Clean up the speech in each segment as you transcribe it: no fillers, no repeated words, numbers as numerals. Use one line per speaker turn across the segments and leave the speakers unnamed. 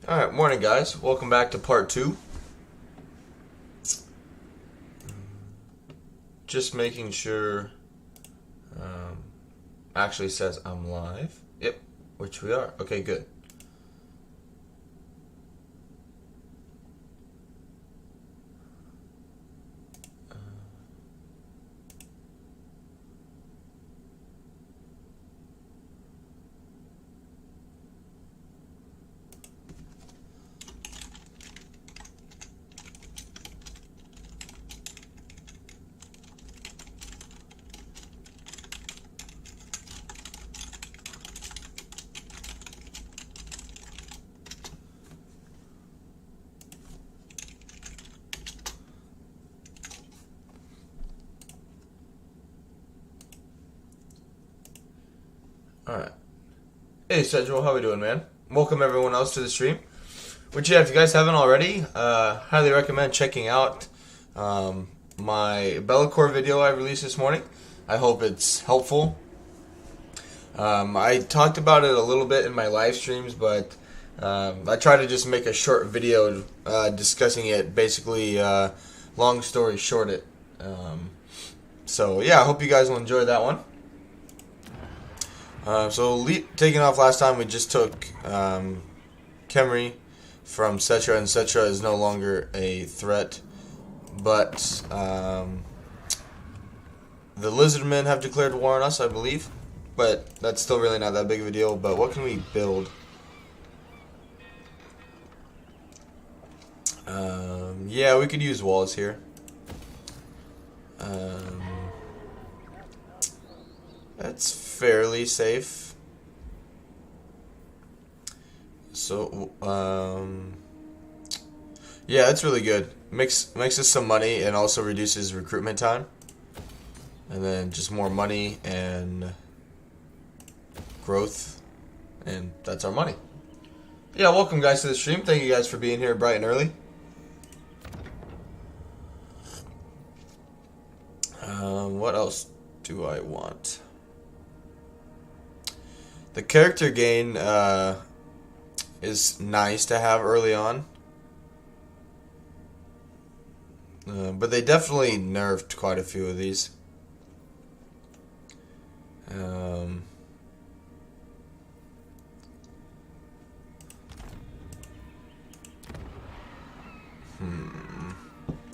Alright, morning guys. Welcome back to part 2. Just making sure actually says I'm live. Yep, which we are. Okay, good. Alright. Hey Central, how we doing, man? Welcome everyone else to the stream. Which, yeah, if you guys haven't already, highly recommend checking out my Bellacore video I released this morning. I hope it's helpful. I talked about it a little bit in my live streams, but I try to just make a short video discussing it, basically long story short it. So yeah, I hope you guys will enjoy that one. Taking off last time, we just took Khemri from Cetra, and Cetra is no longer a threat, but the Lizardmen have declared war on us, I believe, but that's still really not that big of a deal. But what can we build? Yeah, we could use walls here. That's fairly safe. So, yeah, that's really good. Makes us some money and also reduces recruitment time. And then just more money and growth, and that's our money. Yeah, welcome guys to the stream. Thank you guys for being here bright and early. What else do I want? The character gain is nice to have early on, but they definitely nerfed quite a few of these.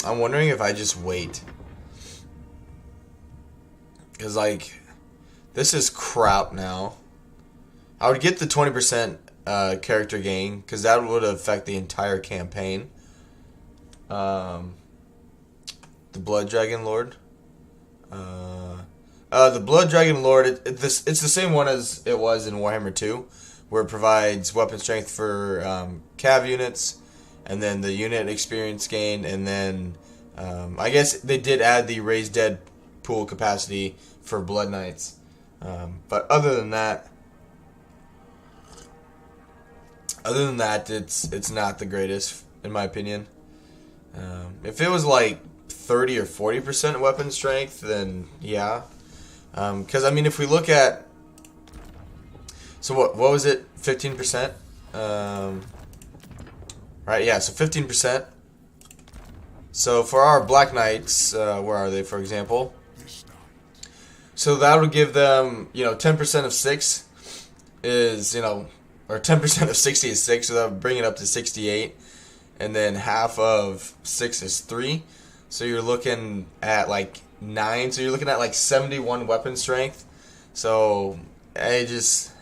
I'm wondering if I just wait, because like this is crap now. I would get the 20% character gain, because that would affect the entire campaign. The Blood Dragon Lord. The Blood Dragon Lord, it's the same one as it was in Warhammer 2, where it provides weapon strength for cav units, and then the unit experience gain, and then I guess they did add the raised dead pool capacity for Blood Knights. But other than that, it's not the greatest, in my opinion. If it was like 30 or 40% weapon strength, then yeah. Because I mean, if we look at, so what was it? 15%. Right, yeah. So 15%. So for our Black Knights, where are they, for example? So that would give them, 10% of 6 is, or 10% of 60 is 6, so that would bring it up to 68. And then half of 6 is 3. So you're looking at like 9. So you're looking at like 71 weapon strength. So it's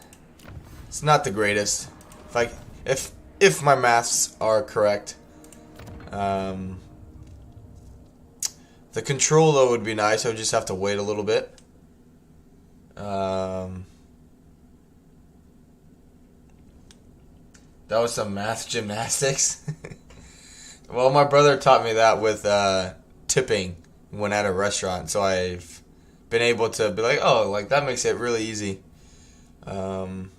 not the greatest. If my maths are correct. The control though would be nice. I would just have to wait a little bit. That was some math gymnastics. Well, my brother taught me that with tipping when at a restaurant, so I've been able to be like, oh, like that makes it really easy. I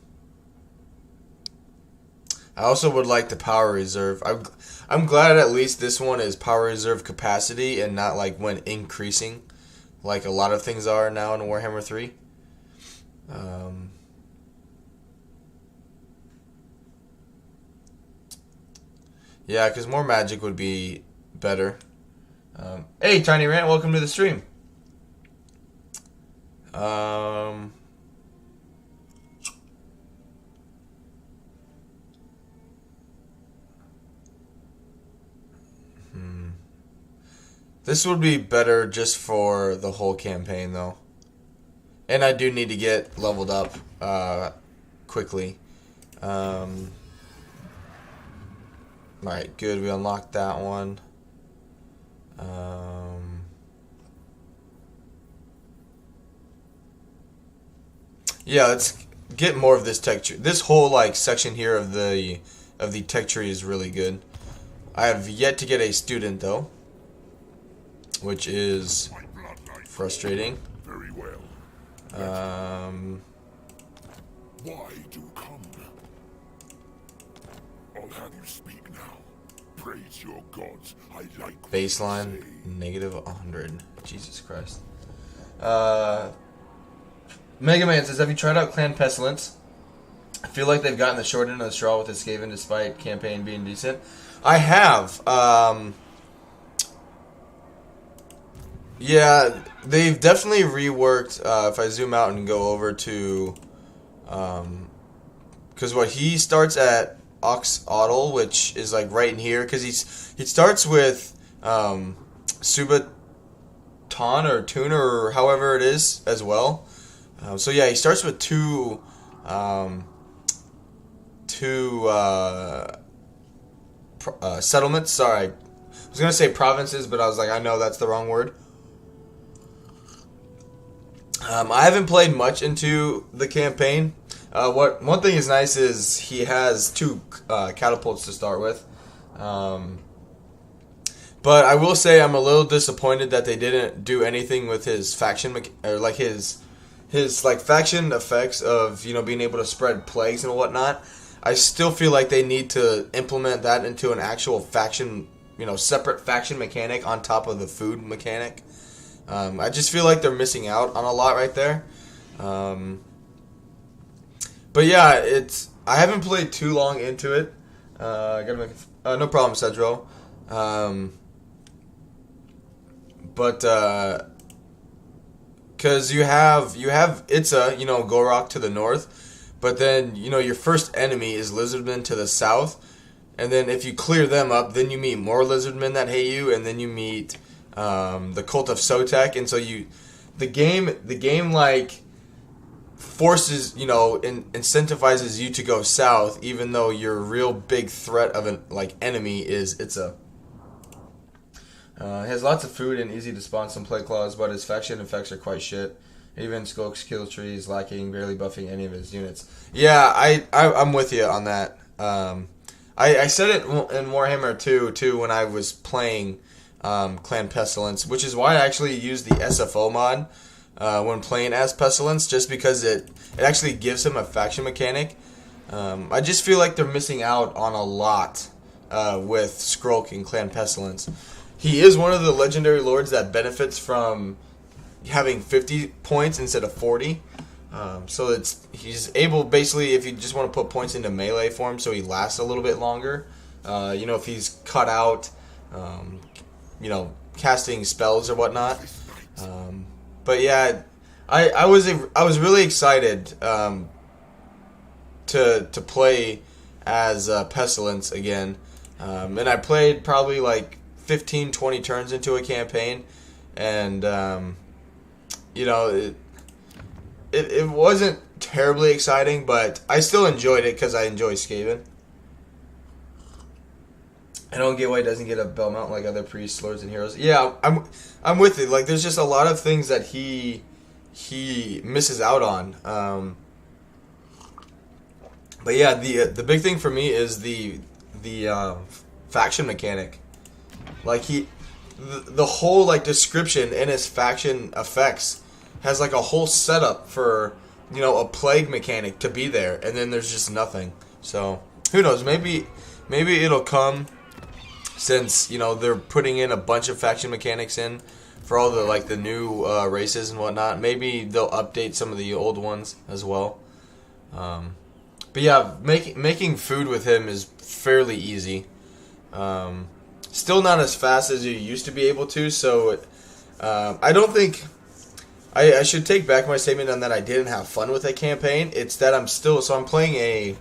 also would like the power reserve. I'm glad at least this one is power reserve capacity and not like when increasing, like a lot of things are now in Warhammer 3. Yeah, because more magic would be better. Hey, Tiny Rant, welcome to the stream. This would be better just for the whole campaign, though. And I do need to get leveled up quickly. Alright, good. We unlocked that one. Yeah, let's get more of this tech tree. This whole like section here of the tech tree is really good. I have yet to get a student though, which is frustrating.
Very well. Why do come? I'll have you speak now. Praise your gods. I like
Baseline negative 100. Jesus Christ. Mega Man says, have you tried out Clan Pestilence? I feel like they've gotten the short end of the straw with the Skaven despite campaign being decent. I have. Yeah, they've definitely reworked. If I zoom out and go over to, because what he starts at Oxotl, which is like right in here, because he starts with Subaton or Tuner or however it is as well. So yeah, he starts with two settlements. Sorry, I was gonna say provinces, but I was like, I know that's the wrong word. I haven't played much into the campaign. One thing is nice is he has two catapults to start with. But I will say I'm a little disappointed that they didn't do anything with his faction or like his like faction effects of, you know, being able to spread plagues and whatnot. I still feel like they need to implement that into an actual faction, you know, separate faction mechanic on top of the food mechanic. I just feel like they're missing out on a lot right there. But yeah, I haven't played too long into it. Gotta make no problem, Cedro. But because you have Itza, you know, Gorok to the north, but then, you know, your first enemy is Lizardmen to the south, and then if you clear them up, then you meet more Lizardmen that hate you, and then you meet the Cult of Sotek, and so the game like forces, you know, incentivizes you to go south, even though your real big threat of an like enemy is Itza. He has lots of food and easy to spawn some play claws, but his faction effects are quite shit. Even Skulk's kill tree is lacking, barely buffing any of his units. Yeah, I'm with you on that. I said it in Warhammer 2 too when I was playing Clan Pestilence, which is why I actually use the SFO mod when playing as Pestilence, just because it actually gives him a faction mechanic. I just feel like they're missing out on a lot with Skrulk and Clan Pestilence. He is one of the legendary lords that benefits from having 50 points instead of 40. So he's able, basically, if you just want to put points into melee for him so he lasts a little bit longer. You know, if he's cut out, you know, casting spells or whatnot. But yeah, I was really excited to play as Pestilence again. And I played probably like 15-20 turns into a campaign, and you know, it wasn't terribly exciting, but I still enjoyed it because I enjoy Skaven. I don't get why he doesn't get a bell mount like other priests, lords, and heroes. Yeah, I'm with it. Like, there's just a lot of things that he misses out on. But yeah, the big thing for me is the faction mechanic. Like the whole like description in his faction effects has like a whole setup for, you know, a plague mechanic to be there, and then there's just nothing. So who knows? Maybe it'll come, since, you know, they're putting in a bunch of faction mechanics in for all the like the new races and whatnot. Maybe they'll update some of the old ones as well. But yeah, making food with him is fairly easy. Still not as fast as you used to be able to, so I don't think I should take back my statement on that I didn't have fun with that campaign. It's that I'm playing a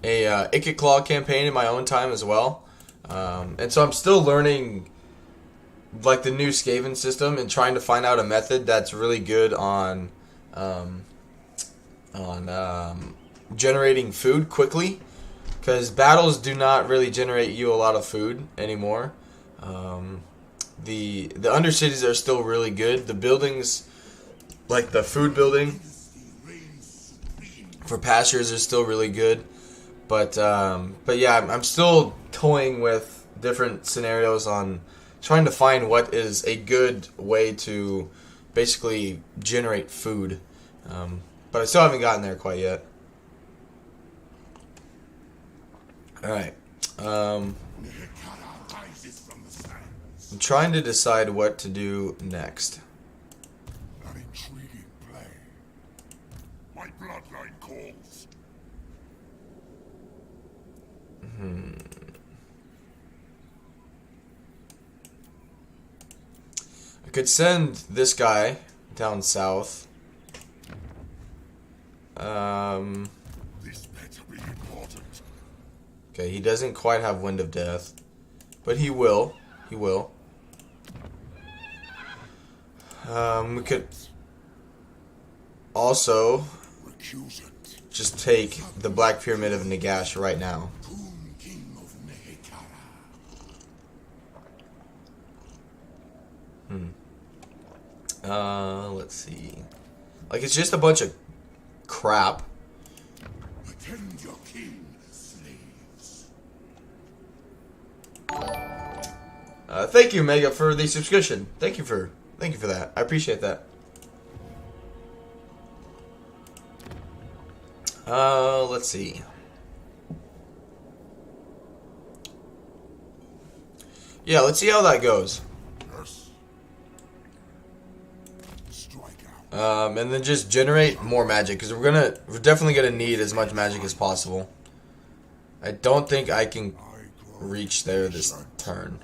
Ikit Claw campaign in my own time as well, and so I'm still learning like the new Skaven system and trying to find out a method that's really good on generating food quickly, because battles do not really generate you a lot of food anymore. The Undercities are still really good. The buildings, like the food building for pastures, are still really good. But yeah, I'm still toying with different scenarios on trying to find what is a good way to basically generate food. But I still haven't gotten there quite yet. Alright. I'm trying to decide what to do next.
An intriguing play. My bloodline calls.
I could send this guy down south.
This better be important.
Okay, he doesn't quite have Wind of Death, but he will. He will. We could also just take the Black Pyramid of Nagash right now. Let's see. Like, it's just a bunch of crap.
Attend your king, slaves.
Thank you, Mega, for the subscription. Thank you for that. I appreciate that. Let's see. Yeah, let's see how that goes.
Yes. Strike out.
And then just generate more magic, because we're definitely gonna need as much magic as possible. I don't think I can reach there this turn.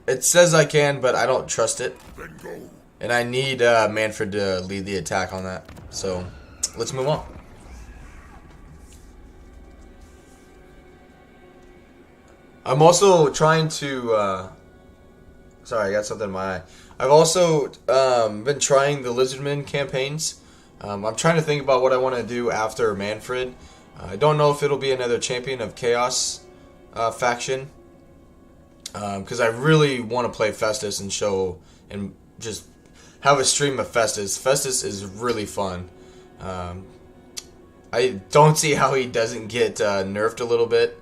It says I can, but I don't trust it.
Then go.
And I need Mannfred to lead the attack on that. So, let's move on. I'm also trying to... sorry, I got something in my eye. I've also been trying the Lizardmen campaigns. I'm trying to think about what I want to do after Mannfred. I don't know if it'll be another Champion of Chaos faction. Because I really want to play Festus and show and just have a stream of Festus. Festus is really fun. I don't see how he doesn't get nerfed a little bit.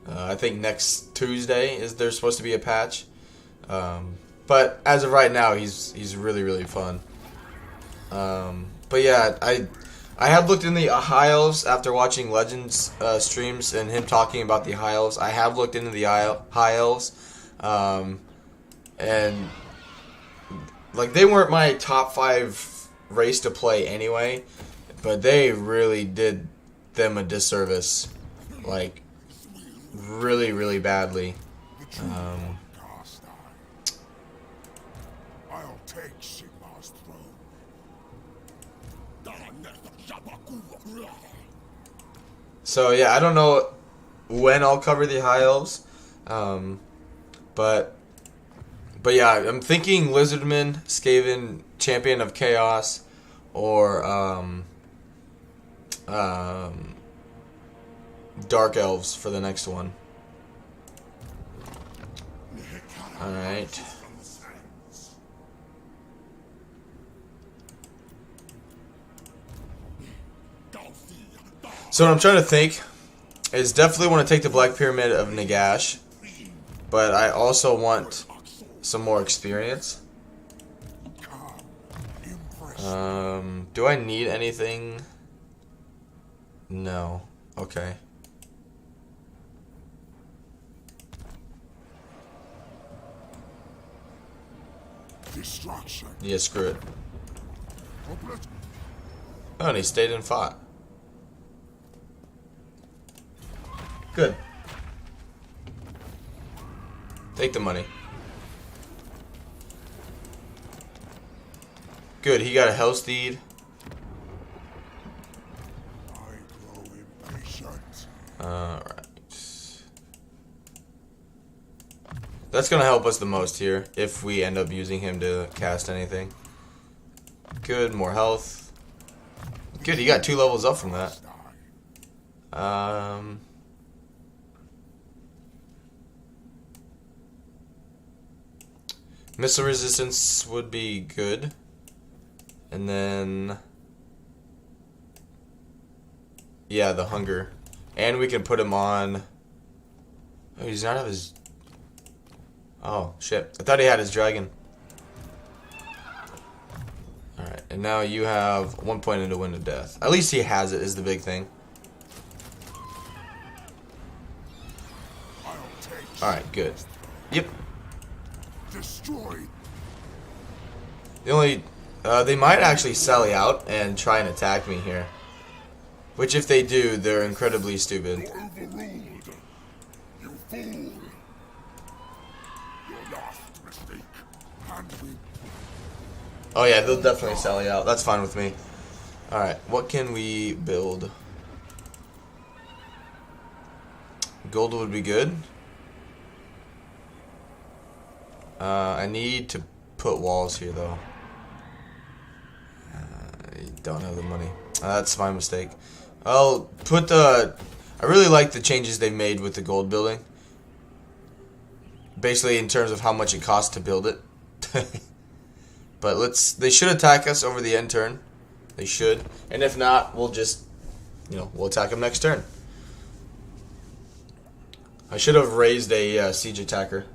I think next Tuesday there's supposed to be a patch. But as of right now, he's really, really fun. But yeah, I have looked in the High Elves after watching Legends streams and him talking about the High Elves. I have looked into the High Elves. And like, they weren't my top 5 race to play anyway, but they really did them a disservice, like really, really badly.
I'll take Sigmar's throne.
So yeah, I don't know when I'll cover the High Elves. But yeah, I'm thinking Lizardman, Skaven, Champion of Chaos, or Dark Elves for the next one. Alright. So what I'm trying to think is definitely want to take the Black Pyramid of Nagash. But I also want some more experience. Do I need anything? No. Okay.
Destruction.
Yeah, screw it. Oh, and he stayed and fought. Good. Take the money. Good, he got a hell steed.
I grow impatient.
Alright. That's gonna help us the most here, if we end up using him to cast anything. Good, more health. Good, he got 2 levels up from that. Missile resistance would be good. And then... yeah, the hunger. And we can put him on... oh, he's not have his... oh, shit. I thought he had his dragon. Alright, and now you have 1 point into Wind of Death. At least he has it, is the big thing. Alright, good. Yep.
Destroyed.
The only... they might actually sally out and try and attack me here. Which, if they do, they're incredibly stupid.
You're overruled. You fool. Your last mistake. Hand me.
Oh yeah, they'll definitely sally out. That's fine with me. Alright, what can we build? Gold would be good. I need to put walls here, though. I don't have the money. That's my mistake. I'll put the... I really like the changes they made with the gold building. Basically, in terms of how much it costs to build it. But let's... they should attack us over the end turn. They should. And if not, we'll just... you know, we'll attack them next turn. I should have raised a siege attacker.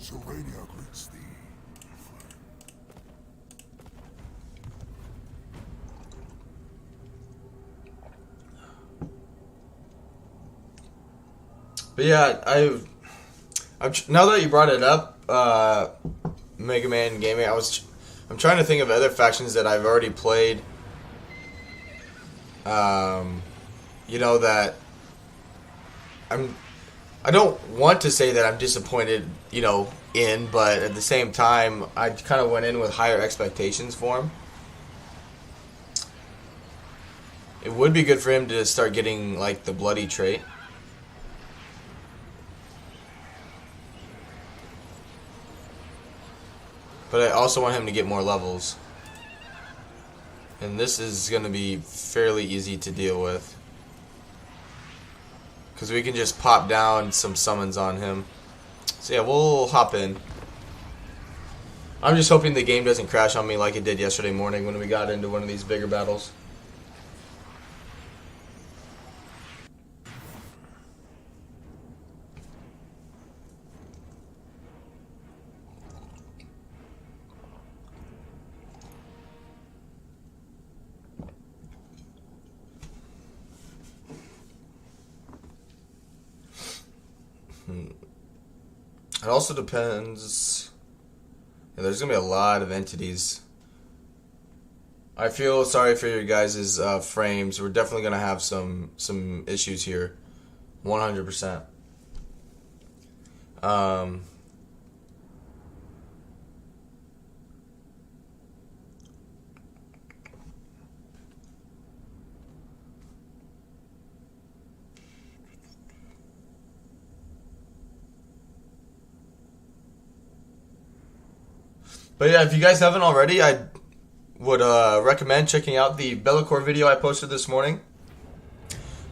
Sylvania greets thee.
But yeah, now that you brought it up, Mega Man Gaming, I'm trying to think of other factions that I've already played. You know, that I don't want to say that I'm disappointed, you know, but at the same time, I kind of went in with higher expectations for him. It would be good for him to start getting, like, the bloody trait. But I also want him to get more levels. And this is going to be fairly easy to deal with. Because we can just pop down some summons on him. So yeah, we'll hop in. I'm just hoping the game doesn't crash on me like it did yesterday morning when we got into one of these bigger battles. It also depends. Yeah, there's gonna be a lot of entities. I feel sorry for your guys' frames. We're definitely gonna have some issues here, 100%. But yeah, if you guys haven't already, I would recommend checking out the Bellacore video I posted this morning.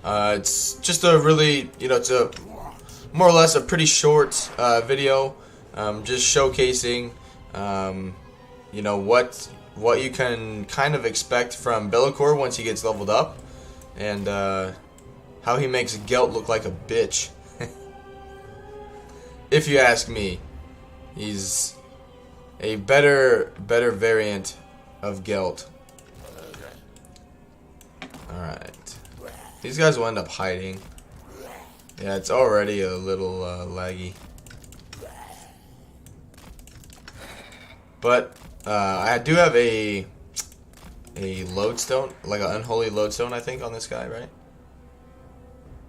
It's just a really, you know, it's a more or less a pretty short video, just showcasing, you know, what you can kind of expect from Bellacore once he gets leveled up, and how he makes Gelt look like a bitch. If you ask me, he's a better variant of Gelt. Alright. These guys will end up hiding. Yeah, it's already a little laggy. But I do have a lodestone, like an unholy lodestone, I think, on this guy, right?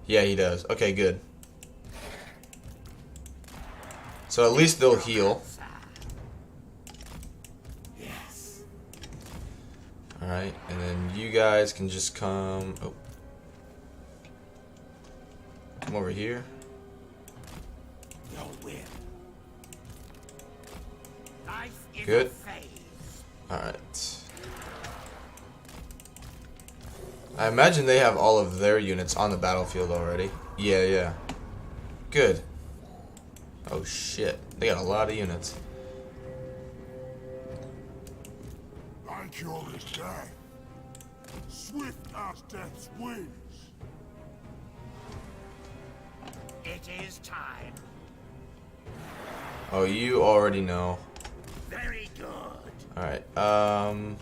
Yeah, he does. Okay, good. So at least they'll heal. Alright, and then you guys can just come... Oh. Come over here. Good. Alright. I imagine they have all of their units on the battlefield already. Yeah, yeah. Good. Oh shit. They got a lot of units.
Thy cure is death. Swift as death's wings.
It is time.
Oh, you already know.
Very good.
Alright, I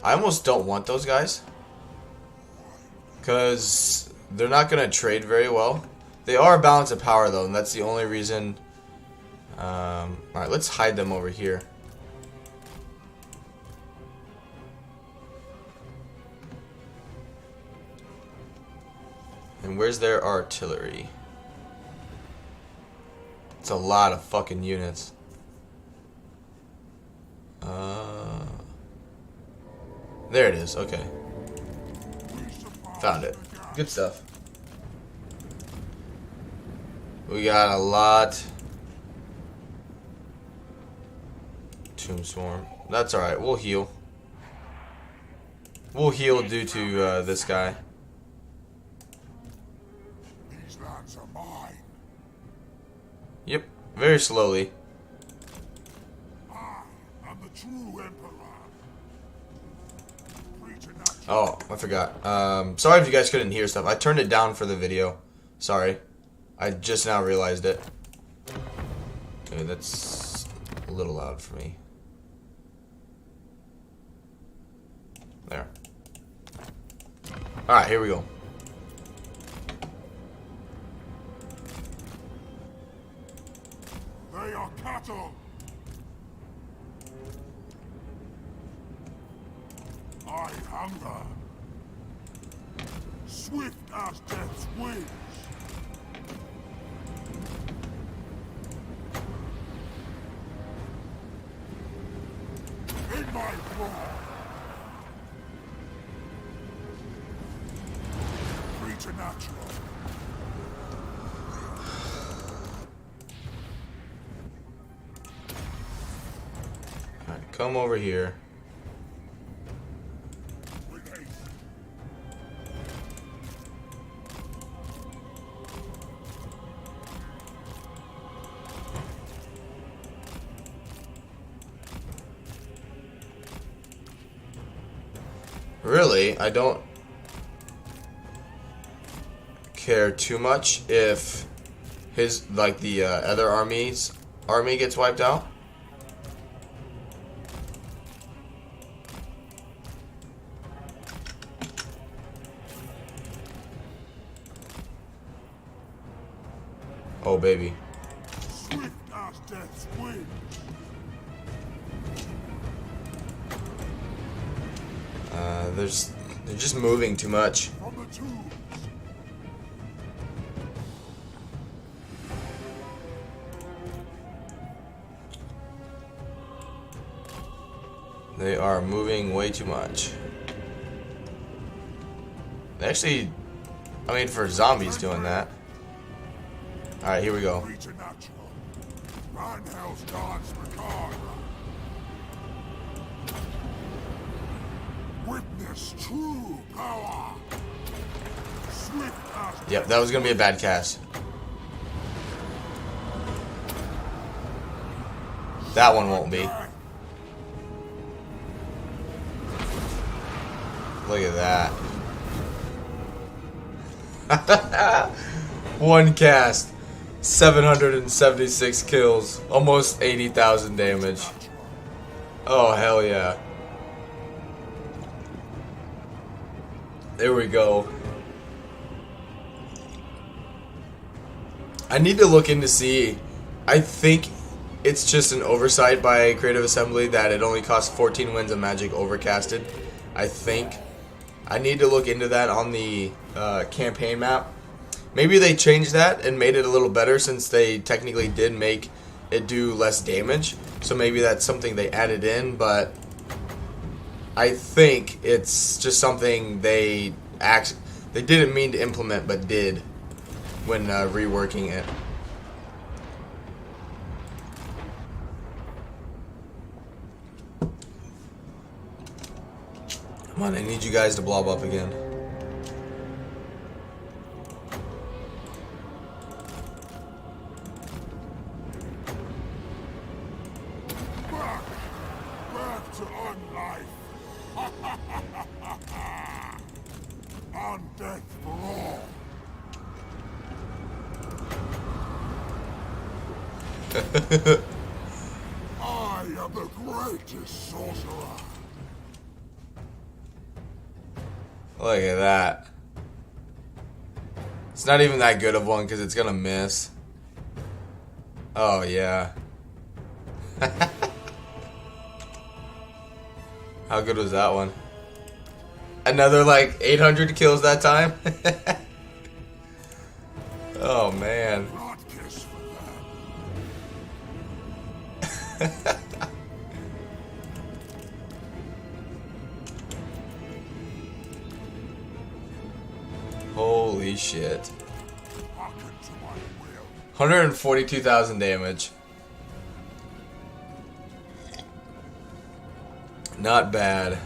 almost don't want those guys. Because they're not going to trade very well. They are a balance of power, though, and that's the only reason. Alright, let's hide them over here. And where's their artillery? It's a lot of fucking units. There it is. Okay. Found it. Good stuff. We got a lot. Tomb Swarm. That's alright. We'll heal. We'll heal due to this guy.
These lands are mine.
Yep. Very slowly.
I am the true emperor.
Oh, I forgot. Sorry if you guys couldn't hear stuff. I turned it down for the video. Sorry. I just now realized it. Okay, that's a little loud for me. There. Alright, here we go.
They are cattle. I hunger. Swift as death's wings. In my blood. Preternatural.
Alright, come over here. Really, I don't care too much if his, like, the other army gets wiped out. Oh, baby.
Swift as death's wings.
They're just moving too much.
From the tombs.
They are moving way too much. Actually, I mean, for zombies doing that. Alright, here we go.
Preternatural. Ranhel's dance macabre. Witness true power. Swift as
Yep, that was gonna be a bad cast. That one won't be. Look at that. One cast. 776 kills. Almost 80,000 damage. Oh, hell yeah. There we go. I need to look in to see. I think it's just an oversight by Creative Assembly that it only costs 14 wins of magic overcasted. I think. I need to look into that on the campaign map. Maybe they changed that and made it a little better, since they technically did make it do less damage. So maybe that's something they added in, but I think it's just something they didn't mean to implement, but did when reworking it. Come on, I need you guys to blob up again.
Back to unlife. On death for all. I am the greatest sorcerer.
Look at that. It's not even that good of one because it's gonna miss. Oh yeah. How good was that one? Another like 800 kills that time? Oh man.
Not kiss for that.
Holy shit.
Hearken to my will.
142,000 damage. Not bad.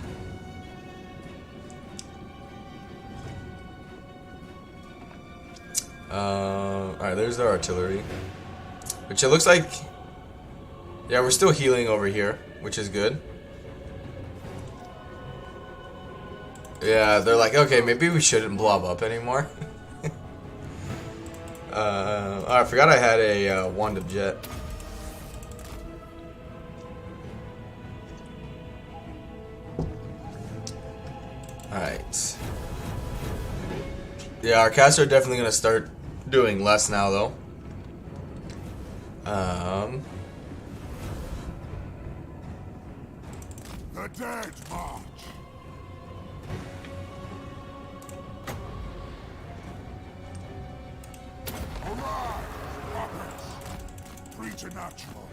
Alright, there's the artillery. Which it looks like... Yeah, we're still healing over here, which is good. Yeah, they're like, okay, maybe we shouldn't blob up anymore. Oh, I forgot I had a wand of jet. Alright. Yeah, our casts are definitely going to start doing less now, though.
The dead march. Arise, puppets. Preternatural.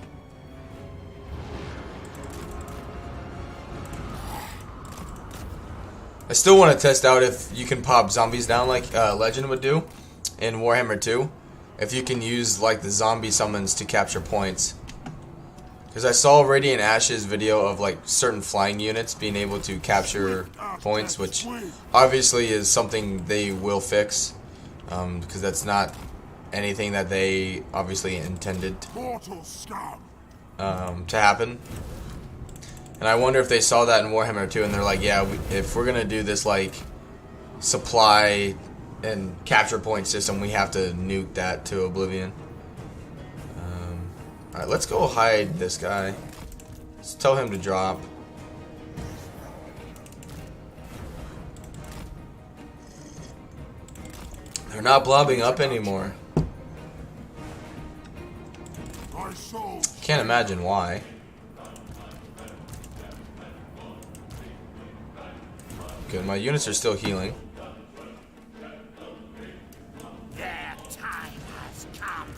I still want to test out if you can pop zombies down like Legend would do in Warhammer 2. If you can use like the zombie summons to capture points. Because I saw Radiant Ash's video of like certain flying units being able to capture points, which obviously is something they will fix. Because that's not anything that they obviously intended
Mortal scum.
to happen. And I wonder if they saw that in Warhammer 2 and they're like, yeah, if we're going to do this like supply and capture point system, we have to nuke that to oblivion. Alright, let's go hide this guy. Let's tell him to drop. They're not blobbing up anymore.
My soul.
Can't imagine why. Good, my units are still healing.
Their time has come.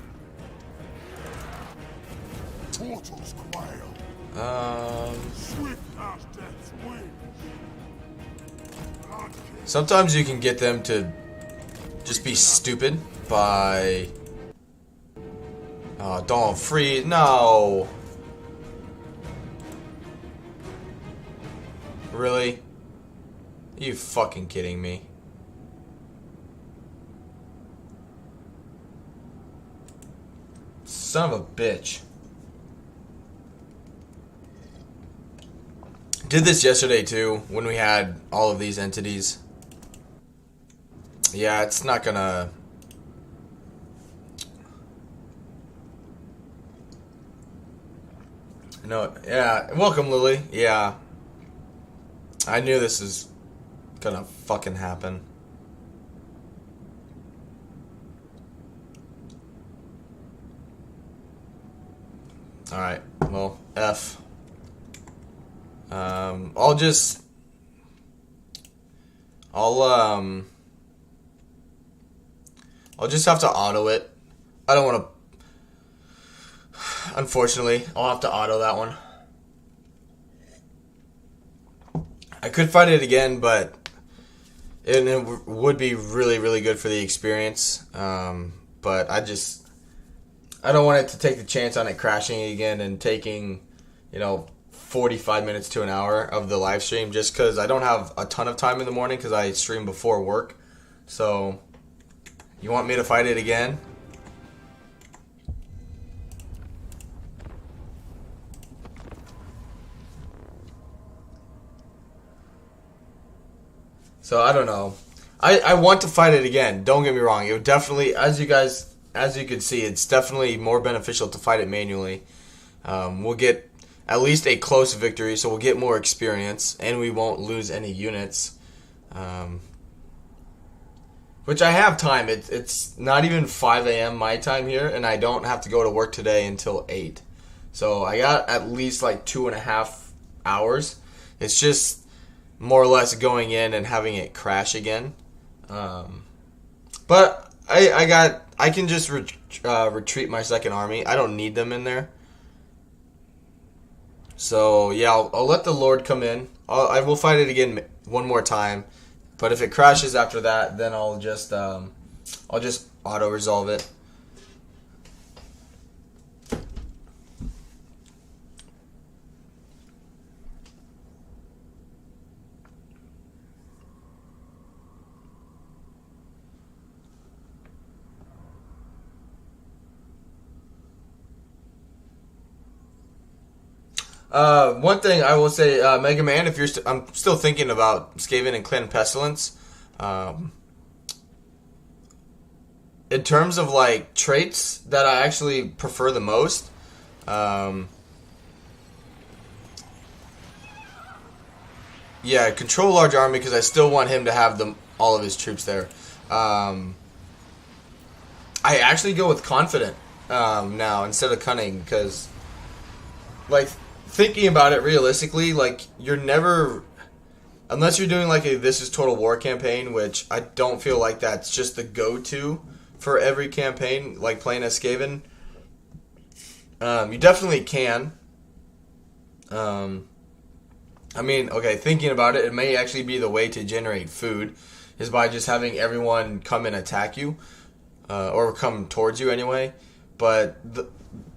Mortals quail. Swift as death's wings. Blood kiss.
Sometimes you can get them to just be stupid by... Oh, don't freeze. No. Really? Are you fucking kidding me? Son of a bitch. Did this yesterday too, when we had all of these entities. Yeah, it's not gonna... No, yeah, welcome Lily. Yeah. I knew this is gonna fucking happen. Alright, well, F. I'll just have to auto it. I don't want to... Unfortunately, I'll have to auto that one. I could fight it again, but it would be really, really good for the experience. But I don't want it to take the chance on it crashing again and taking, 45 minutes to an hour of the live stream, just because I don't have a ton of time in the morning because I stream before work. So, you want me to fight it again? So I don't know. I want to fight it again. Don't get me wrong. It would definitely, as you can see, it's definitely more beneficial to fight it manually. We'll get at least a close victory, so we'll get more experience, and we won't lose any units. Which I have time. It's not even 5 a.m. my time here, and I don't have to go to work today until 8. So I got at least like 2.5 hours. It's just more or less going in and having it crash again. But I can just retreat my second army. I don't need them in there. So yeah, I'll let the Lord come in. I will fight it again one more time. But if it crashes after that, then I'll just auto resolve it. One thing I will say, Mega Man, if you're, I'm still thinking about Skaven and Clan Pestilence. In terms of like traits that I actually prefer the most, yeah, control large army because I still want him to have all of his troops there. I actually go with confident now instead of cunning because, like, thinking about it realistically, like, you're never, unless you're doing like a This Is Total War campaign, which I don't feel like that's just the go-to for every campaign, like playing as Skaven. You definitely can. I mean, okay, thinking about it, it may actually be the way to generate food, is by just having everyone come and attack you, or come towards you anyway. But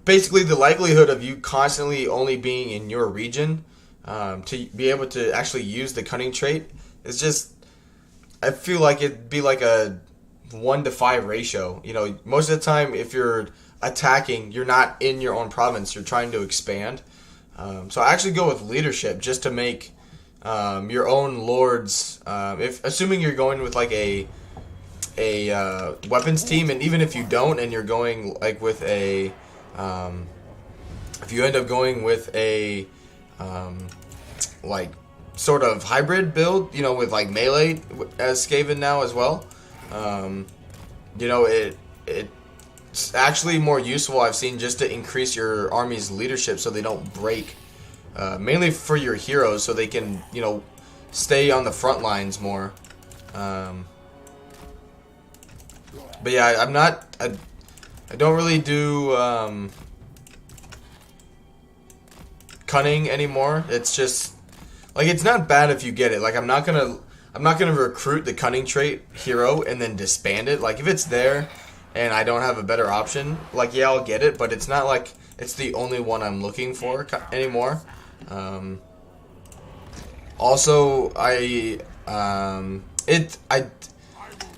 basically the likelihood of you constantly only being in your region to be able to actually use the cunning trait is just, I feel like it'd be like a 1-to-5 ratio. Most of the time if you're attacking, you're not in your own province, you're trying to expand. So I actually go with leadership just to make your own lords, assuming you're going with like a weapons team, and even if you don't and you're going like with a if you end up going with a like sort of hybrid build, with like melee as Skaven now as well, it's actually more useful, I've seen, just to increase your army's leadership so they don't break, mainly for your heroes so they can stay on the front lines more. But yeah, I don't really do cunning anymore. It's just like, it's not bad if you get it. Like, I'm not gonna recruit the cunning trait hero and then disband it. Like, if it's there and I don't have a better option, like, yeah, I'll get it, but it's not like it's the only one I'm looking for anymore. Also,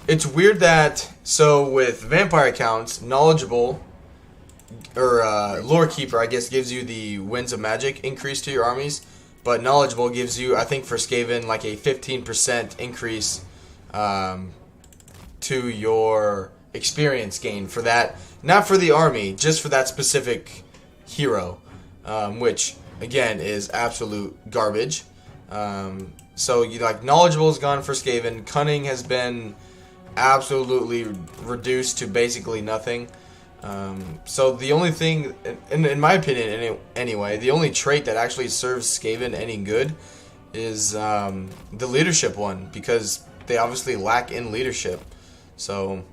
it's weird that, so with vampire accounts, knowledgeable, or lore keeper, I guess, gives you the winds of magic increase to your armies, but knowledgeable gives you, I think for Skaven, like a 15% increase to your experience gain for that, not for the army, just for that specific hero, which again is absolute garbage. So knowledgeable is gone for Skaven. Cunning has been absolutely reduced to basically nothing. So the only thing, in my opinion anyway, the only trait that actually serves Skaven any good is the leadership one, because they obviously lack in leadership. So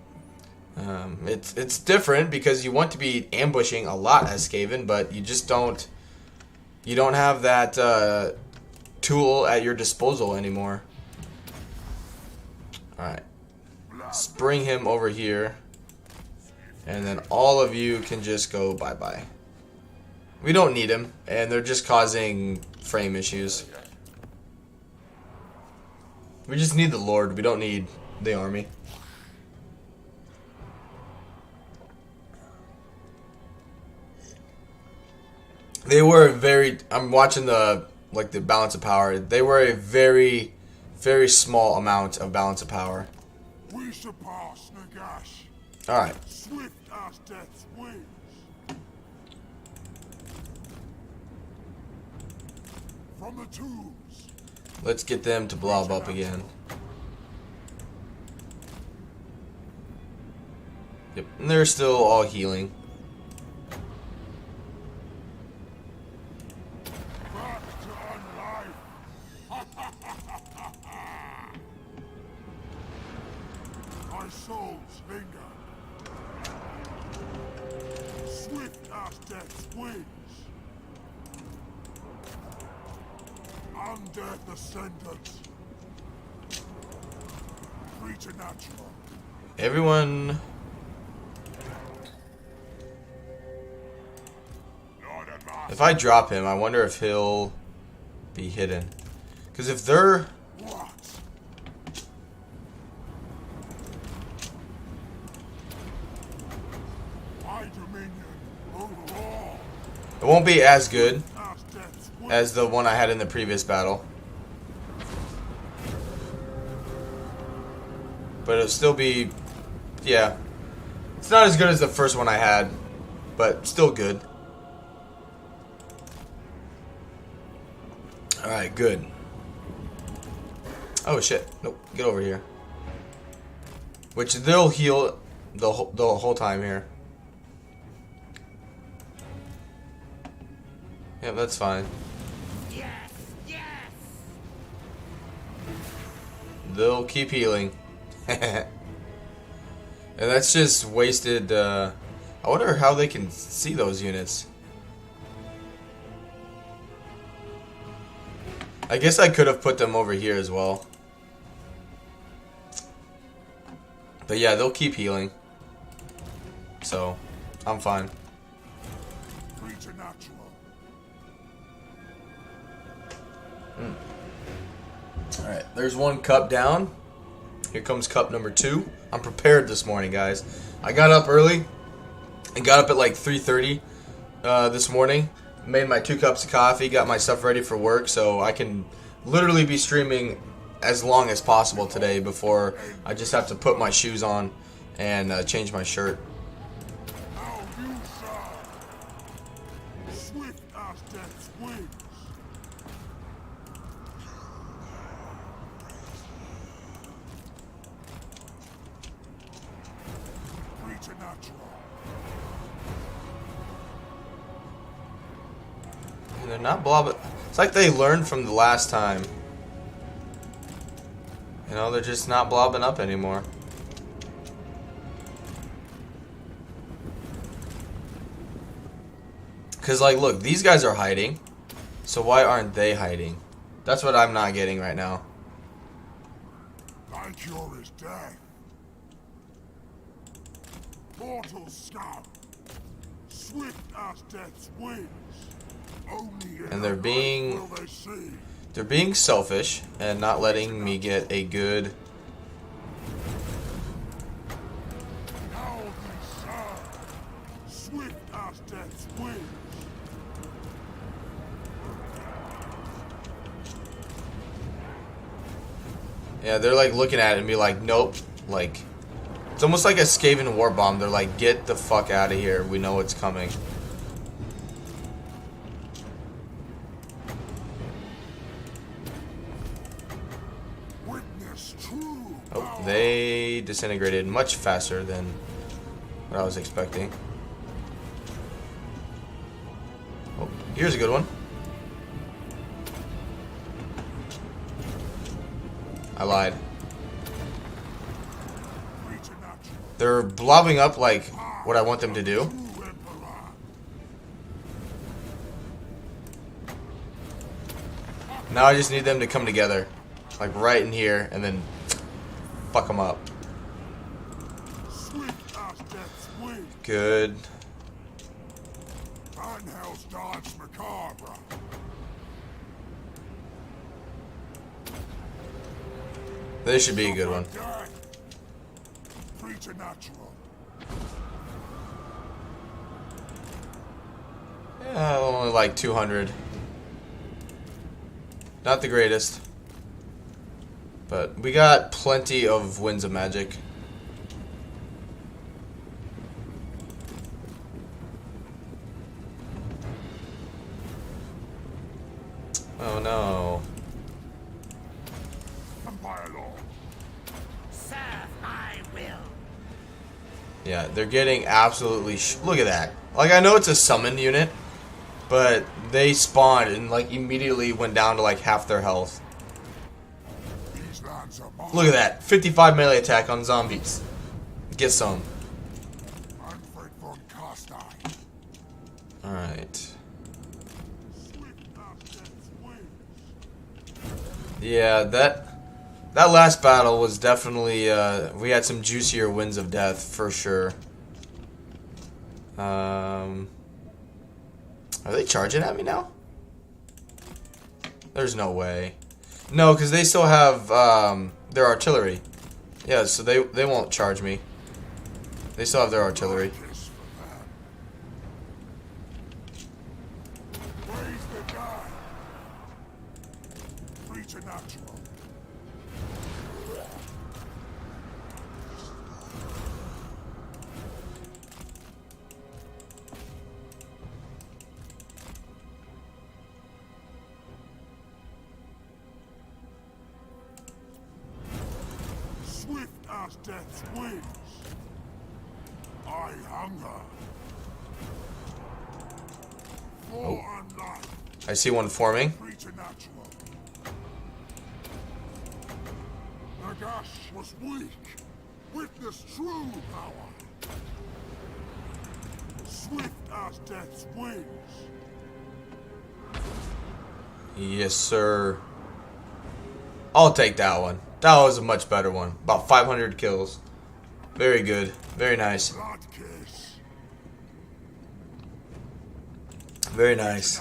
It's different because you want to be ambushing a lot as Skaven, but you just don't. You don't have that tool at your disposal anymore. All right, let's bring him over here, and then all of you can just go bye bye. We don't need him, and they're just causing frame issues. We just need the Lord. We don't need the army. They were very. I'm watching the balance of power. They were a very, very small amount of balance of power.
We surpass Nagash.
All right.
Swift as death's wings. From the tombs.
Let's get them to blob up again. Yep, and they're still all healing.
Back to unlife. My soul's linger. Swift as death's wings. Undeath ascendant. Preternatural.
Everyone. If I drop him, I wonder if he'll be hidden. Because if they're...
What? My dominion over all.
It won't be as good
As death's wings.
as the one I had in the previous battle. But it'll still be... Yeah. It's not as good as the first one I had. But still good. Alright, good. Oh shit. Nope. Get over here. Which they'll heal the whole time here. Yeah, that's fine.
Yes, yes.
They'll keep healing. And that's just wasted. I wonder how they can see those units. I guess I could have put them over here as well. But yeah, they'll keep healing. So, I'm fine.
Preternatural.
Alright, there's one cup down. Here comes cup number 2. I'm prepared this morning, guys. I got up early. I got up at like 3:30 this morning. Made my 2 cups of coffee. Got my stuff ready for work. So I can literally be streaming as long as possible today before I just have to put my shoes on and change my shirt.
How you shall. Swift as death's wings. Preternatural.
And they're not blobbing. It's like they learned from the last time. You know, they're just not blobbing up anymore. Because, like, look, these guys are hiding. So why aren't they hiding? That's what I'm not getting right now.
Thy cure is death. Mortal scum. Swift as death's wings. Only in
And they're
the
being-
light will they see.
They're being selfish and not letting me get a good...
Now they serve. Swift as death's wings.
Yeah, they're like looking at it and be like, nope. Like, it's almost like a Skaven war bomb. They're like, get the fuck out of here. We know it's coming.
Witness true
Oh,
power.
they disintegrated much faster than what I was expecting. Oh, here's a good one. I lied.
Preternatural.
They're blobbing up like what I want them to do. Now I just need them to come together. Like right in here and then fuck them up. Good. This should be a good one. Yeah, only like 200. Not the greatest. But we got plenty of winds of magic. Oh no.
Serve my will.
Yeah, they're getting absolutely look at that. Like, I know it's a summon unit, but they spawned and like immediately went down to like half their health. Look at that. 55 melee attack on zombies. Get some. Alright. Yeah, that last battle was definitely, we had some juicier winds of death, for sure. Are they charging at me now? There's no way. No, because they still have, their artillery. Yeah, so they won't charge me. They still have their artillery.
Death's wings. I hunger.
Oh. I see one forming.
Preternatural. Nagash was weak. Witness true power. Swift as death's wings.
Yes, sir. I'll take that one. That was a much better one. About 500 kills. Very good. Very nice. Very nice.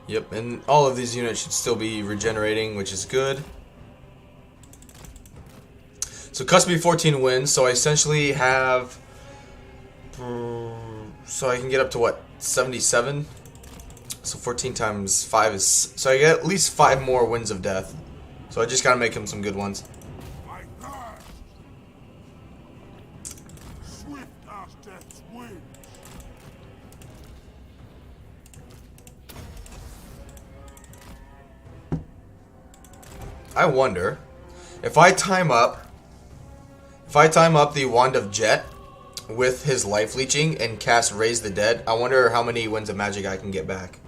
Yep, and all of these units should still be regenerating, which is good. So custom 14 wins, so I essentially have... So I can get up to what? 77? So 14 times 5 is... So I get at least 5 more winds of death. So I just gotta make him some good ones. I wonder if I time up the Wand of Jet with his life leeching and cast Raise the Dead, I wonder how many winds of magic I can get back.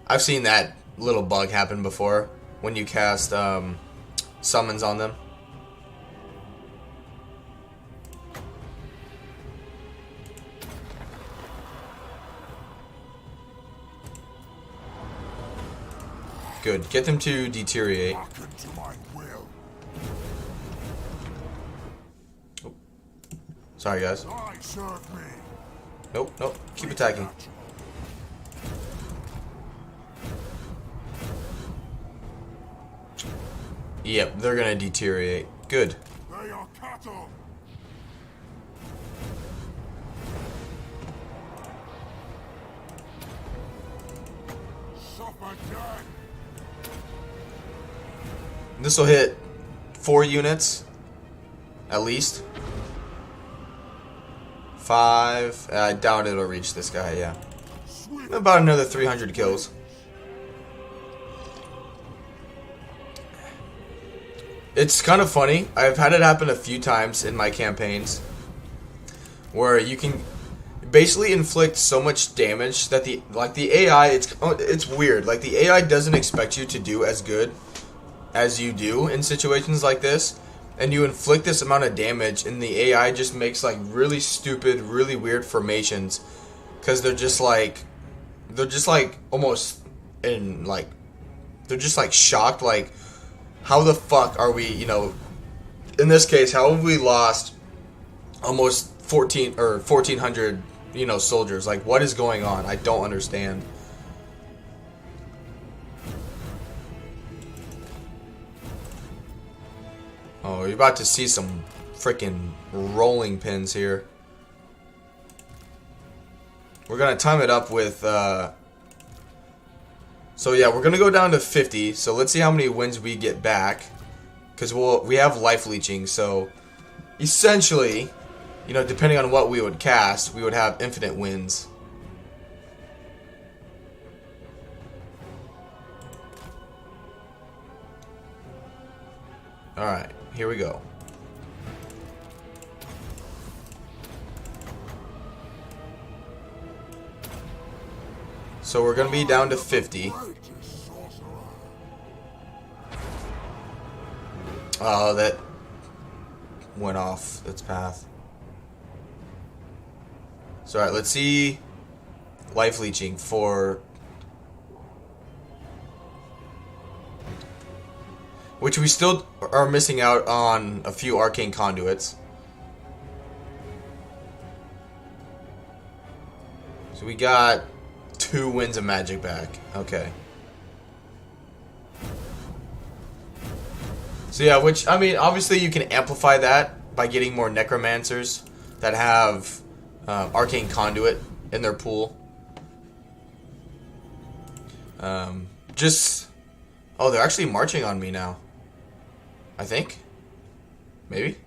I've seen that little bug happen before when you cast summons on them. Good. Get them to deteriorate. Oh. Sorry, guys. Nope, nope. Keep attacking. Yep, they're gonna deteriorate. Good.
They are cattle. Suffer death.
This will hit 4 units, at least. 5. I doubt it'll reach this guy. Yeah, about another 300 kills. It's kind of funny. I've had it happen a few times in my campaigns, where you can basically inflict so much damage that the AI, it's weird. Like the AI doesn't expect you to do as good as you do in situations like this, and you inflict this amount of damage, and the AI just makes like really stupid, really weird formations, because they're just like almost in like they're just like shocked, like how the fuck are we, you know, in this case, how have we lost almost 1400, you know, soldiers? Like, what is going on? I don't understand. Oh, you're about to see some freaking rolling pins here. We're gonna time it up with so yeah, we're gonna go down to 50. So let's see how many wins we get back, because we have life leeching. So essentially, you know, depending on what we would cast, we would have infinite wins. All right, here we go. So we're gonna be down to 50. Oh, that went off its path. So alright, let's see life leeching for, which we still are missing out on a few arcane conduits. So we got 2 wins of magic back. Okay. So yeah, which, I mean, obviously you can amplify that by getting more necromancers that have arcane conduit in their pool. Oh, they're actually marching on me now. I think. Maybe.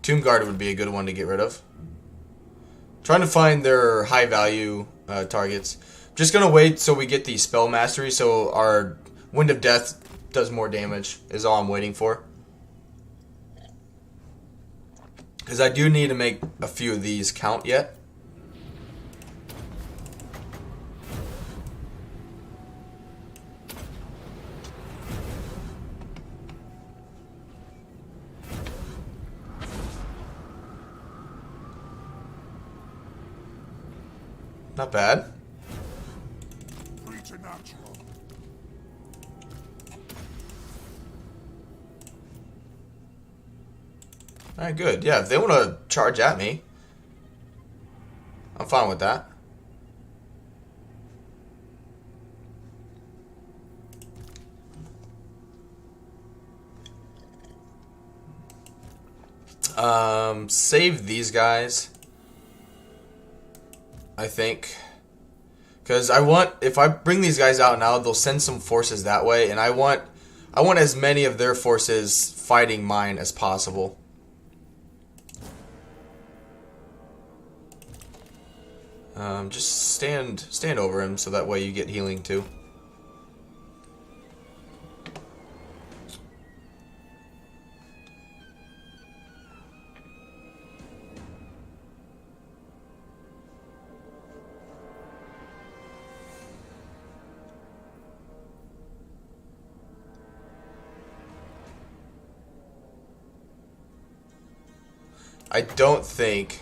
Tomb Guard would be a good one to get rid of. Trying to find their high value targets. Just gonna wait so we get the spell mastery, so our Wind of Death does more damage, is all I'm waiting for. Because I do need to make a few of these count yet. Not bad. Alright, good. Yeah, if they want to charge at me, I'm fine with that. Save these guys, I think. Because I want, if I bring these guys out now, they'll send some forces that way, and I want as many of their forces fighting mine as possible. Just stand over him so that way you get healing too. I don't think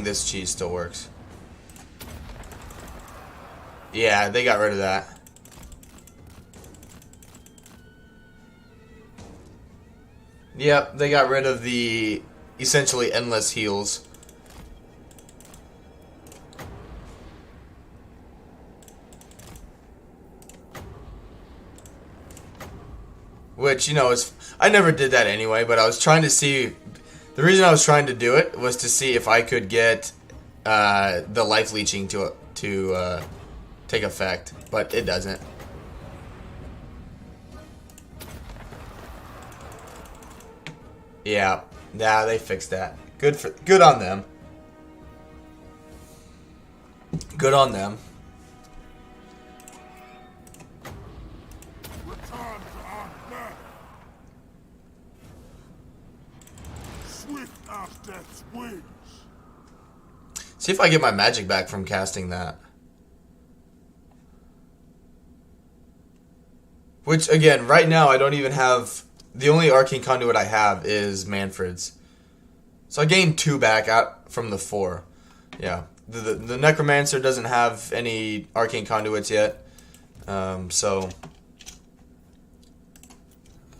this cheese still works. Yeah, they got rid of that. Yep, they got rid of the essentially endless heals. Which, you know, I never did that anyway, but I was trying to see. The reason I was trying to do it was to see if I could get the life leeching to take effect, but it doesn't. Yeah, nah, they fixed that. Good on them. Good on them.
wins.
See if I get my magic back from casting that. Which, again, right now I don't even have... The only arcane conduit I have is Mannfred's. So I gained 2 back out from the 4. Yeah. The Necromancer doesn't have any arcane conduits yet. So...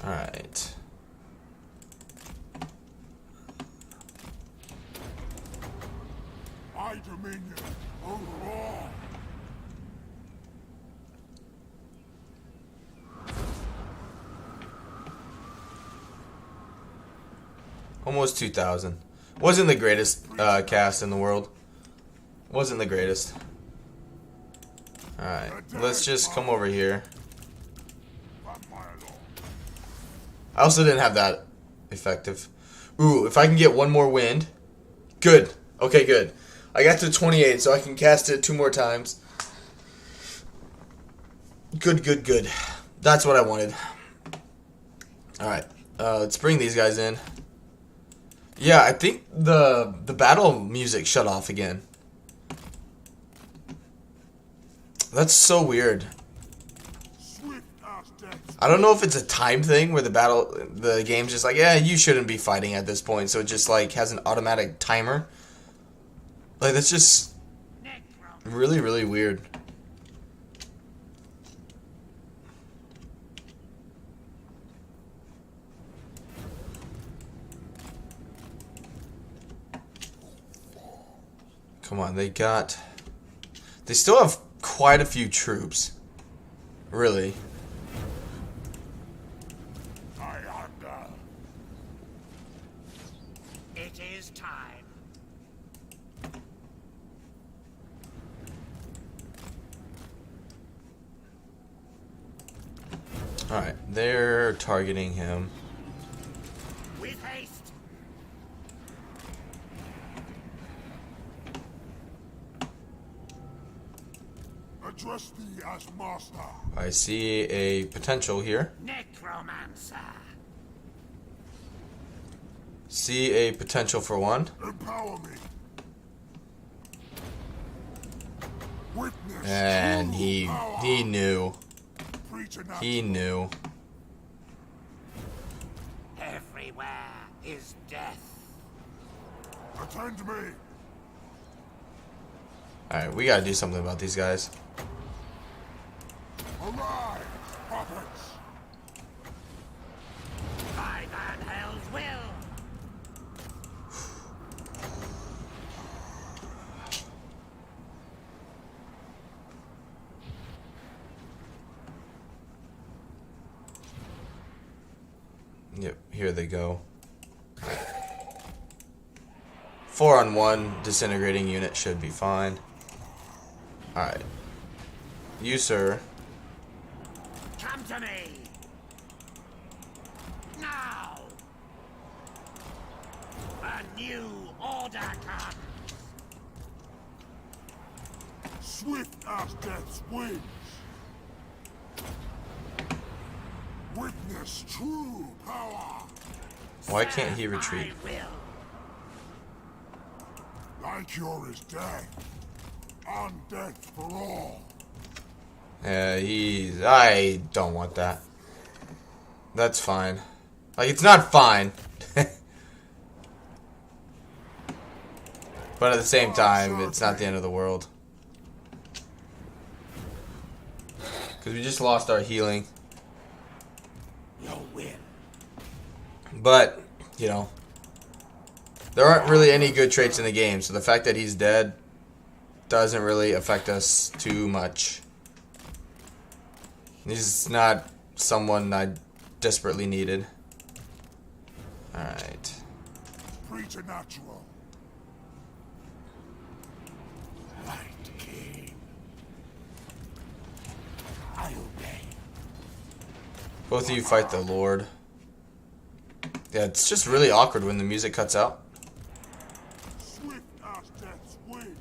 Alright.
My dominion over all.
Almost 2,000. Wasn't the greatest cast in the world. Wasn't the greatest. Alright, let's just come over here. I also didn't have that effective. Ooh, if I can get 1 more wind. Good. Okay, good. I got to 28, so I can cast it 2 more times. Good, good, good. That's what I wanted. Alright, let's bring these guys in. Yeah, I think the battle music shut off again. That's so weird. I don't know if it's a time thing where the game's just like, yeah, you shouldn't be fighting at this point, so it just like has an automatic timer. Like, that's just really, really weird. Come on, they still have quite a few troops. Really.
It is time.
Alright, they're targeting him.
With haste.
Address thee as master.
I see a potential here.
Necromancer.
See a potential for 1.
Empower me. Witness
And
true
he
power.
knew.
Preternatural.
He knew.
Everywhere is death.
Attend me.
Alright, we gotta do something about these guys.
Arise, prophets.
By Van Hell's will.
Yep, here they go. 4-on-1 disintegrating unit should be fine. Alright. You, sir.
Come to me. Now. A new order comes.
Swift as death's wings. Witness true power.
Why can't he
Serve
retreat?
my will.
Thy cure is death. And death for all.
I don't want that. That's fine. Like, it's not fine. But at the same time, it's not the end of the world. Because we just lost our healing.
Your will.
But, you know, there aren't really any good traits in the game, so the fact that he's dead doesn't really affect us too much. He's not someone I desperately needed. Alright.
Preternatural. Light King. I obey.
Both of you fight the Lord. Yeah, it's just really awkward when the music cuts out.
Swift as death's wings.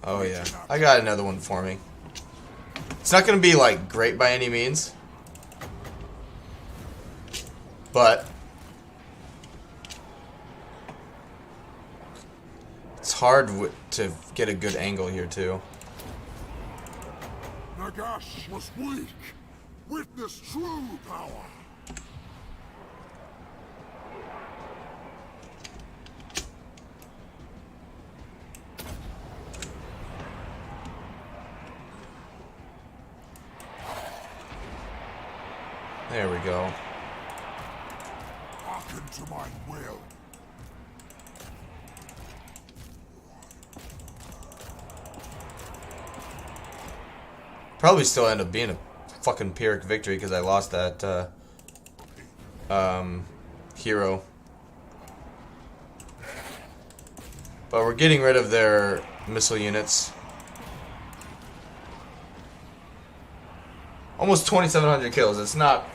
Oh yeah, I got another one forming. It's not gonna be like great by any means, but it's hard to get a good angle here too.
Nagash was weak. Witness true power.
There we go.
Hearken to my will.
Probably still end up being a fucking Pyrrhic victory because I lost that hero. But we're getting rid of their missile units. Almost 2,700 kills. It's not.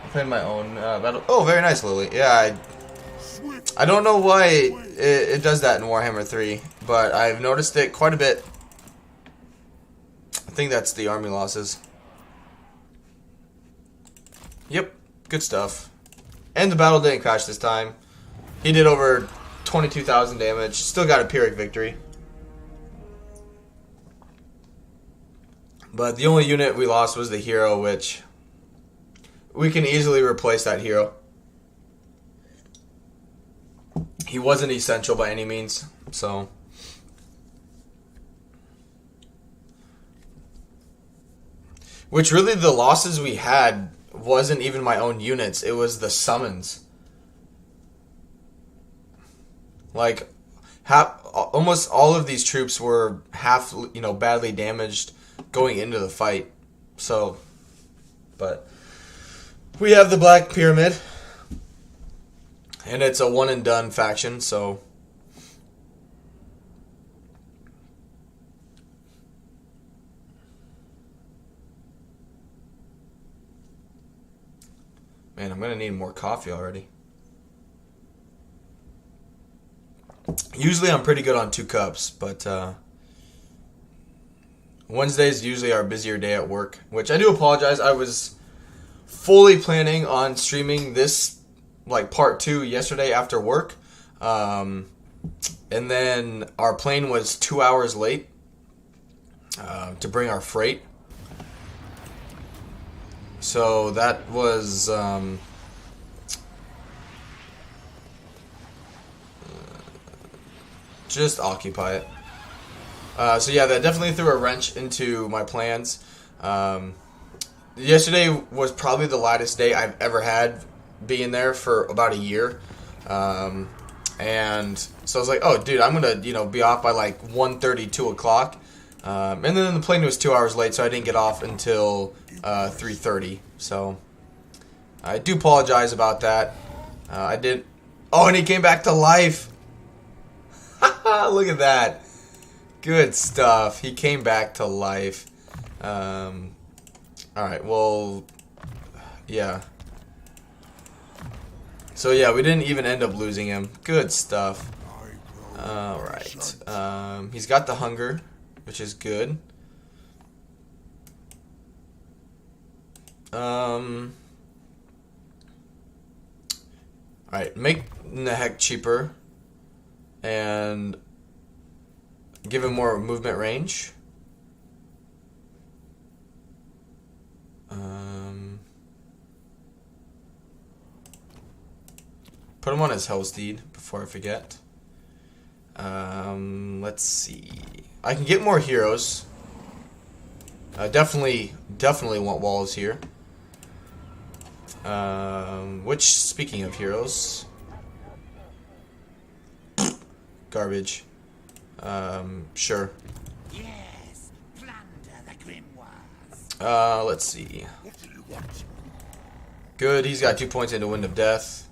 I'm playing my own battle. Oh, very nice, Lily. Yeah, I don't know why it does that in Warhammer 3, but I've noticed it quite a bit. I think that's the army losses. Yep, good stuff. And the battle didn't crash this time. He did over 22,000 damage. Still got a Pyrrhic victory. But the only unit we lost was the hero, which we can easily replace that hero. He wasn't essential by any means, so. Which really the losses we had wasn't even my own units, it was the summons. Like, almost all of these troops were half, badly damaged going into the fight. So, but we have the Black Pyramid, and it's a one and done faction, so man, I'm gonna need more coffee already. Usually I'm pretty good on 2 cups, but Wednesdays usually our busier day at work, which I do apologize. I was fully planning on streaming this, like, part 2 yesterday after work. And then our plane was 2 hours late to bring our freight. So that was just occupy it. So yeah, that definitely threw a wrench into my plans. Yesterday was probably the lightest day I've ever had being there for about a year. And so I was like, oh dude, I'm gonna, be off by like 1:30, 2 o'clock. And then the plane was 2 hours late, so I didn't get off until 3:30. So I do apologize about that. I did. Oh, and he came back to life. Look at that. Good stuff. He came back to life. Alright, well, yeah. So yeah, we didn't even end up losing him. Good stuff. Alright. He's got the hunger, which is good. Alright, make Nehek cheaper. And give him more movement range. Put him on his Hellsteed before I forget. Let's see. I can get more heroes. Definitely want walls here. Which, speaking of heroes, garbage. Sure.
Yes, plunder the grimoires.
Let's see. Good, he's got 2 points into Wind of Death.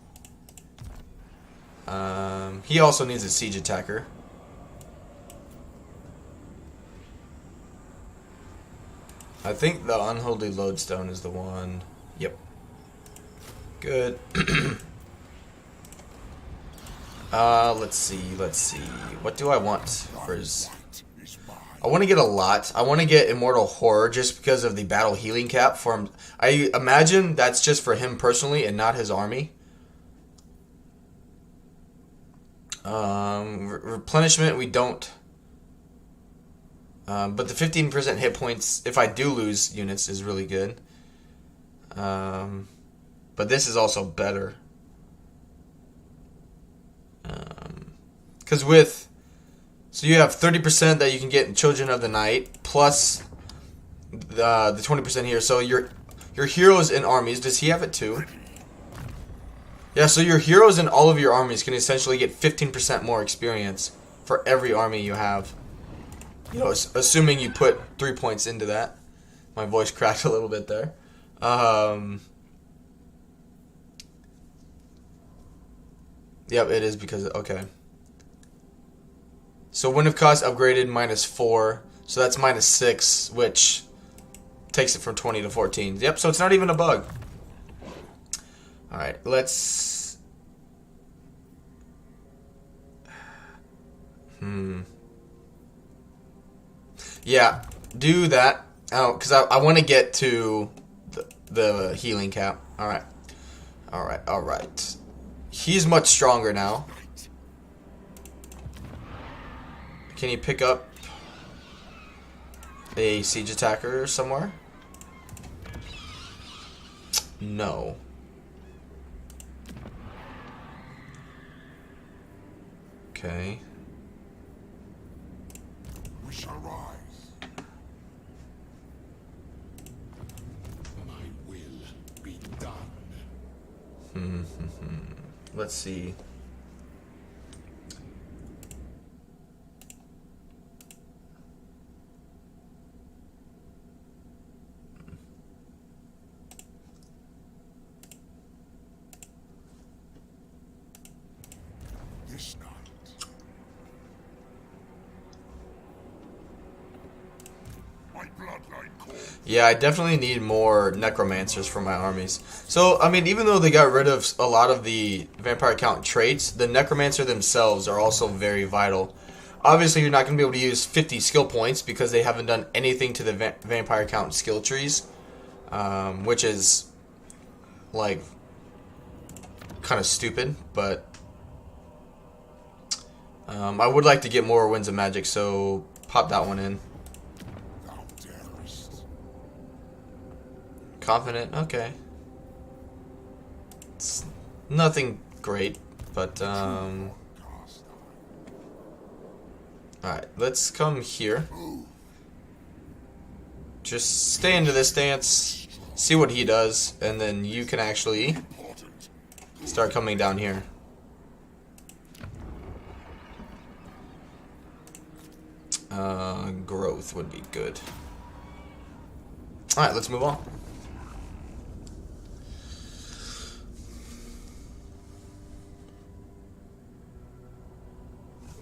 He also needs a siege attacker. I think the Unholy Lodestone is the one. Yep. Good. Let's see. What do I want for his... I want to get a lot. I want to get Immortal Horror just because of the battle healing cap for him. I imagine that's just for him personally and not his army. Replenishment, we don't. But the 15% hit points, if I do lose units, is really good. But this is also better. Because so you have 30% that you can get in Children of the Night, plus the 20% here. So your heroes in armies, does he have it too? Yeah, so your heroes in all of your armies can essentially get 15% more experience for every army you have. You know, assuming you put 3 points into that. My voice cracked a little bit there. Yep, it is because, okay. So win of cost upgraded -4. So that's -6, which takes it from 20 to 14. Yep, so it's not even a bug. Alright, let's... Yeah, do that. Oh, because I want to get to the healing cap. Alright. Alright, alright. He's much stronger now. Can you pick up a siege attacker somewhere? No. Okay.
We shall rise. My will be done.
Let's see.
This night. My bloodline calls.
Yeah, I definitely need more necromancers for my armies. So, I mean, even though they got rid of a lot of the vampire count traits, the necromancer themselves are also very vital. Obviously, you're not going to be able to use 50 skill points because they haven't done anything to the vampire count skill trees, which is, like, kind of stupid, but I would like to get more Winds of Magic, so pop that one in.
Thou darest.
Confident, okay. It's nothing great, but alright, let's come here. Just stay into this stance, see what he does, and then you can actually start coming down here. Growth would be good. Alright, let's move on.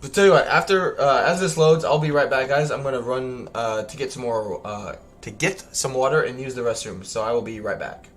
But tell you what, after as this loads, I'll be right back, guys. I'm gonna run to get some more to get some water and use the restroom. So I will be right back.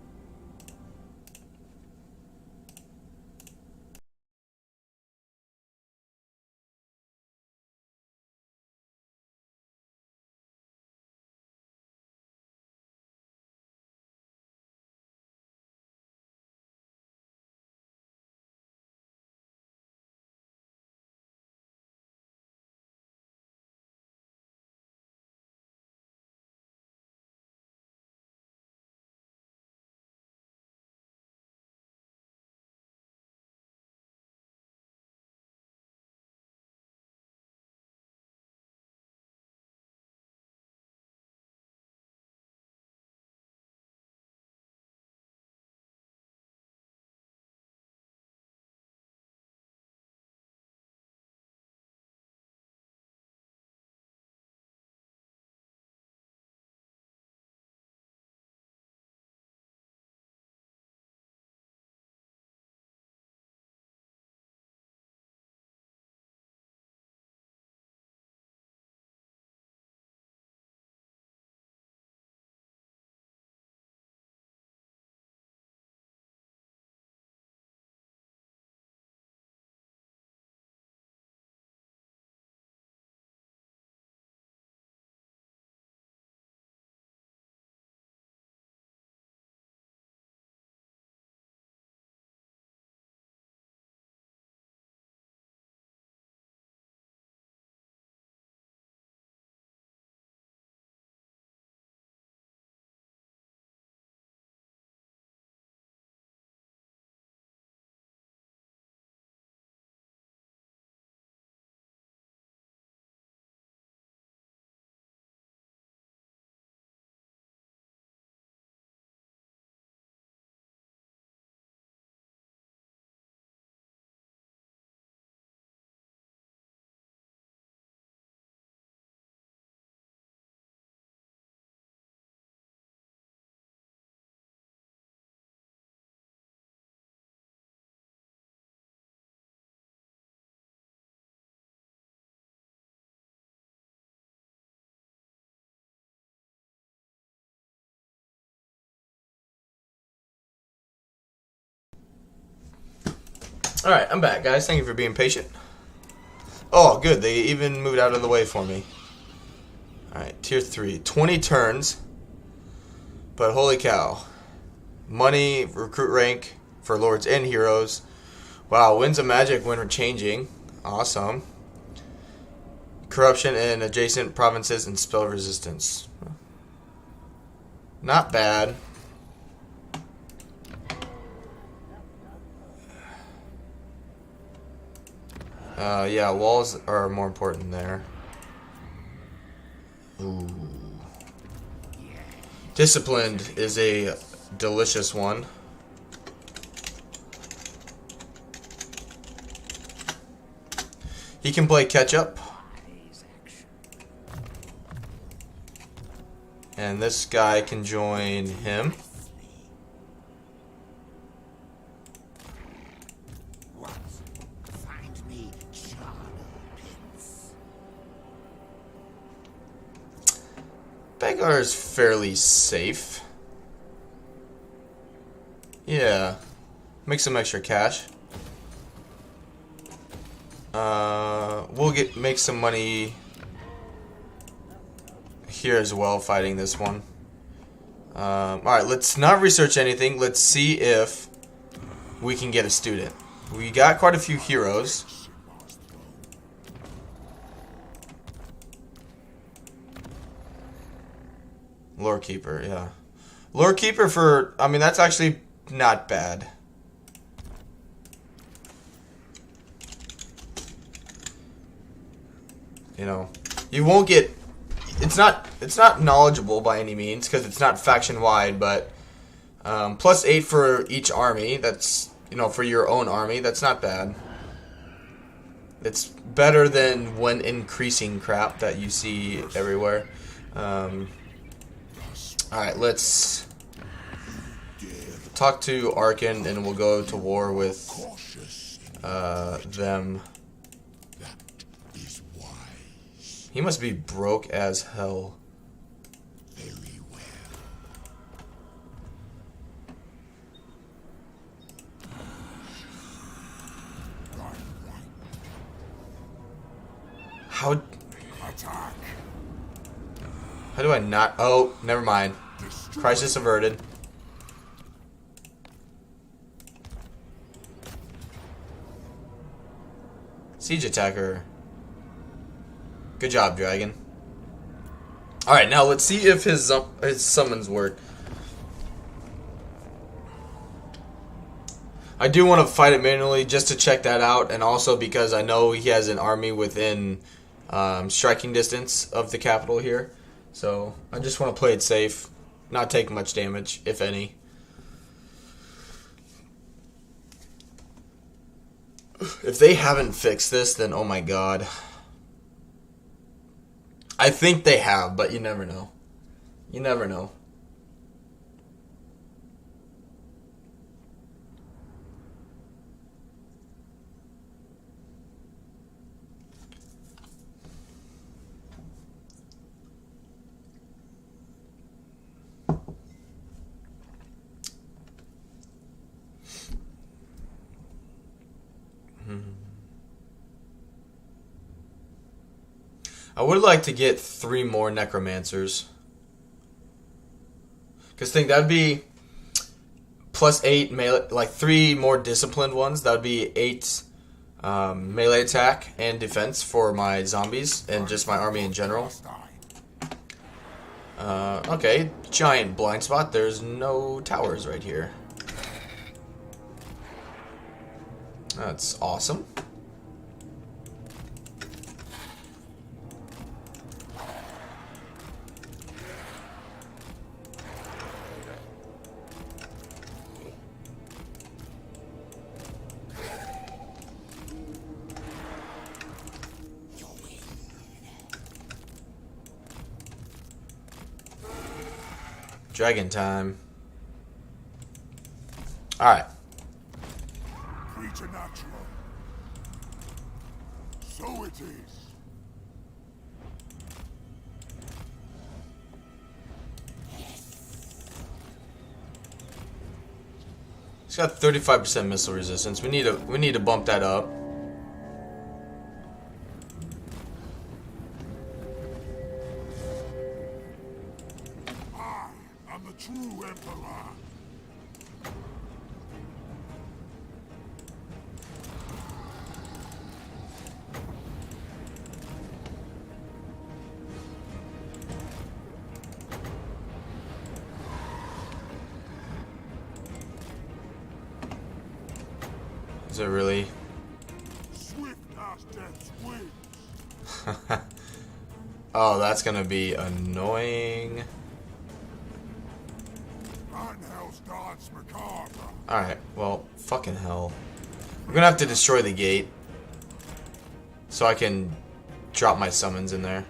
Alright, I'm back, guys. Thank you for being patient. Oh, good. They even moved out of the way for me. Alright, tier 3. 20 turns. But holy cow. Money, recruit rank for lords and heroes. Wow, winds of magic when we're changing. Awesome. Corruption in adjacent provinces and spell resistance. Not bad. Yeah, walls are more important there. Ooh. Disciplined is a delicious one. He can play catch up. And this guy can join him. Begar is fairly safe. Yeah. Make some extra cash. We'll make some money here as well fighting this one. Alright, let's not research anything. Let's see if we can get a student. We got quite a few heroes. Lore Keeper, yeah. Lore Keeper for, I mean, that's actually not bad. You know, you won't get, it's not knowledgeable by any means because it's not faction wide, but +8 for each army. That's, you know, for your own army. That's not bad. It's better than when increasing crap that you see everywhere. Alright, let's talk to Arkin and we'll go to war with them. He must be broke as hell.
Very well.
How do I not? Oh, never mind. Crisis averted. Siege attacker. Good job, dragon. Alright, now let's see if his summons work. I do want to fight it manually just to check that out, and also because I know he has an army within striking distance of the capital here. So I just want to play it safe, not take much damage, if any. If they haven't fixed this, then oh my god. I think they have, but you never know. You never know. I would like to get 3 more necromancers. Because think that'd be +8 melee, like 3 more disciplined ones. That would be 8 melee attack and defense for my zombies and just my army in general. Okay, giant blind spot. There's no towers right here. That's awesome. Dragon time. Alright.
Preternatural. So it is.
It's got 35% missile resistance. We need to bump that up.
I am the true emperor.
Is it really?
Swift as death's wings.
Oh, that's gonna be annoying.
Hell's dance macabre.
Alright, well, fucking hell. We're gonna have to destroy the gate. So I can drop my summons in there.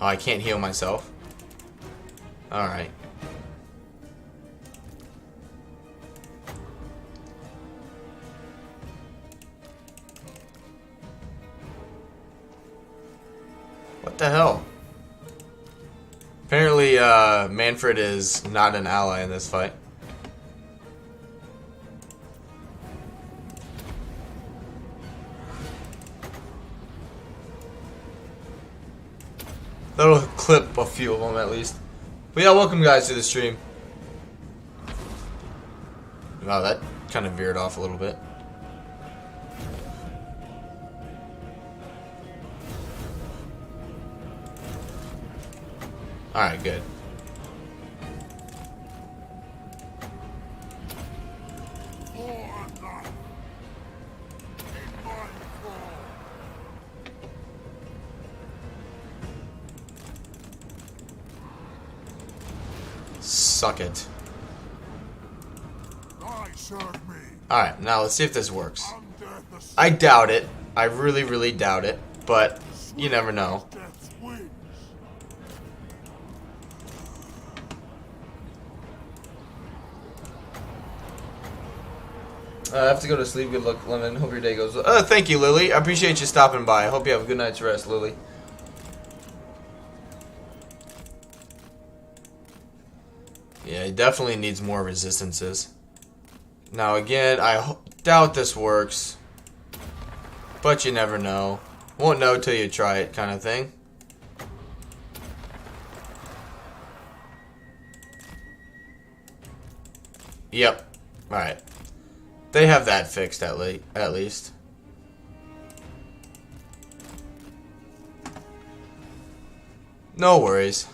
Oh, I can't heal myself. Alright. What the hell? Apparently, Mannfred is not an ally in this fight. That'll clip a few of them at least. But yeah, welcome guys to the stream. Wow, that kind of veered off a little bit. Alright, good. Suck it. Alright, now let's see if this works. I doubt it. I really, really doubt it. But you never know. I have to go to sleep. Good luck, Lemon. Hope your day goes well. Thank you, Lily. I appreciate you stopping by. I hope you have a good night's rest, Lily. Yeah, he definitely needs more resistances. Now, again, I doubt this works. But you never know. Won't know till you try it, kind of thing. Yep. Alright. They have that fixed at least. No worries.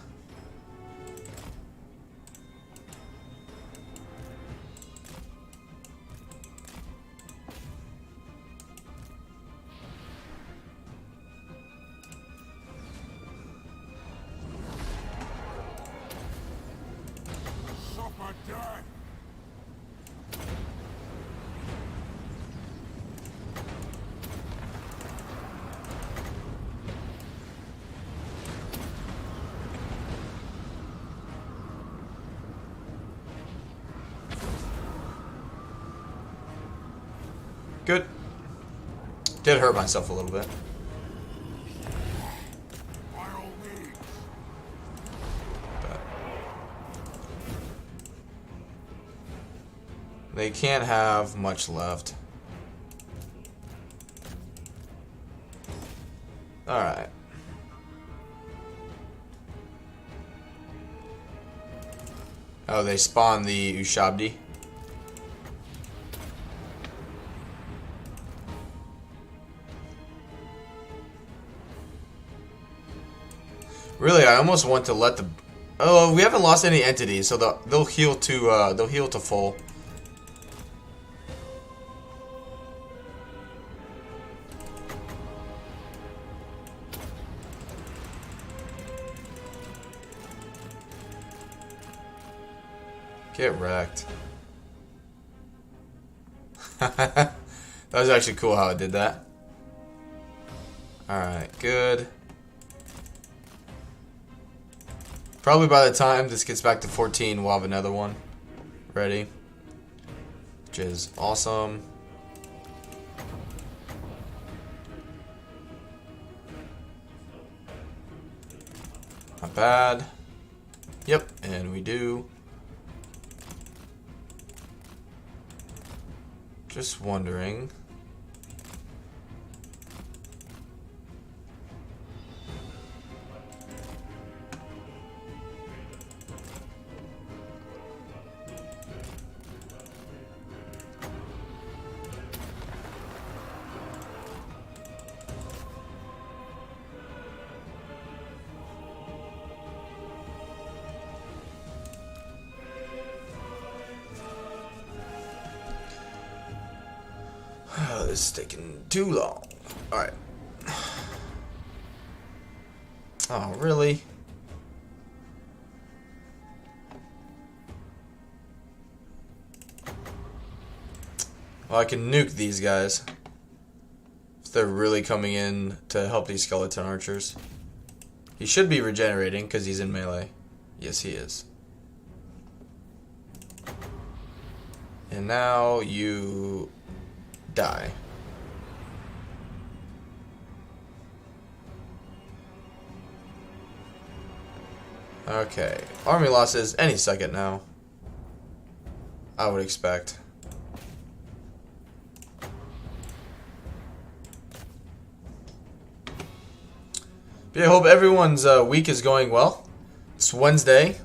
Good. Did hurt myself a little bit. But they can't have much left. Alright. Oh, they spawn the Ushabti. Really, I almost want to let the. Oh, we haven't lost any entities, so they'll heal to full. Get wrecked. That was actually cool how it did that. Alright, good. Probably by the time this gets back to 14, we'll have another one ready. Which is awesome. Not bad. Yep, and we do. Just wondering. Oh, this is taking too long. Alright. Oh, really? Well, I can nuke these guys. If they're really coming in to help these skeleton archers. He should be regenerating because he's in melee. Yes, he is. And now you die. Okay. Army losses any second now. I would expect. But I hope everyone's week is going well. It's Wednesday.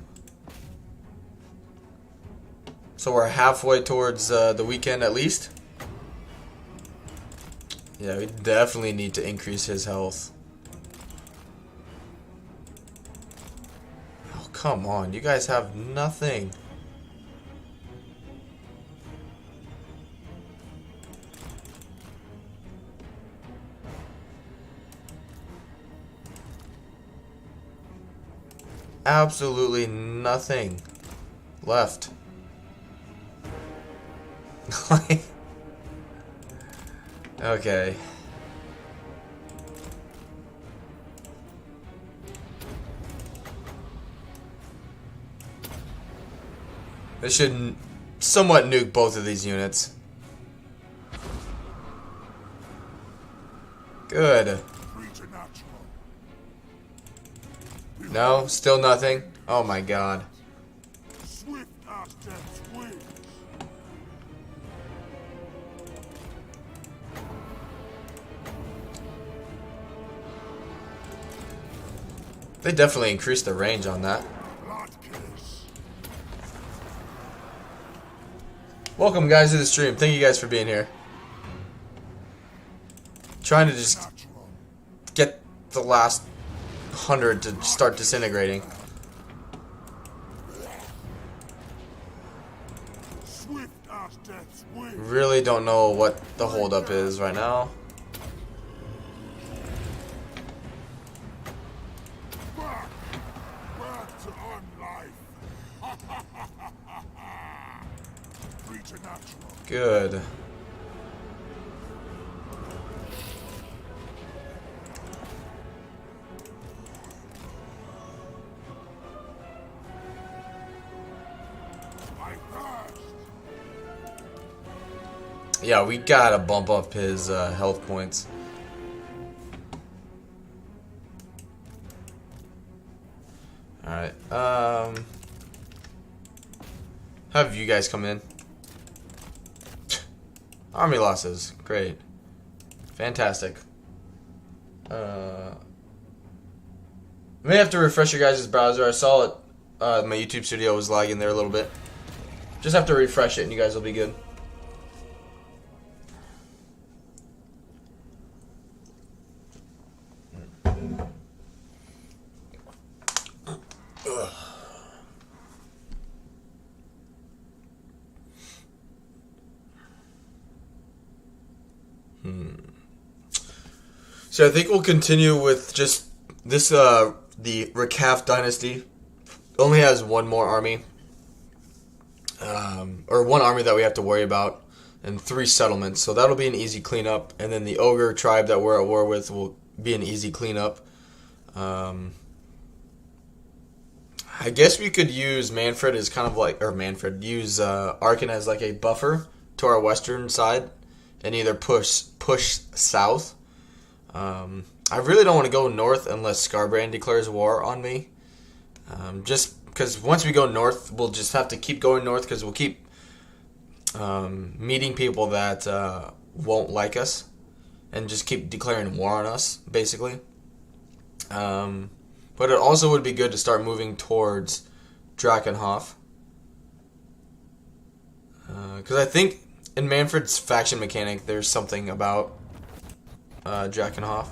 So we're halfway towards the weekend at least. Yeah, we definitely need to increase his health. Oh, come on. You guys have nothing. Absolutely nothing left. Okay. They should somewhat nuke both of these units. Good. No, still nothing. Oh my god. They definitely increased the range on that. Welcome guys to the stream. Thank you guys for being here. Trying to just get the last 100 to start disintegrating. Really don't know what the holdup is right now. Good. Yeah, we gotta bump up his health points. Alright, have you guys come in? Army losses, great. Fantastic. May have to refresh your guys' browser. I saw it, my YouTube studio was lagging there a little bit. Just have to refresh it and you guys will be good. So I think we'll continue with just this, the Rakaf dynasty only has one more army, or one army that we have to worry about, and 3 settlements, so that'll be an easy cleanup, and then the ogre tribe that we're at war with will be an easy cleanup. I guess we could use Mannfred as kind of like, or Mannfred, use Arkan as like a buffer to our western side, and either push south. I really don't want to go north unless Scarbrand declares war on me. Just because once we go north, we'll just have to keep going north because we'll keep meeting people that won't like us and just keep declaring war on us, basically. But it also would be good to start moving towards Drakenhof. Because I think in Mannfred's faction mechanic, there's something about Drakenhof.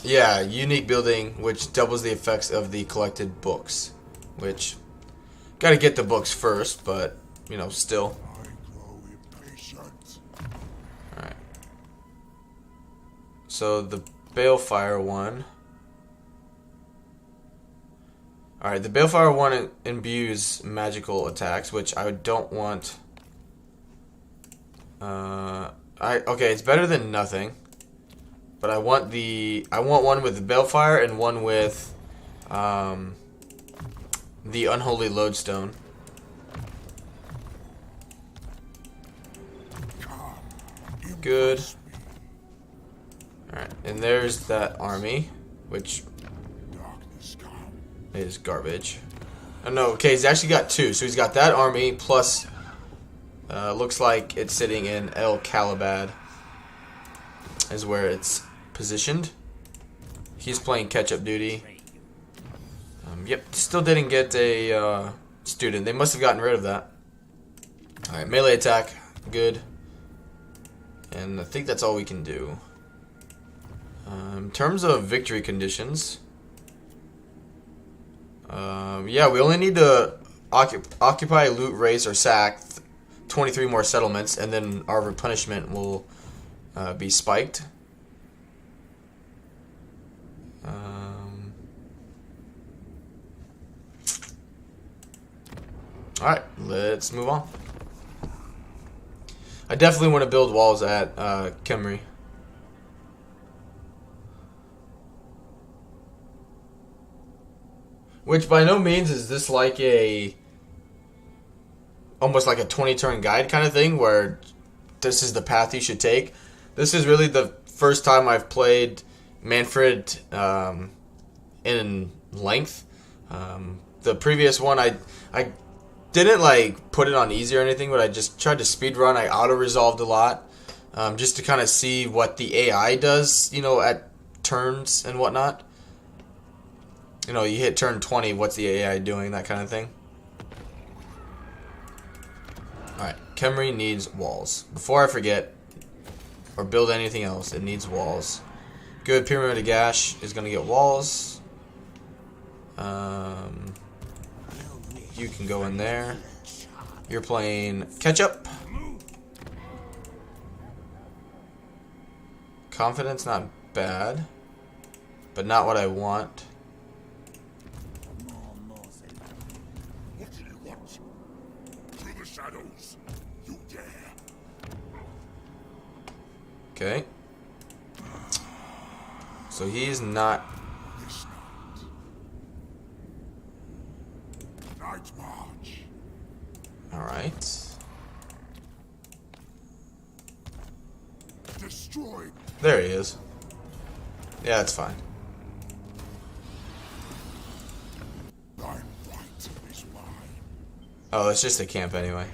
Yeah, unique building, which doubles the effects of the collected books. Which, gotta get the books first, but, you know, still. Alright. So, the Balefire one. Alright, the Balefire one imbues magical attacks, which I don't want. Okay, it's better than nothing. But I want one with the Balefire and one with the Unholy Lodestone. Good. Alright, and there's that army, which is garbage. Oh no, okay, he's actually got two. So he's got that army plus looks like it's sitting in El Calabad is where it's positioned. He's playing catch-up duty. Yep, still didn't get a student. They must have gotten rid of that. Alright, melee attack. Good. And I think that's all we can do. In terms of victory conditions, yeah, we only need to occupy, loot, raise, or sack 23 more settlements, and then our replenishment will be spiked. Alright, let's move on. I definitely want to build walls at Khemri. Which by no means is this like almost like a 20-turn guide kind of thing where this is the path you should take. This is really the first time I've played Mannfred in length. The previous one I didn't like put it on easy or anything, but I just tried to speed run. I auto-resolved a lot just to kind of see what the AI does, you know, at turns and whatnot. You know, you hit turn 20, what's the AI doing, that kind of thing. Alright, Khemri needs walls. Before I forget, or build anything else, it needs walls. Good, Pyramid of Gash is going to get walls. You can go in there. You're playing catch-up. Confidence, not bad. But not what I want. Okay. So he's not. Alright. There he is. Yeah, it's fine. Oh, it's just a camp anyway.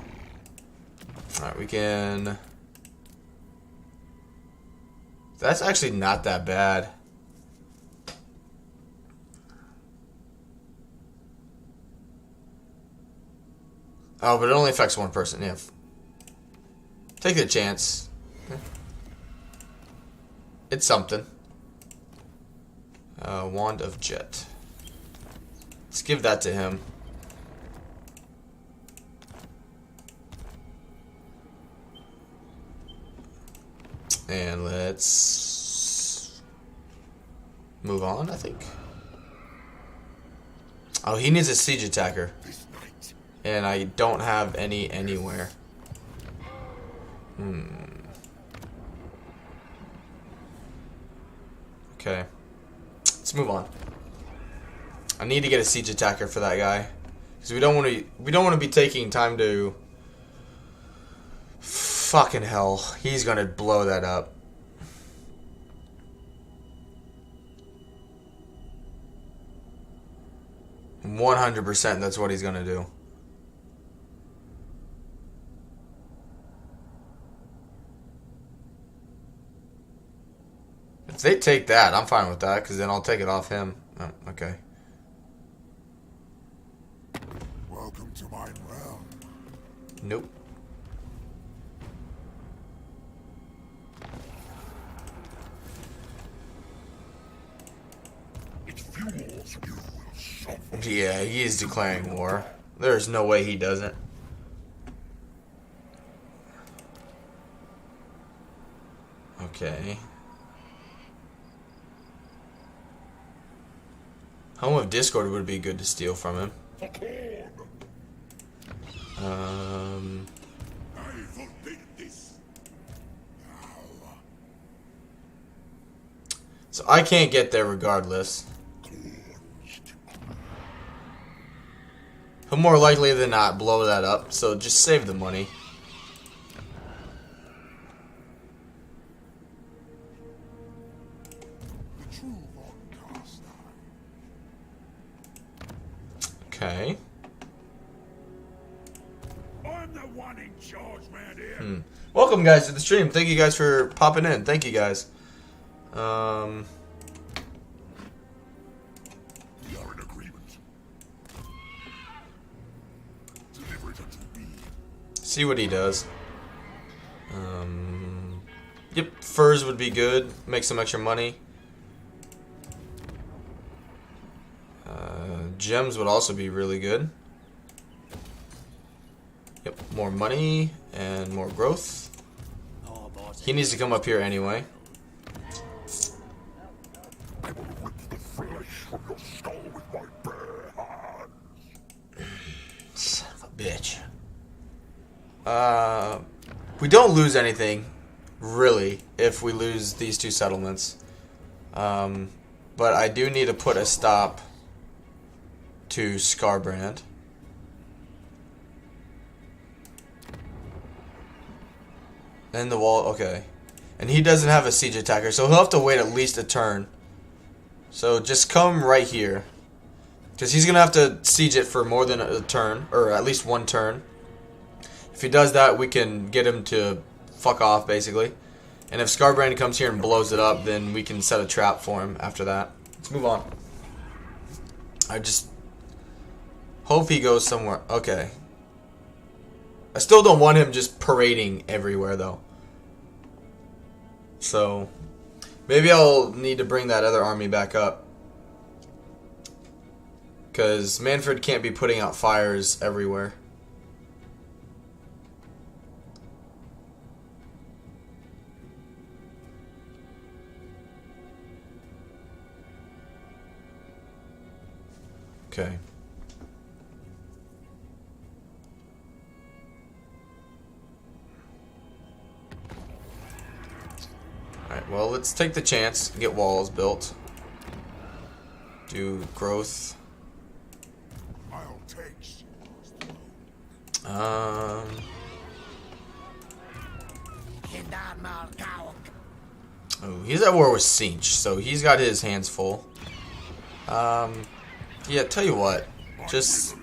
Alright, we can. That's actually not that bad. Oh, but it only affects one person. Yeah. Take the chance. It's something. Wand of Jet. Let's give that to him. And let's move on, I think. Oh, he needs a siege attacker. And I don't have any anywhere. Okay. Let's move on. I need to get a siege attacker for that guy. Because we don't want to be taking time to. Fucking hell. He's gonna blow that up. 100% that's what he's gonna do. If they take that, I'm fine with that, because then I'll take it off him. Oh, okay.
Welcome to my realm.
Nope.
It fuels you will suffer.
Yeah, he is declaring war. There's no way he doesn't. Okay. Home of Discord would be good to steal from him.
I forbid this.
So I can't get there regardless. He'll more likely than not blow that up, so just save the money.
The true broadcaster.
Okay.
I'm the one in charge round here.
Welcome, guys, to the stream. Thank you guys for popping in. Thank you, guys.
We are in agreement. Deliver it unto me.
See what he does. Yep, furs would be good. Make some extra money. Gems would also be really good. Yep, more money and more growth. He needs to come up here anyway.
I will rip the flesh from your skull with my bare hands.
Son of a bitch. We don't lose anything, really, if we lose these two settlements. But I do need to put a stop to Scarbrand. And the wall, okay. And he doesn't have a siege attacker, so he'll have to wait at least a turn. So just come right here. Because he's going to have to siege it for more than a turn, or at least one turn. If he does that, we can get him to fuck off, basically. And if Scarbrand comes here and blows it up, then we can set a trap for him after that. Let's move on. I just hope he goes somewhere. Okay. I still don't want him just parading everywhere, though. So, maybe I'll need to bring that other army back up. Because Mannfred can't be putting out fires everywhere. Okay. Alright, well, let's take the chance and get walls built. Do growth.
I'll take.
Oh, he's at war with Sinch, so he's got his hands full. Yeah, tell you what. Just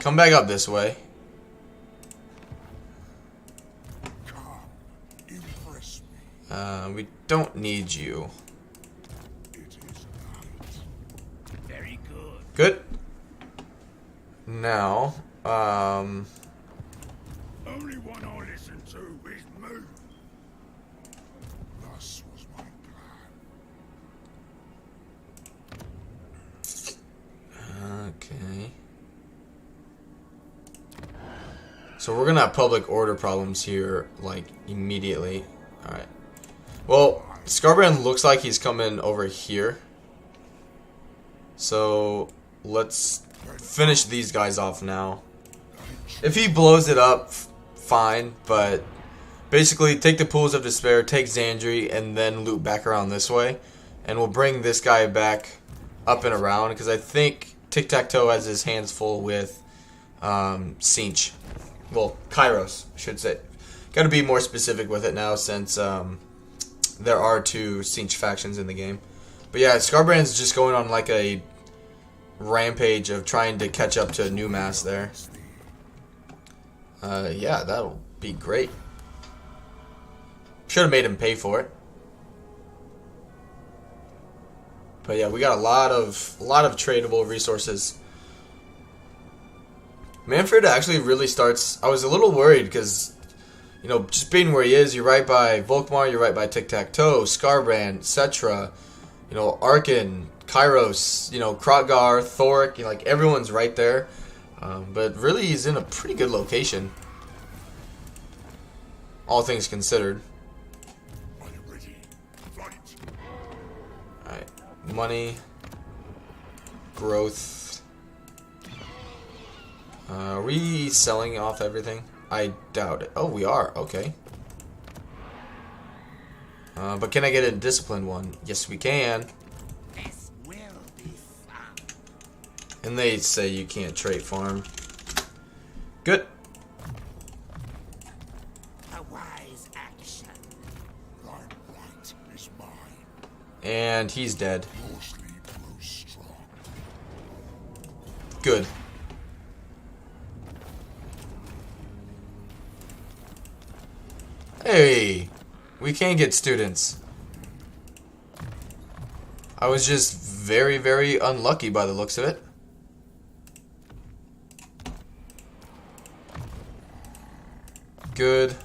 come back up this way.
Impress me.
We don't need you.
It is night.
Very good.
Good. Now,
Only one I listen to is me. Thus was my plan.
okay. So we're gonna have public order problems here, like, immediately. Alright. Well, Scarbrand looks like he's coming over here. So, let's finish these guys off now. If he blows it up, fine, but basically take the Pools of Despair, take Xandri, and then loop back around this way. And we'll bring this guy back up and around, because I think Tic-Tac-Toe has his hands full with Sinch. Well, Kairos, I should say. Gotta be more specific with it now, since there are two Sinch factions in the game. But yeah, Scarbrand's just going on like a rampage of trying to catch up to a new mass there. Yeah, that'll be great. Should have made him pay for it. But yeah, we got a lot of tradable resources. Mannfred actually really starts. I was a little worried because, you know, just being where he is, you're right by Volkmar, you're right by Tic Tac Toe, Scarbrand, Cetra, you know, Arkin, Kairos, you know, Krotgar, Thoric, you know, like everyone's right there. But really, he's in a pretty good location, all things considered. Alright, money, growth. Are we selling off everything? I doubt it. Oh, we are. Okay. But can I get a disciplined one? Yes, we can.
This will be fun.
And they say you can't trait farm. Good.
A wise action.
Thy right is mine.
And he's dead.
Your sleep grows strong.
Good. Hey, we can get students. I was just very, very unlucky by the looks of it. Good.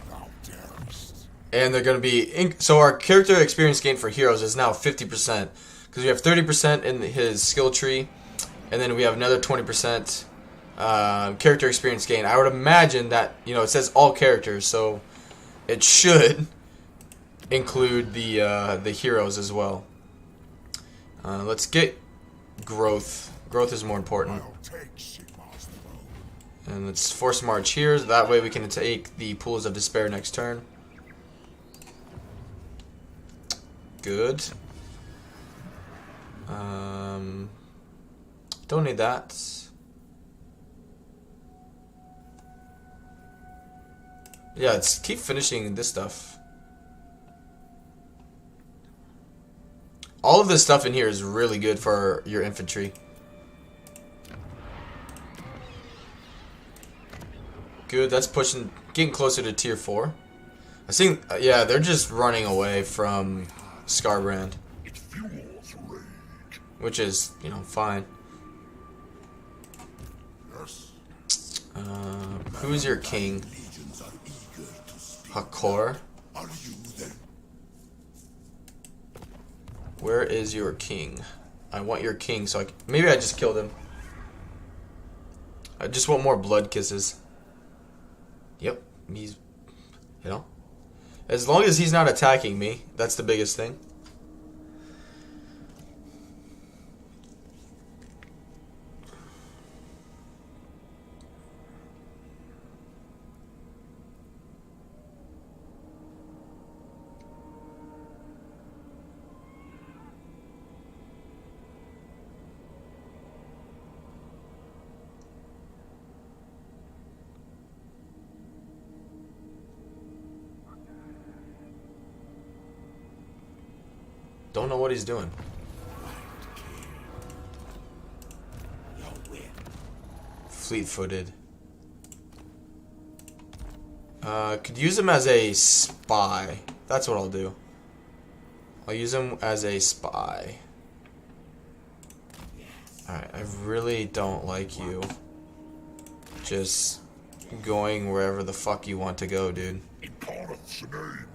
Thou darest.
And they're going to be... So our character experience gain for heroes is now 50%. Because we have 30% in his skill tree. And then we have another 20% character experience gain. I would imagine that, you know, it says all characters. So it should include the heroes as well. Let's get growth. Growth is more important.
I'll take Sigmar's throne.
And let's force march here. That way we can take the pools of despair next turn. Good. Don't need that. Yeah, let's keep finishing this stuff. All of this stuff in here is really good for your infantry. Good, that's pushing, getting closer to tier 4. I think, yeah, they're just running away from Scarbrand.
It fuels rage.
Which is, you know, fine.
Yes.
Who's your king?
Legions are eager to speak.
Hakor?
Are you then?
Where is your king? I want your king, so maybe I just killed him. I just want more blood kisses. Yep, he's, you know, as long as he's not attacking me, that's the biggest thing. Don't know what he's doing. Fleet-footed. Could use him as a spy. That's what I'll do. I'll use him as a spy. Alright, I really don't like you just going wherever the fuck you want to go, dude.
In Kareth's name.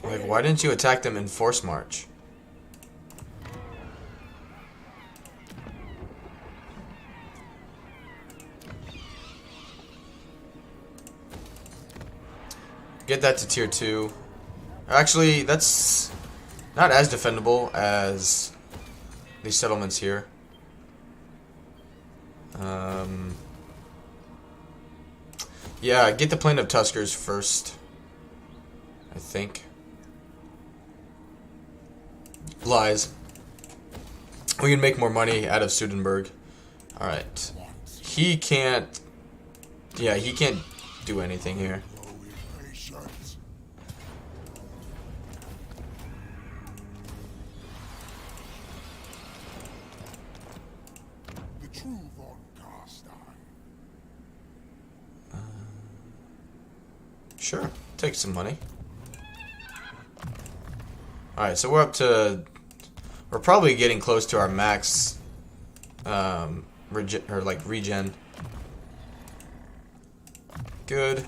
Like, why didn't you attack them in force march? Get that to tier 2. Actually, that's not as defendable as these settlements here. Yeah, get the Plain of Tuskers first, I think. Lies. We can make more money out of Sudenburg. Alright. he can't. Yeah, he can't do anything here. Sure, take some money. Alright, so we're up to... We're probably getting close to our max regen. Good.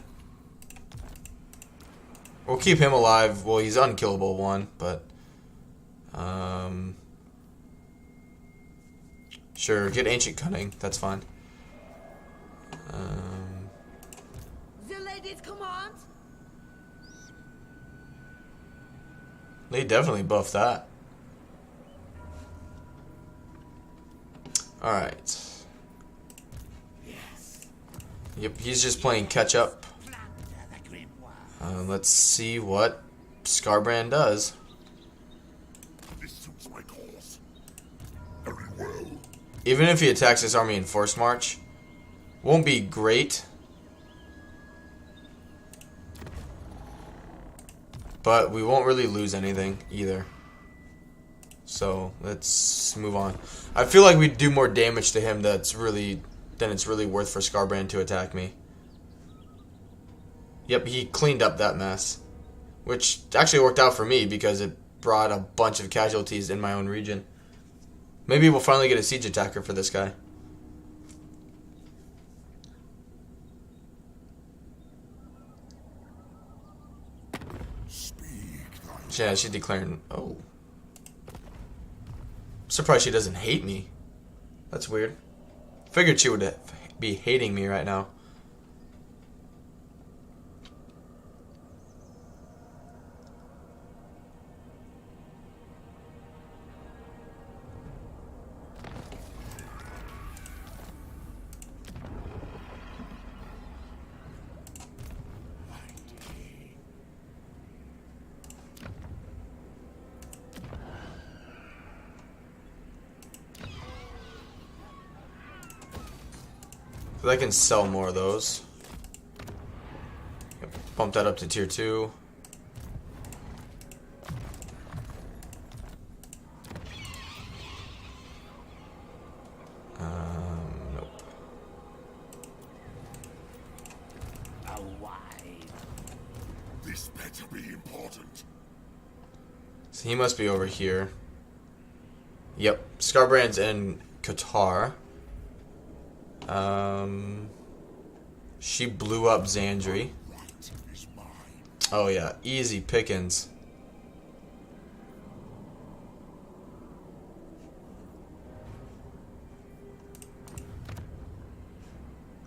We'll keep him alive. Well, he's unkillable one, but sure, get ancient cunning. That's fine.
The lady's command.
They definitely buffed that. Alright. Yep, he's just playing catch up. Let's see what Scarbrand does.
This suits my cause. Very well.
Even if he attacks this army in force march, won't be great. But we won't really lose anything either. So let's move on. I feel like we do more damage to him than it's really worth for Scarbrand to attack me. Yep, he cleaned up that mess. Which actually worked out for me because it brought a bunch of casualties in my own region. Maybe we'll finally get a siege attacker for this guy. Yeah, she's declaring... Oh. Surprised she doesn't hate me. That's weird. Figured she would be hating me right now. I can sell more of those. Bump that up to tier 2. Nope.
This better be important.
So he must be over here. Yep. Scarbrand's in Qatar. She blew up Xandri. Oh yeah, easy pickings.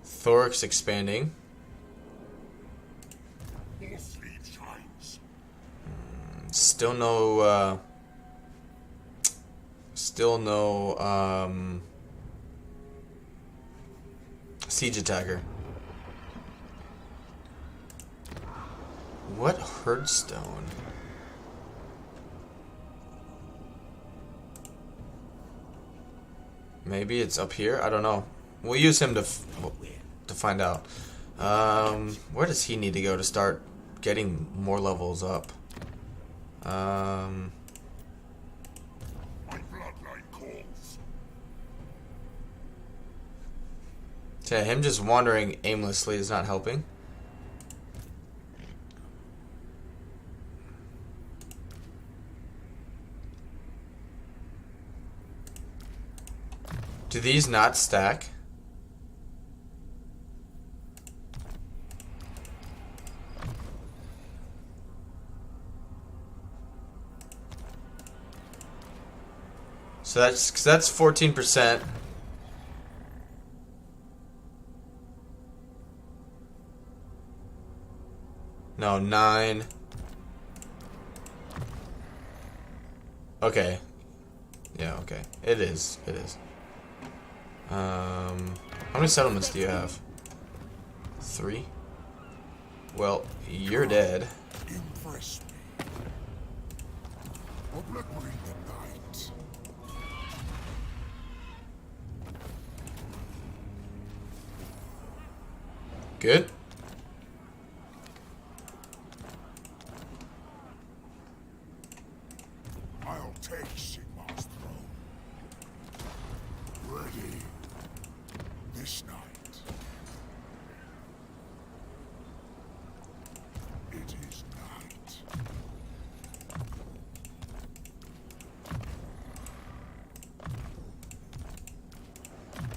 Thoric's expanding. Still no siege attacker. What herdstone? Maybe it's up here. I don't know. We'll use him to find out. Where does he need to go to start getting more levels up?
My bloodline calls.
Yeah, him just wandering aimlessly is not helping. Do these not stack? So that's 14%. No, 9. Okay. Yeah, okay. It is. It is. How many settlements do you have? 3? Well, you're dead.
Impress me. What luck bring the night?
Good.
I'll take Sigmar's throne. Ready. This night. It is night.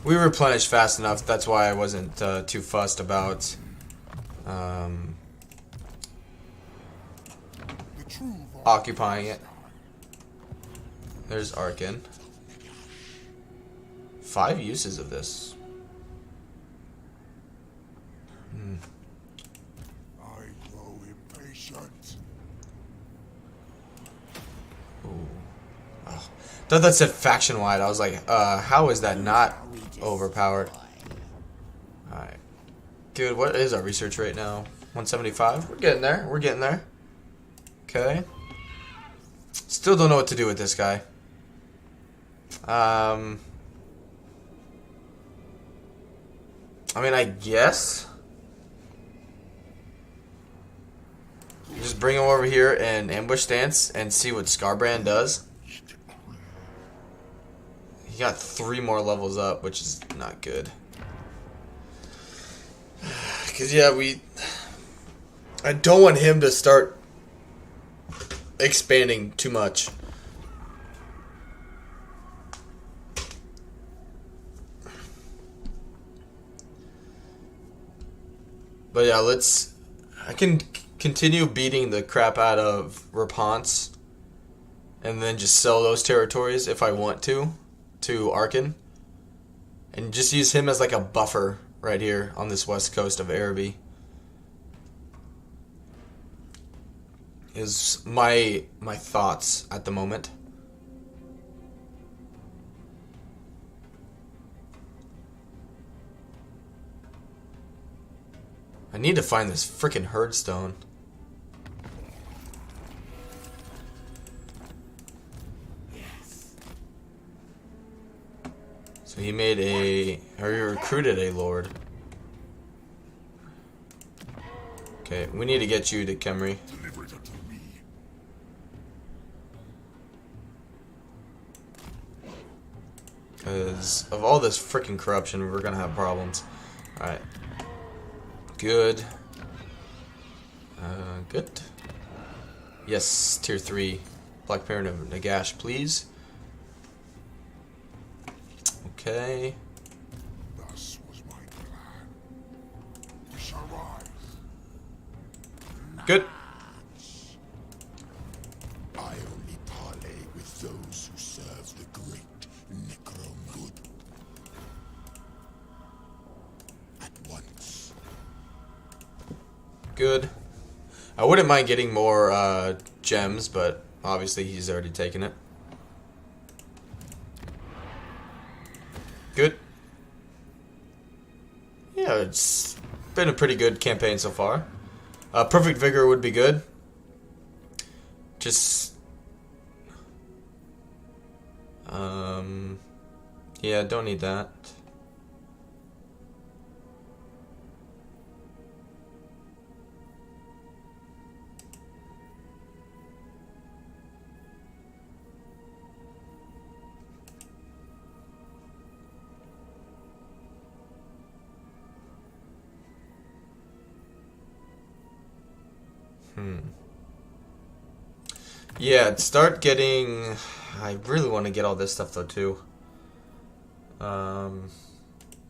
We replenished fast enough. That's why I wasn't too fussed about
The true
occupying it. There's Arkin. 5 uses of this.
I grow impatient.
Thought that said faction wide. I was like, how is that not overpowered? Alright. Good. What is our research rate now? 175? We're getting there. We're getting there. Okay. Still don't know what to do with this guy. I mean, I guess just bring him over here and ambush stance and see what Scarbrand does. He got 3 more levels up, which is not good. Cause yeah, I don't want him to start expanding too much. But yeah, I can continue beating the crap out of Rapunzel and then just sell those territories if I want to Arkin. And just use him as like a buffer right here on this west coast of Araby. Is my thoughts at the moment. I need to find this frickin' herdstone. So he made he recruited a lord. Okay, we need to get you to Kemri.
Deliver it unto me.
Because of all this frickin' corruption, we're gonna have problems. Alright. Good. Good. Yes, tier 3. Black Parent of Nagash, please. Okay.
Thus was my plan. We shall rise.
Good.
I only parley with those who serve the great Necromud. At once.
Good. I wouldn't mind getting more gems, but obviously he's already taken it. Good. Yeah, it's been a pretty good campaign so far. Perfect Vigor would be good. Just... yeah, don't need that. Yeah, start getting... I really want to get all this stuff though too.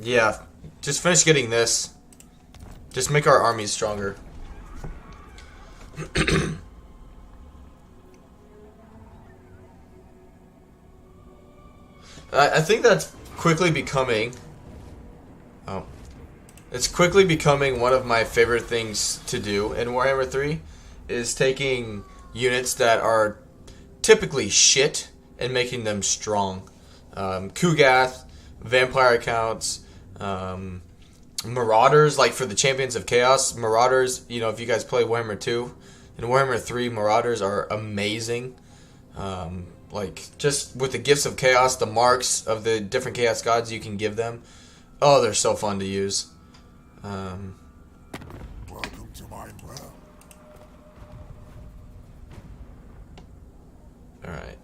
Yeah, just finish getting this. Just make our armies stronger. I think that's quickly becoming... Oh. It's quickly becoming one of my favorite things to do in Warhammer 3, is taking units that are typically shit and making them strong. Kugath, Vampire Counts, Marauders, like for the Champions of Chaos, Marauders, you know, if you guys play Warhammer 2, in Warhammer 3, Marauders are amazing. Like, just with the Gifts of Chaos, the marks of the different Chaos Gods you can give them. Oh, they're so fun to use.
time well.
Alright.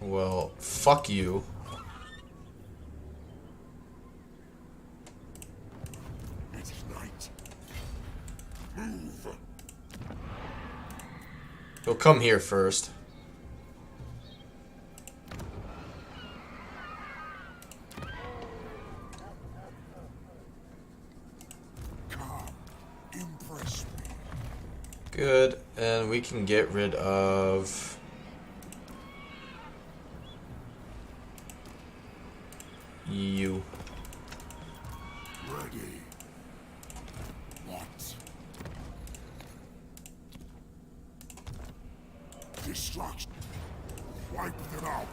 Well, fuck you.
It's night. Move.
He'll come here first.
Come. Impress me.
Good. And we can get rid of... you.
Ready. What? Destruction. Wipe them out.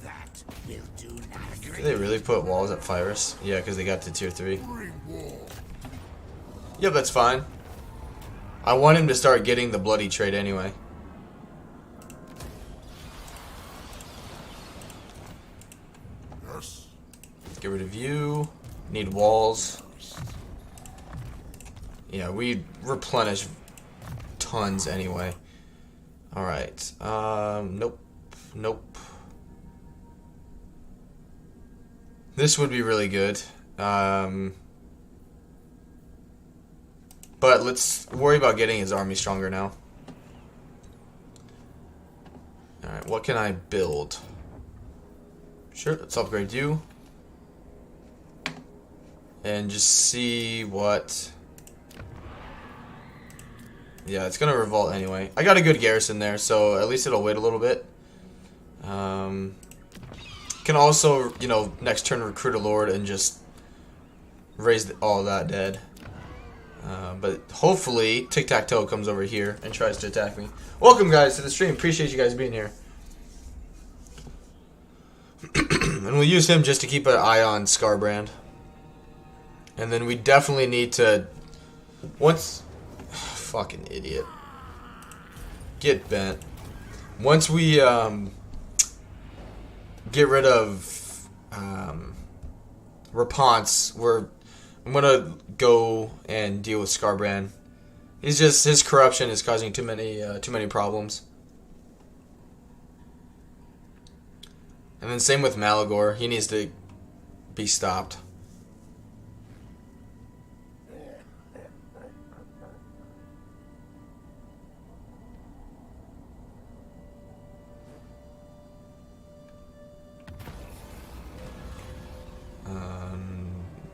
That will do nothing.
Did they really put walls at Fyrus? Yeah, because they got to tier 3.
Bring war.
Yep, that's fine. I want him to start getting the bloody trade anyway.
Yes.
Get rid of you. Need walls. Yeah, we replenish tons anyway. Alright. Nope. Nope. This would be really good. But let's worry about getting his army stronger now. Alright, what can I build? Sure, let's upgrade you. And just see what... Yeah, it's gonna revolt anyway. I got a good garrison there, so at least it'll wait a little bit. Can also, you know, next turn recruit a lord and just raise all that dead. But hopefully Tic-Tac-Toe comes over here and tries to attack me. Welcome guys to the stream. Appreciate you guys being here. And we'll use him just to keep an eye on Scarbrand. And then we definitely need to... Once... Fucking idiot. Get bent. Once we get rid of Raponce, I'm gonna go and deal with Scarbrand. He's just, his corruption is causing too many problems. And then same with Malagor. He needs to be stopped.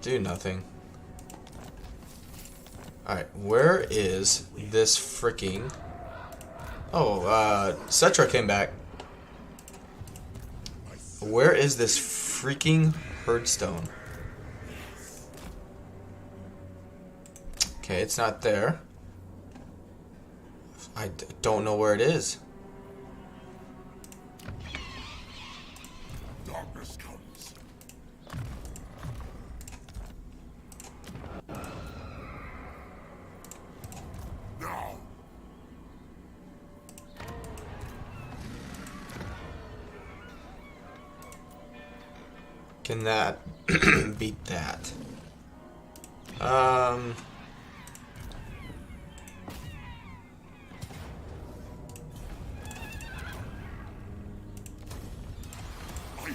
Do nothing. Alright, where is this freaking... Oh, Cetra came back. Where is this freaking Herdstone? Okay, it's not there. I don't know where it is.
Darkness comes. Now.
Can that beat that?
I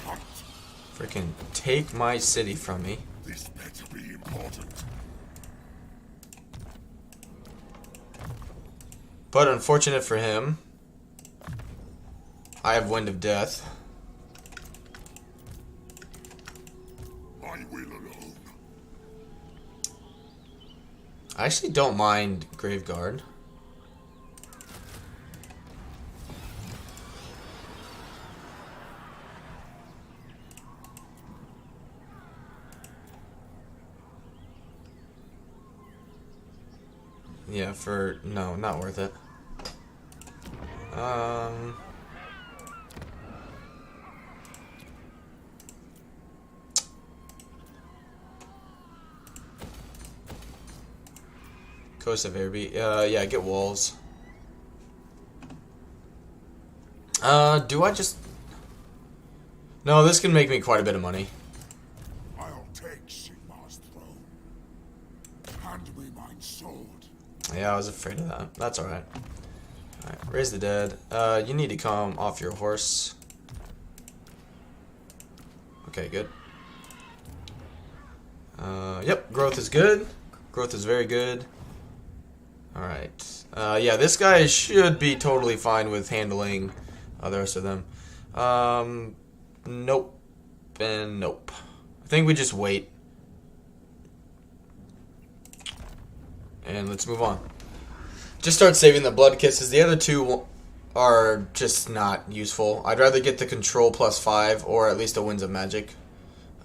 hunt.
Freaking take my city from me.
This better be important.
But unfortunate for him, I have Wind of Death.
I will alone.
I actually don't mind Graveguard. Yeah, no, not worth it. Coast of Airby. Yeah, get walls. Do I just... No, this can make me quite a bit of money.
I'll take Sigmar's throne. Hand me my sword.
Yeah, I was afraid of that. That's alright. Alright, raise the dead. You need to come off your horse. Okay, good. Yep, growth is good. Growth is very good. Alright. Yeah, this guy should be totally fine with handling the rest of them. Nope. And nope. I think we just wait. And let's move on. Just start saving the blood kisses. The other two are just not useful. I'd rather get the control +5 or at least a winds of magic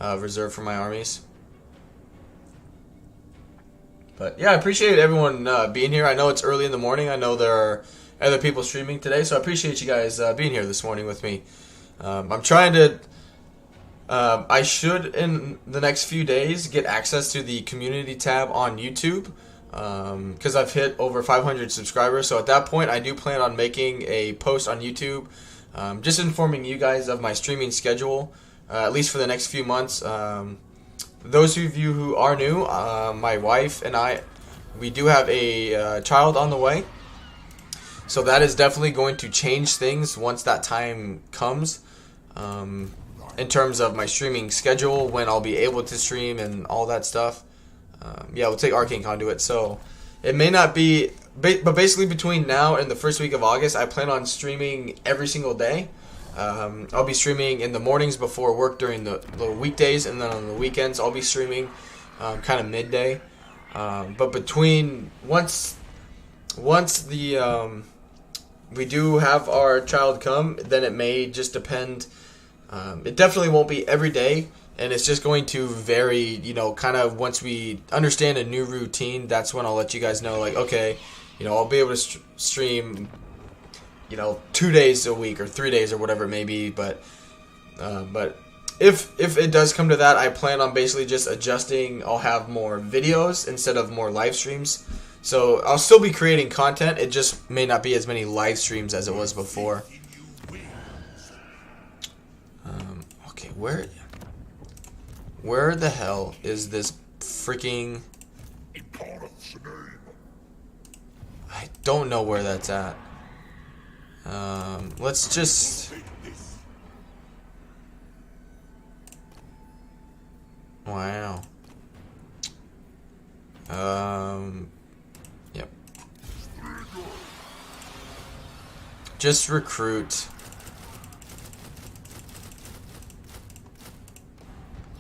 reserved for my armies. But yeah, I appreciate everyone being here. I know it's early in the morning. I know there are other people streaming today, so I appreciate you guys being here this morning with me. I'm trying to... I should, in the next few days, get access to the community tab on YouTube. Because I've hit over 500 subscribers. So at that point, I do plan on making a post on YouTube. Just informing you guys of my streaming schedule. At least for the next few months. Those of you who are new, my wife and I, we do have a child on the way. So that is definitely going to change things once that time comes. In terms of my streaming schedule, when I'll be able to stream and all that stuff. Yeah, we'll take Arcane Conduit. So it may not be, but basically between now and the first week of August, I plan on streaming every single day. I'll be streaming in the mornings before work during the weekdays, and then on the weekends I'll be streaming kind of midday. But between once the we do have our child come, then it may just depend. It definitely won't be every day, and it's just going to vary. You know, kind of once we understand a new routine, that's when I'll let you guys know. Like, okay, you know, I'll be able to stream, you know, 2 days a week or 3 days or whatever it may be. But if it does come to that, I plan on basically just adjusting. I'll have more videos instead of more live streams. So I'll still be creating content. It just may not be as many live streams as it was before. Okay, where the hell is this freaking... I don't know where that's at. Let's just... Wow. Yep. Just recruit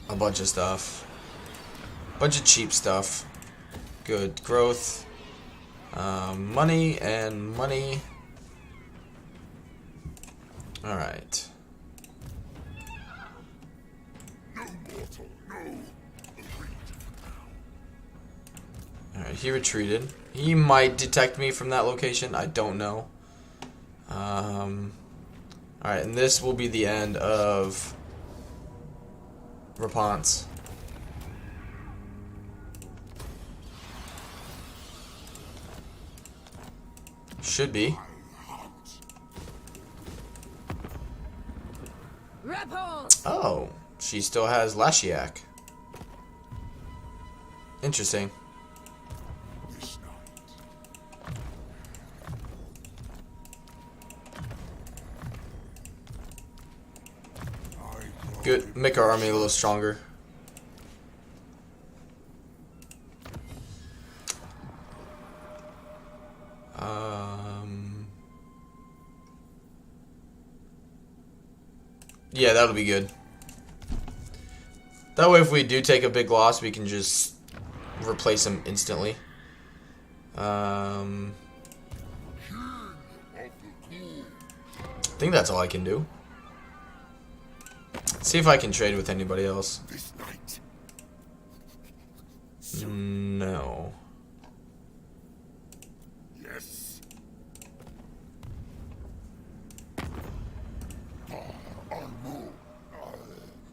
a bunch of stuff. Bunch of cheap stuff. Good growth. Money and money. Alright. Alright, he retreated. He might detect me from that location. I don't know. Alright, and this will be the end of Raponce. Should be. Oh, she still has Lashiak. Interesting. Good. Make our army a little stronger. Yeah, that'll be good. That way, if we do take a big loss, we can just replace him instantly. I think that's all I can do. See if I can trade with anybody else. No.
Yes.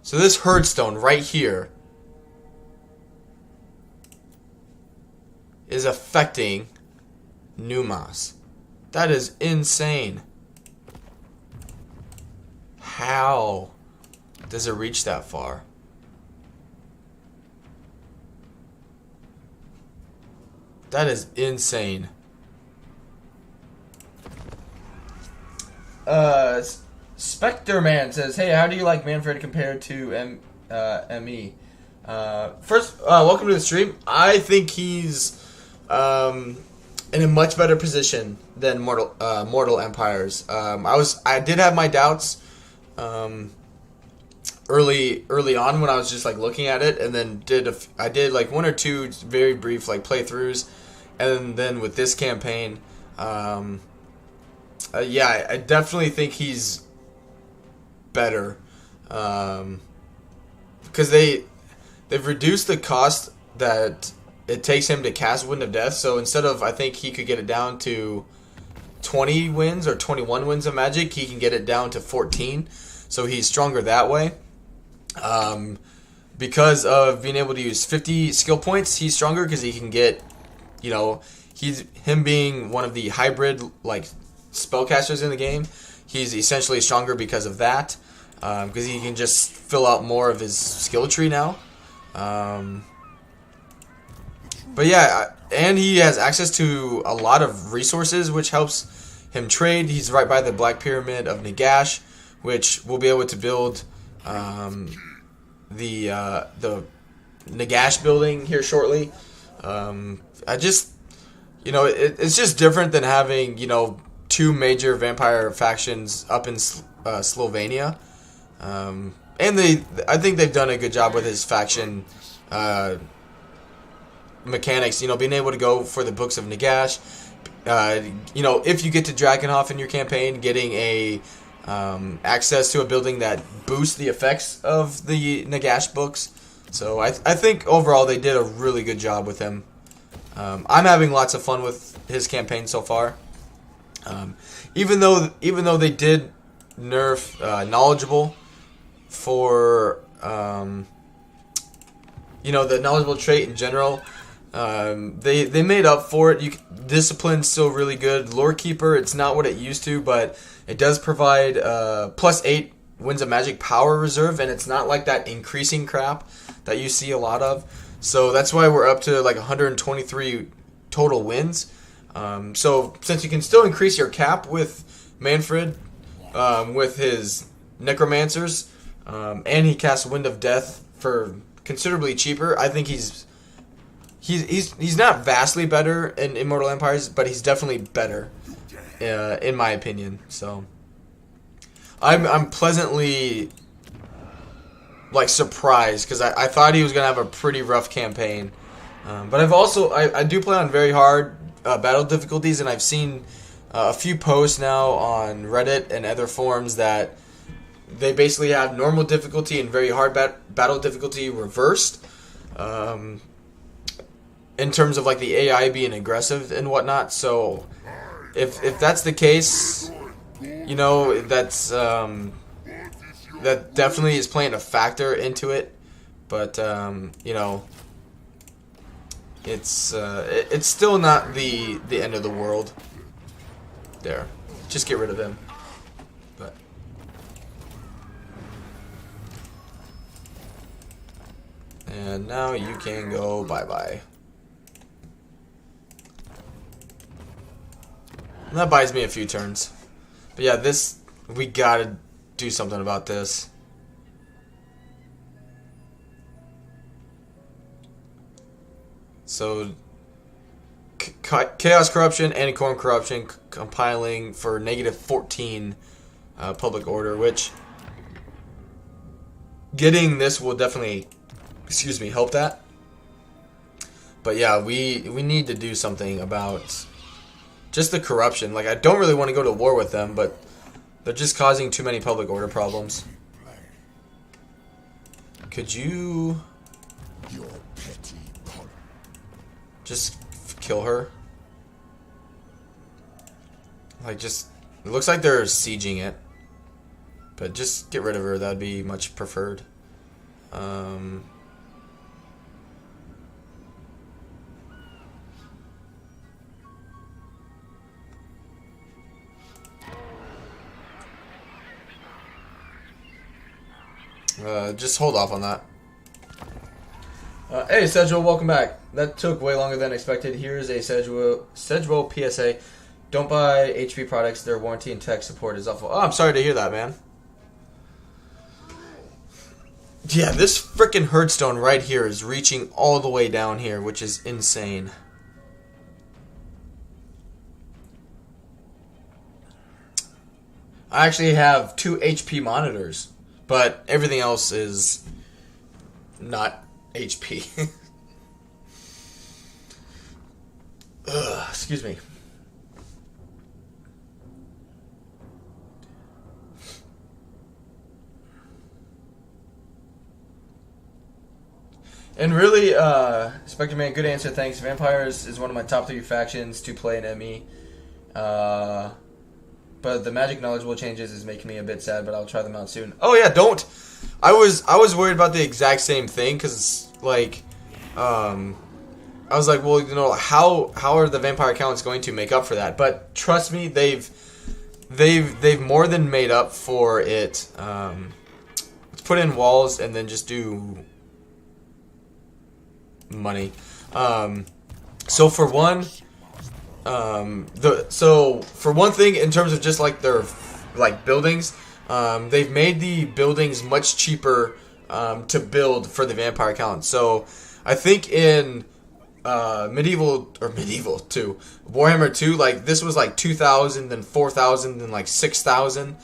So this herdstone right here is affecting Numas. That is insane. How? Does it reach that far? That is insane. Spectre Man says, "Hey, how do you like Mannfred compared to ME?" First, welcome to the stream. I think he's in a much better position than Mortal Empires. I did have my doubts early on when I was just like looking at it, and then I did like one or two very brief like playthroughs, and then with this campaign, yeah, I definitely think he's better because they've reduced the cost that it takes him to cast Wind of Death. So instead of, I think he could get it down to 20 wins or 21 wins of magic, he can get it down to 14. So he's stronger that way. Because of being able to use 50 skill points, he's stronger because he can get, you know, him being one of the hybrid like spellcasters in the game. He's essentially stronger because of that, because he can just fill out more of his skill tree now. But yeah, and he has access to a lot of resources, which helps him trade. He's right by the Black Pyramid of Nagash, which we'll be able to build the Nagash building here shortly. I just, you know, it's just different than having, you know, two major vampire factions up in Slovenia. And I think they've done a good job with his faction mechanics, you know, being able to go for the Books of Nagash. You know, if you get to Drakenhof in your campaign, getting a access to a building that boosts the effects of the Nagash books. So I think overall they did a really good job with him. I'm having lots of fun with his campaign so far. Even though they did nerf knowledgeable for you know, the knowledgeable trait in general. They made up for it. Discipline's still really good. Lorekeeper, it's not what it used to, but it does provide +8 Winds of Magic power reserve, and it's not like that increasing crap that you see a lot of. So that's why we're up to like 123 total wins. So since you can still increase your cap with Mannfred, with his Necromancers, and he casts Wind of Death for considerably cheaper, I think he's not vastly better in Immortal Empires, but he's definitely better, in my opinion. So I'm pleasantly like surprised, because I thought he was gonna have a pretty rough campaign, but I do play on very hard battle difficulties, and I've seen a few posts now on Reddit and other forums that they basically have normal difficulty and very hard battle difficulty reversed. In terms of like the AI being aggressive and whatnot. So if that's the case, you know, that's that definitely is playing a factor into it. But you know, it's still not the end of the world. There, just get rid of him. But and now you can go bye-bye. And that buys me a few turns. But yeah, we gotta do something about this. So, Chaos Corruption, Antiquorum Corruption, compiling for -14 public order, which getting this will definitely, help that. But yeah, we need to do something about just the corruption. Like, I don't really want to go to war with them, but they're just causing too many public order problems. Could you just kill her? Like, just, it looks like they're sieging it, but just get rid of her. That'd be much preferred. Just hold off on that. Hey, Sedgwill, welcome back. That took way longer than expected. Here's a Sedgwill PSA. Don't buy HP products. Their warranty and tech support is awful. Oh, I'm sorry to hear that, man. Yeah, this frickin' herdstone right here is reaching all the way down here, which is insane. I actually have 2 HP monitors, but everything else is not HP. Ugh, excuse me. And really, Spectre Man, good answer, thanks. Vampires is one of my top 3 factions to play in ME. But the magic knowledgeable changes is making me a bit sad, but I'll try them out soon. Oh yeah, don't. I was worried about the exact same thing, because like, I was like, well, you know, how are the vampire accounts going to make up for that? But trust me, they've more than made up for it. Let's put in walls and then just do money. So for one. For one thing, in terms of just like their like buildings, they've made the buildings much cheaper to build for the vampire account. So I think in medieval 2, Warhammer 2, like this was like 2,000, then 4,000, then like 6,000.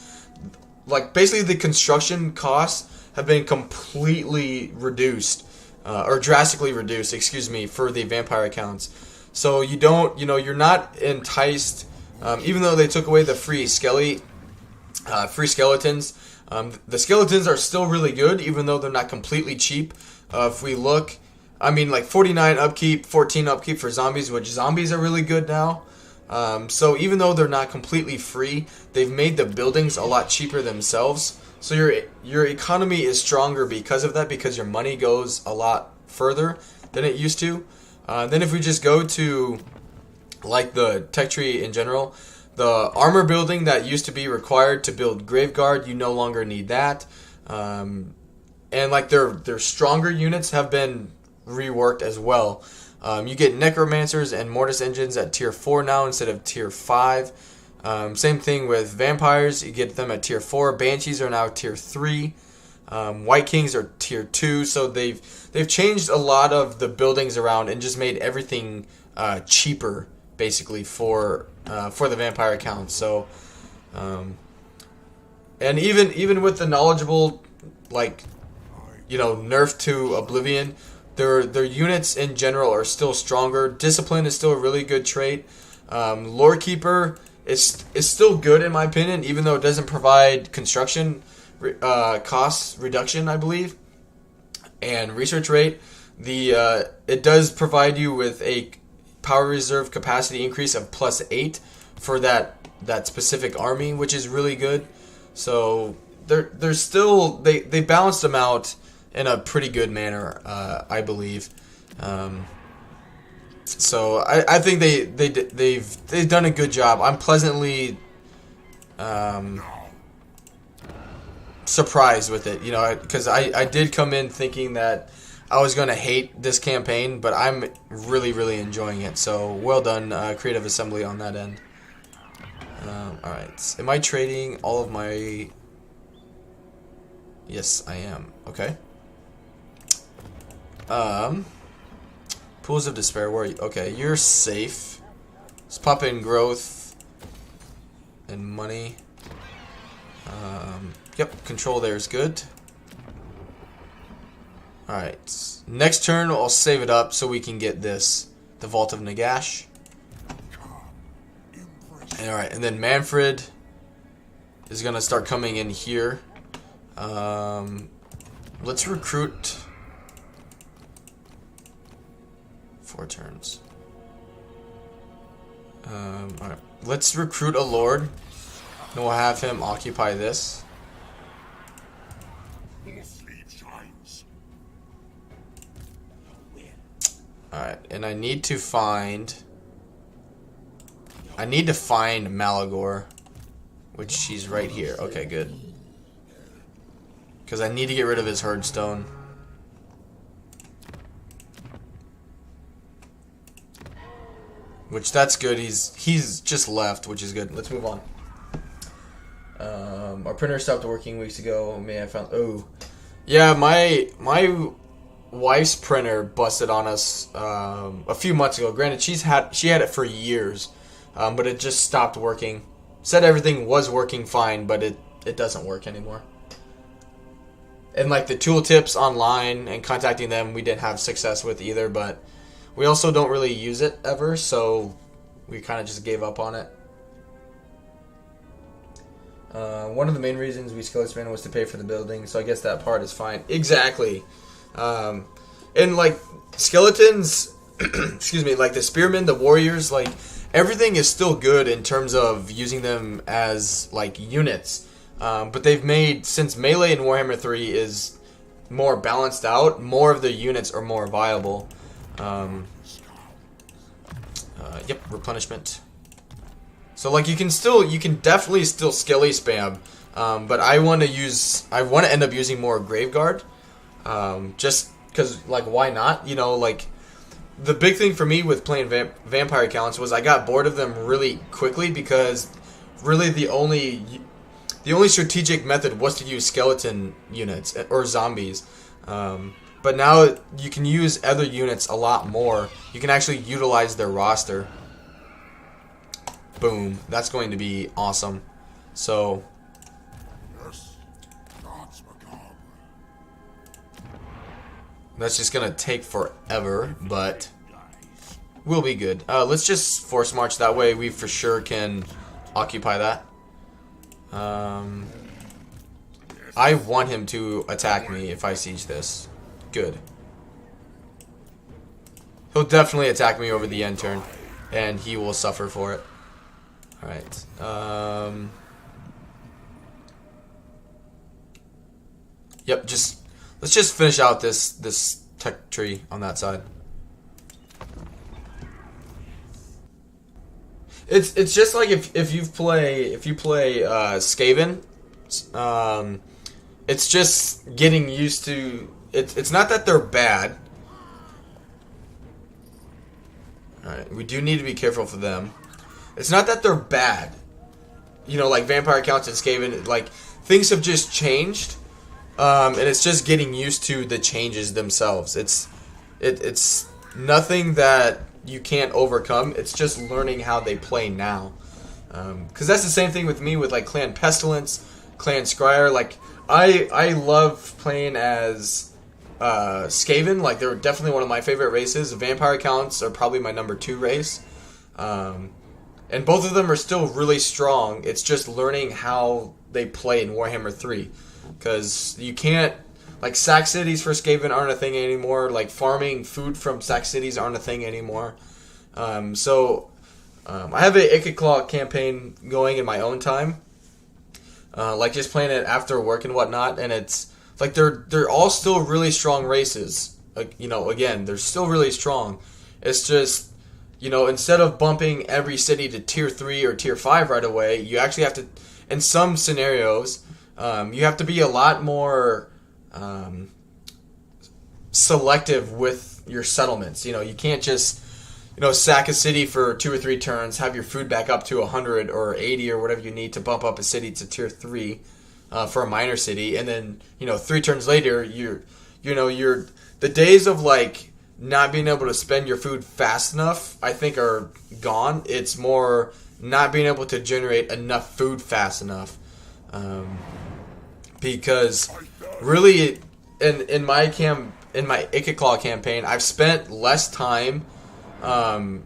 Like basically the construction costs have been completely reduced, or drastically reduced, excuse me, for the vampire accounts. So you don't, you know, you're not enticed, even though they took away the free skeletons. The skeletons are still really good, even though they're not completely cheap. If we look, I mean, like 49 upkeep, 14 upkeep for zombies, which zombies are really good now. So even though they're not completely free, they've made the buildings a lot cheaper themselves. So your economy is stronger because of that, because your money goes a lot further than it used to. Then if we just go to like the tech tree in general, the armor building that used to be required to build Graveguard, you no longer need that. And like their stronger units have been reworked as well. You get Necromancers and Mortis Engines at tier 4 now instead of tier 5. Same thing with Vampires, you get them at tier 4. Banshees are now tier 3. White Kings are tier 2, so they've changed a lot of the buildings around and just made everything cheaper, basically, for the vampire accounts. So, and even with the knowledgeable, like, you know, nerf to Oblivion, their units in general are still stronger. Discipline is still a really good trait. Lore Keeper is still good in my opinion, even though it doesn't provide construction cost reduction, I believe, and research rate. It does provide you with a power reserve capacity increase of +8 for that specific army, which is really good. So they're still they balanced them out in a pretty good manner, I believe. So I think they've done a good job. I'm pleasantly surprised with it, you know, because I did come in thinking that I was going to hate this campaign, but I'm really enjoying it. So well done, Creative Assembly, on that end. Alright, am I trading all of my... Yes, I am. Okay. Pools of Despair, where are you? Okay, you're safe. Let's pop in growth and money. Yep, control there is good. Alright, next turn I'll save it up so we can get this, the Vault of Nagash. Alright, and then Mannfred is going to start coming in here. Let's recruit 4 turns. Alright, let's recruit a Lord, and we'll have him occupy this. Alright, and I need to find Malagor, which she's right here. Okay, good. Because I need to get rid of his herdstone. Which, that's good. He's just left, which is good. Let's move on. Our printer stopped working weeks ago. May I found... Oh. Yeah, my wife's printer busted on us a few months ago. Granted, she had it for years, but it just stopped working. Said everything was working fine, but it doesn't work anymore. And like the tooltips online and contacting them, we didn't have success with either, but we also don't really use it ever, so we kind of just gave up on it. One of the main reasons we skilled expanded was to pay for the building, so I guess that part is fine. Exactly. And like skeletons, excuse me, like the spearmen, the warriors, like everything is still good in terms of using them as like units. But they've made, since melee in Warhammer 3 is more balanced out, more of the units are more viable. Yep, replenishment. So like you can definitely still skelly spam, but I want to end up using more Graveguard, just because like why not? You know, like the big thing for me with playing vampire accounts was I got bored of them really quickly because really the only strategic method was to use skeleton units or zombies. But now you can use other units a lot more. You can actually utilize their roster. Boom. That's going to be awesome. So that's just going to take forever, but we'll be good. Let's just force march. That way we for sure can occupy that. I want him to attack me if I siege this. Good. He'll definitely attack me over the end turn, and he will suffer for it. Alright. Yep, let's just finish out this tech tree on that side. It's just like if you play Skaven, it's just getting used to it's not that they're bad. Alright, we do need to be careful for them. It's not that they're bad. You know, like vampire counts and Skaven, like things have just changed. And it's just getting used to the changes themselves. It's nothing that you can't overcome. It's just learning how they play now. Because that's the same thing with me with like Clan Pestilence, Clan Scryer. Like I love playing as Skaven. Like they're definitely one of my favorite races. Vampire counts are probably my number 2 race. And both of them are still really strong. It's just learning how they play in Warhammer 3. Because you can't... Like, sack cities for Skaven aren't a thing anymore. Like, farming food from sack cities aren't a thing anymore. I have a Ickeclaw campaign going in my own time. Like, just playing it after work and whatnot. And it's... Like, they're all still really strong races. Like, you know, again, they're still really strong. It's just... You know, instead of bumping every city to tier 3 or tier 5 right away, you actually have to, in some scenarios, you have to be a lot more selective with your settlements. You know, you can't just, you know, sack a city for 2 or 3 turns, have your food back up to 100 or 80 or whatever you need to bump up a city to tier 3 for a minor city, and then, you know, 3 turns later, you're the days of like not being able to spend your food fast enough, I think, are gone. It's more not being able to generate enough food fast enough. Because really, in my Ickeclaw campaign, I've spent less time. I've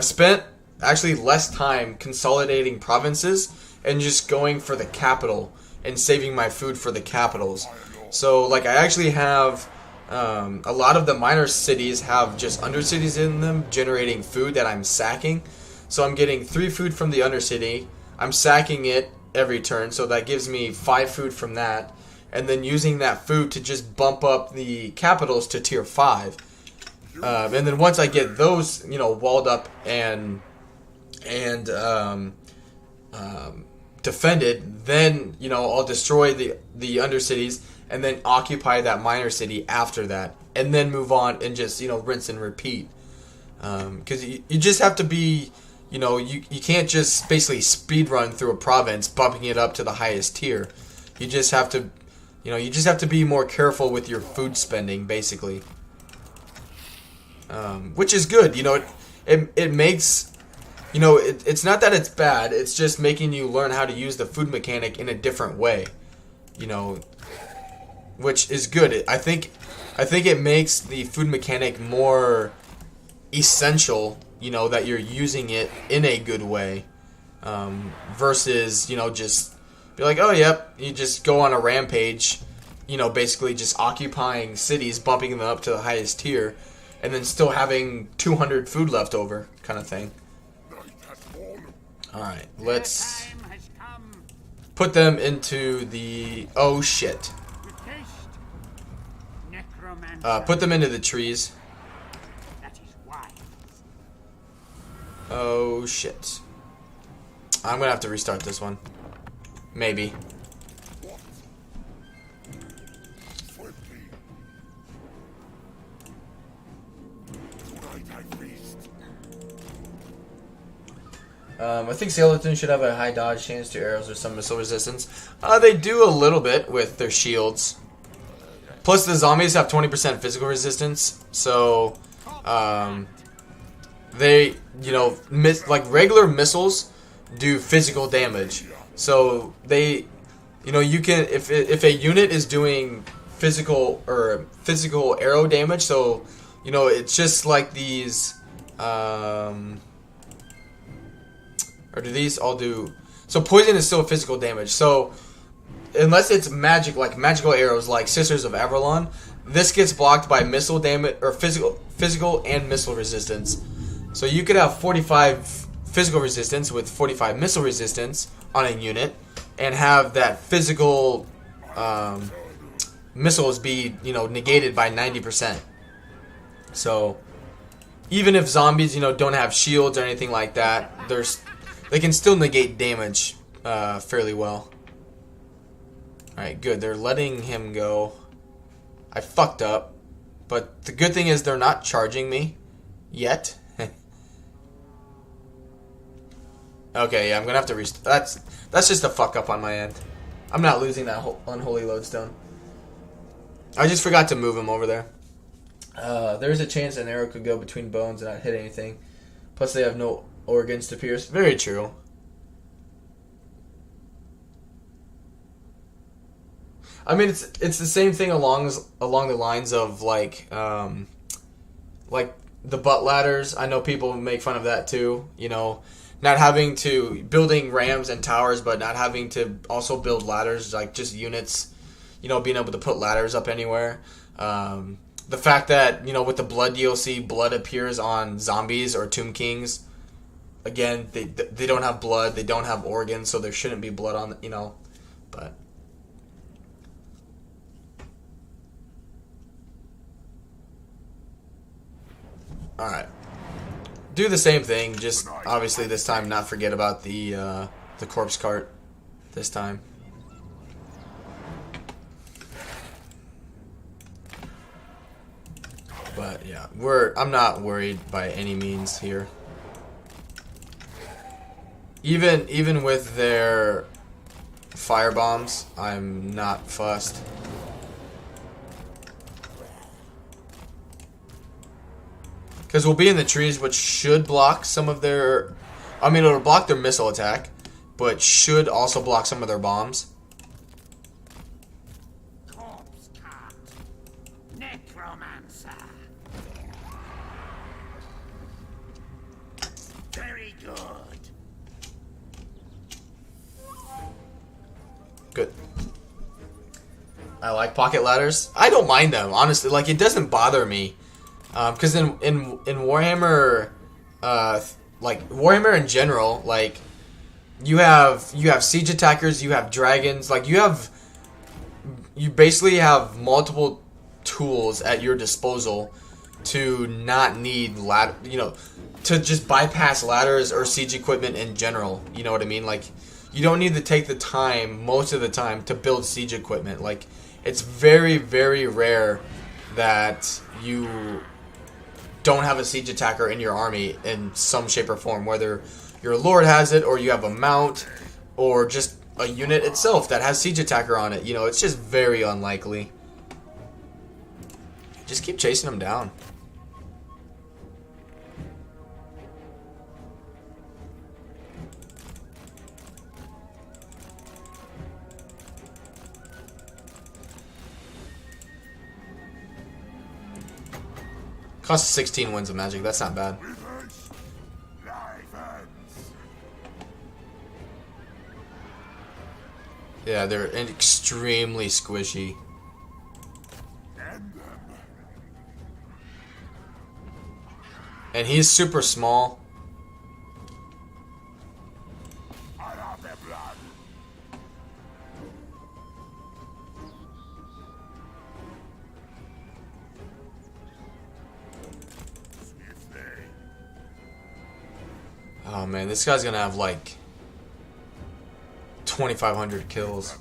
spent actually less time consolidating provinces and just going for the capital and saving my food for the capitals. So, like, I actually have... a lot of the minor cities have just undercities in them generating food that I'm sacking. So I'm getting 3 food from the undercity. I'm sacking it every turn, so that gives me 5 food from that. And then using that food to just bump up the capitals to tier 5. And then once I get those, you know, walled up and defend it, then, you know, I'll destroy the undercities and then occupy that minor city after that, and then move on and just, you know, rinse and repeat. Because you just have to be, you know, you can't just basically speed run through a province, bumping it up to the highest tier. You just have to, you know, you just have to be more careful with your food spending, basically. Which is good, you know, it makes, you know, it's not that it's bad, it's just making you learn how to use the food mechanic in a different way, you know, which is good. I think it makes the food mechanic more essential, you know, that you're using it in a good way, versus, you know, just be like, oh, yep, you just go on a rampage, you know, basically just occupying cities, bumping them up to the highest tier, and then still having 200 food left over, kind of thing. Alright, let's put them into the... oh, shit. Put them into the trees. Oh, shit. I'm gonna have to restart this one. Maybe. I think skeletons should have a high dodge chance to arrows or some missile resistance. They do a little bit with their shields. Plus, the zombies have 20% physical resistance, so they, you know, like regular missiles do physical damage. So they, you know, you can, if a unit is doing physical arrow damage, so, you know, it's just like these, or do these all do... so poison is still physical damage. So unless it's magic, like magical arrows like Sisters of Avalon, this gets blocked by missile damage, or physical and missile resistance. So you could have 45 physical resistance with 45 missile resistance on a unit, and have that physical missiles be, you know, negated by 90%. So even if zombies, you know, don't have shields or anything like that, they can still negate damage fairly well. Alright, good. They're letting him go. I fucked up. But the good thing is they're not charging me yet. Okay, yeah, I'm gonna have to restart. That's just a fuck up on my end. I'm not losing that unholy lodestone. I just forgot to move him over there. There's a chance an arrow could go between bones and not hit anything. Plus they have no organs to pierce. Very true. I mean, it's the same thing along the lines of like the butt ladders. I know people make fun of that too. You know, not having to building rams and towers, but not having to also build ladders, like just units. You know, being able to put ladders up anywhere. The fact that, you know, with the blood DLC, blood appears on zombies or Tomb Kings. Again, they don't have blood, they don't have organs, so there shouldn't be blood on, you know, but... Alright. Do the same thing, just obviously this time not forget about the corpse cart this time. But yeah, I'm not worried by any means here. Even with their fire bombs, I'm not fussed. Because we'll be in the trees, which should block some of their... I mean, it'll block their missile attack, but should also block some of their bombs.
Corpse cart. Necromancer. Very good.
Good. I like pocket ladders. I don't mind them, honestly. Like, it doesn't bother me. Because in Warhammer, like Warhammer in general, like you have siege attackers, you have dragons, like you basically have multiple tools at your disposal to not need to just bypass ladders or siege equipment in general. You know what I mean? Like you don't need to take the time, most of the time, to build siege equipment. Like, it's very, very rare that you don't have a siege attacker in your army in some shape or form, whether your lord has it, or you have a mount, or just a unit itself that has siege attacker on it. You know, it's just very unlikely. Just keep chasing them down. Costs 16 wins of magic. That's not bad. Yeah, they're extremely squishy. And he's super small. Oh man, this guy's gonna have like 2,500 kills.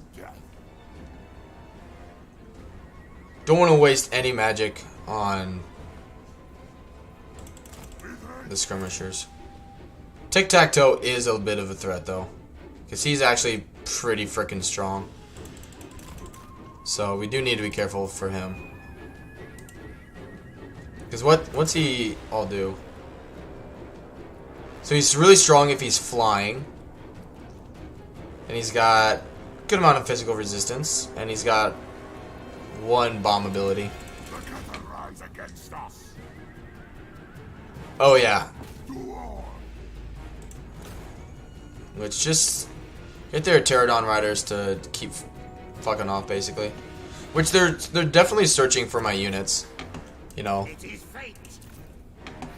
Don't want to waste any magic on the skirmishers. Tic-tac-toe is a bit of a threat though, because he's actually pretty freaking strong. So we do need to be careful for him. Because what's he all do? So he's really strong if he's flying. And he's got a good amount of physical resistance. And he's got 1 bomb ability. Oh yeah. Which just get their Pterodon riders to keep fucking off basically. Which they're definitely searching for my units. You know.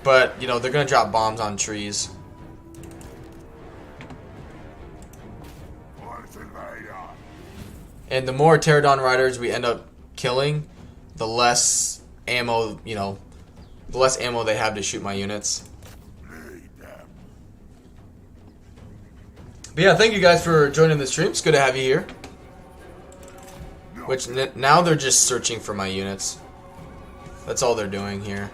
But, you know, they're gonna drop bombs on trees. And the more Pterodon riders we end up killing, the less ammo, you know, the less ammo they have to shoot my units. But yeah, thank you guys for joining the stream. It's good to have you here. Which, now they're just searching for my units. That's all they're doing here.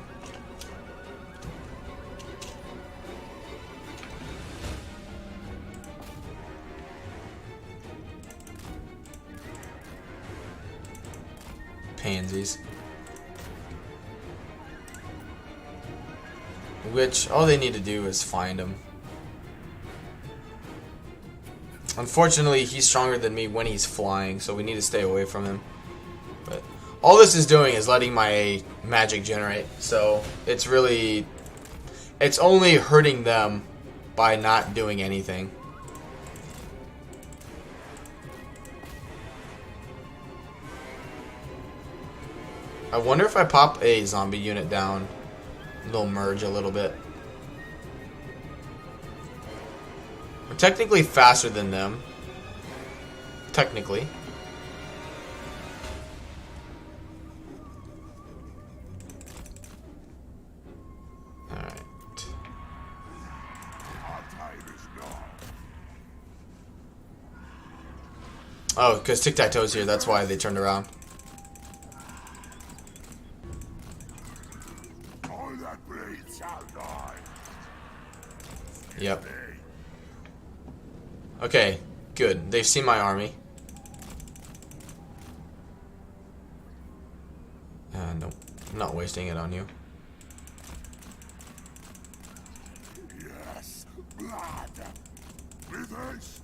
Pansies. Which, all they need to do is find him. Unfortunately, he's stronger than me when he's flying, so we need to stay away from him. But all this is doing is letting my magic generate, so it's really... it's only hurting them by not doing anything. I wonder if I pop a zombie unit down, they'll merge a little bit. We're technically faster than them. Technically. Alright. Oh, because Tic-Tac-Toe's here, that's why they turned around. Yep. Okay, good. They've seen my army. Nope. I'm not wasting it on you.
Yes, blood. With haste.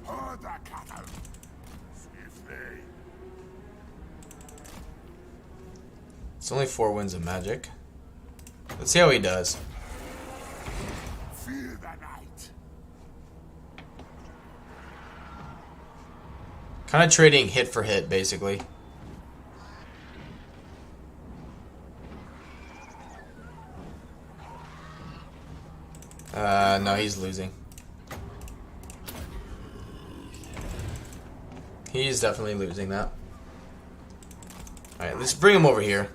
Herd the cattle. Swiftly.
It's only 4 wins of magic. Let's see how he does.
Fear the night.
Kind of trading hit for hit, basically. No, he's losing. He's definitely losing that. Alright, let's bring him over here.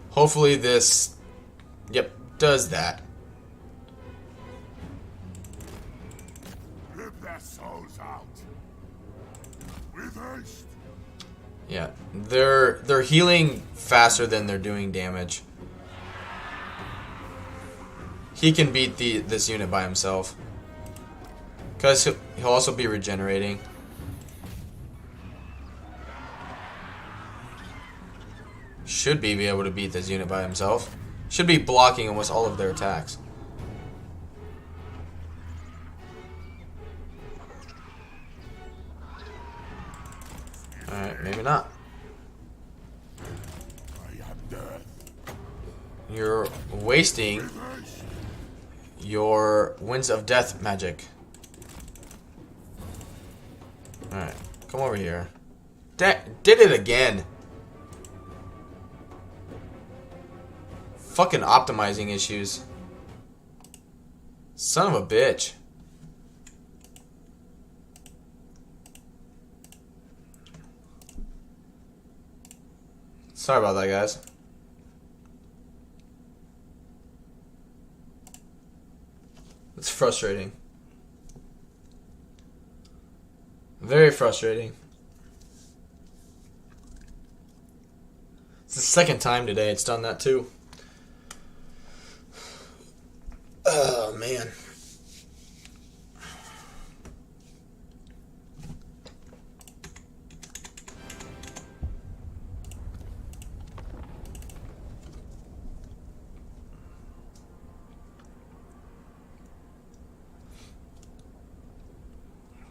Hopefully this, yep, does that.
Rip their souls out. With haste.
Yeah, they're healing faster than they're doing damage. He can beat this unit by himself. Because he'll also be regenerating. Should be able to beat this unit by himself. Should be blocking almost all of their attacks. Alright, maybe not.
I am death.
You're wasting your Winds of Death magic. Alright, come over here. Did it again. Fucking optimizing issues. Son of a bitch. Sorry about that, guys. It's frustrating. Very frustrating. It's the second time today it's done that too. Oh, man.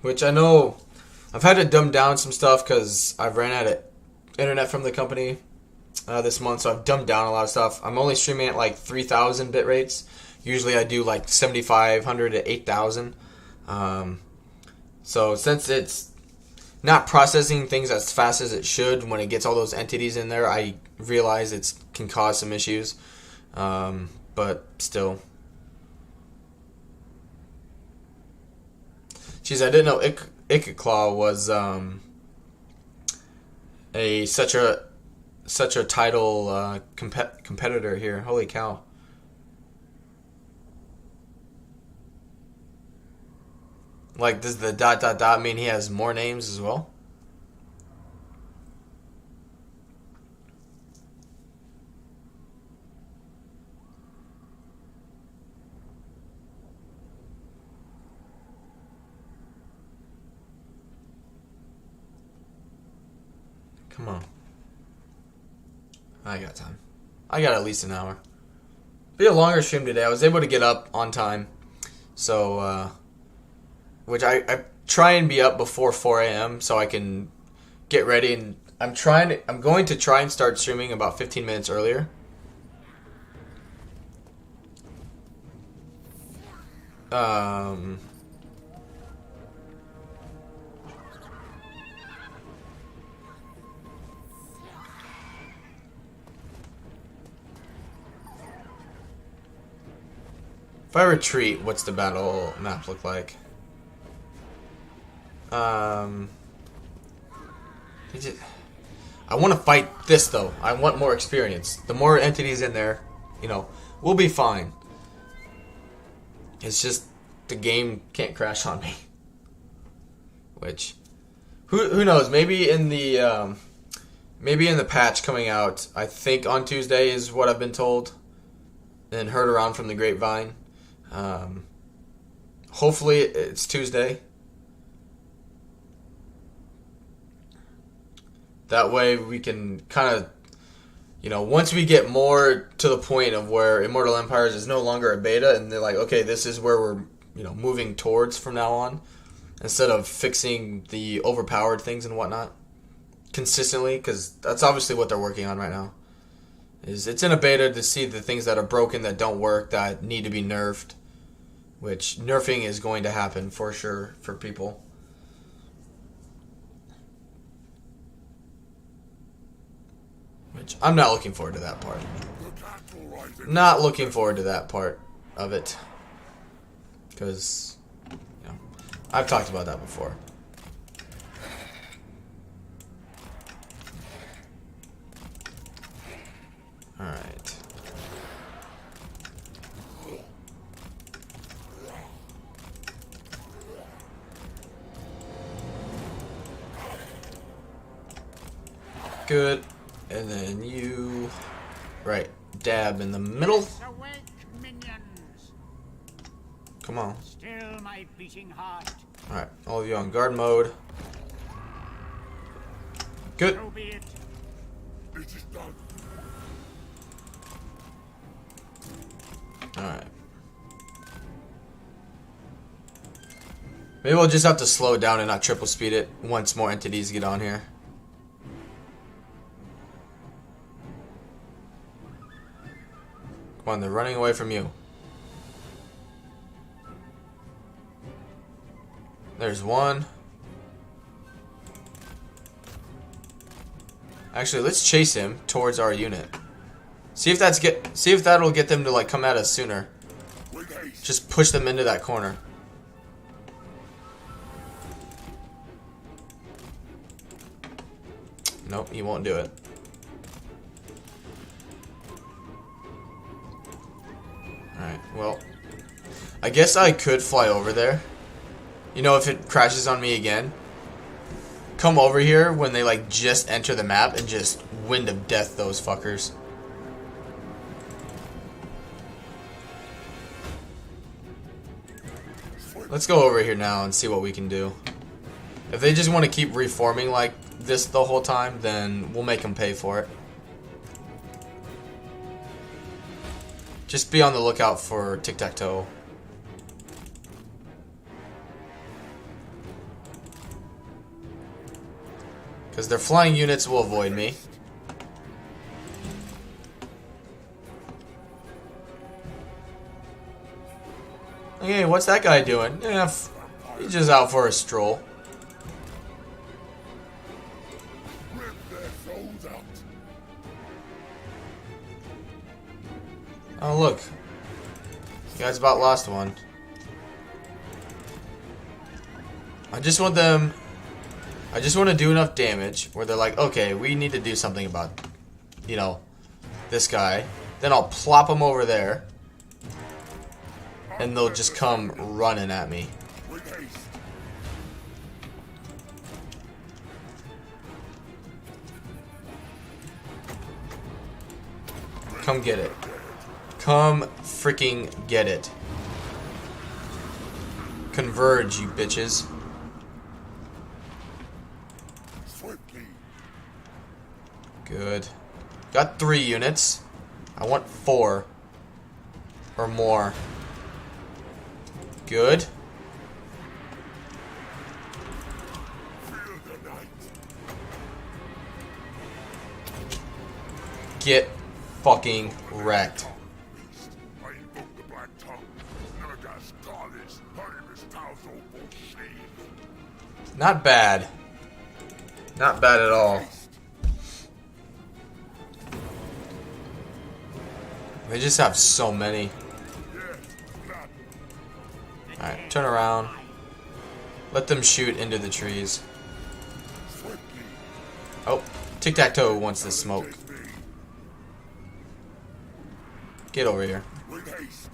Which I know I've had to dumb down some stuff because I've ran out of internet from the company this month, so I've dumbed down a lot of stuff. I'm only streaming at like 3,000 bit rates. Usually I do like 7,500 to 8,000. So since it's not processing things as fast as it should when it gets all those entities in there, I realize it can cause some issues. But still. Jeez, I didn't know Ikeclaw was such a title competitor here. Holy cow. Like, does the ... mean he has more names as well? Come on. I got time. I got at least an hour. Be a longer stream today. I was able to get up on time. So, which I try and be up before 4 a.m. so I can get ready, and I'm going to try and start streaming about 15 minutes earlier. If I retreat, what's the battle map look like? I want to fight this, though. I want more experience. The more entities in there, we'll be fine. It's just the game can't crash on me. Which, who knows? Maybe in the patch coming out, I think on Tuesday is what I've been told and heard around from the grapevine. Hopefully it's Tuesday. That way we can kind of, once we get more to the point of where Immortal Empires is no longer a beta and they're like, okay, this is where we're, moving towards from now on, instead of fixing the overpowered things and whatnot consistently, because that's obviously what they're working on right now. It's in a beta to see the things that are broken, that don't work, that need to be nerfed, which nerfing is going to happen for sure for people. damage. I'm not looking forward to that part. Not looking forward to that part of it. Because, you know, I've talked about that before. Alright. Good. And then you... Right. Dab in the middle.
Awake, minions.
Come on.
Still my beating heart.
Alright. All of you on guard mode. Good.
So be it.
It is done.
Alright. Maybe we'll just have to slow it down and not triple speed it once more entities get on here. Come on, they're running away from you. There's one. Actually, let's chase him towards our unit. See if that'll get them to like come at us sooner. Just push them into that corner. Nope, he won't do it. Alright, well, I guess I could fly over there. You know, if it crashes on me again, come over here when they like just enter the map and just wind of death those fuckers. Let's go over here now and see what we can do. If they just want to keep reforming like this the whole time, then we'll make them pay for it. Just be on the lookout for tic-tac-toe. Because their flying units will avoid me. Okay, what's that guy doing? Yeah, he's just out for a stroll.
Rip their souls out.
Oh, look. You guys about lost one. I just want to do enough damage where they're like, okay, we need to do something about, you know, this guy. Then I'll plop him over there. And they'll just come running at me.
With haste.
Come get it. Come freaking get it. Converge, you bitches.
Swiftly.
Good. Got 3 units. I want 4. Or more. Good.
Feel the night.
Get fucking wrecked.
I invoke the black tongue. Nurgas Talis. Harimus Tauzo Bolshave.
Not bad. Not bad at all. They just have so many. Alright, turn around. Let them shoot into the trees. Oh, tic-tac-toe wants the smoke. Get over here.
With haste.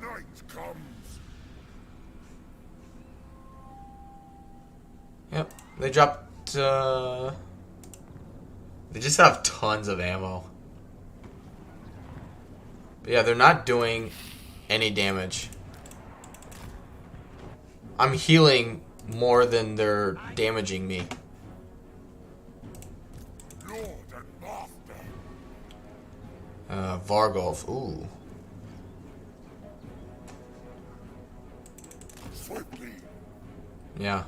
Night comes.
Yep, they dropped, they just have tons of ammo. But yeah, they're not doing any damage. I'm healing more than they're damaging me.
Lord and master.
Vargolf, ooh.
Swiftly.
Yeah.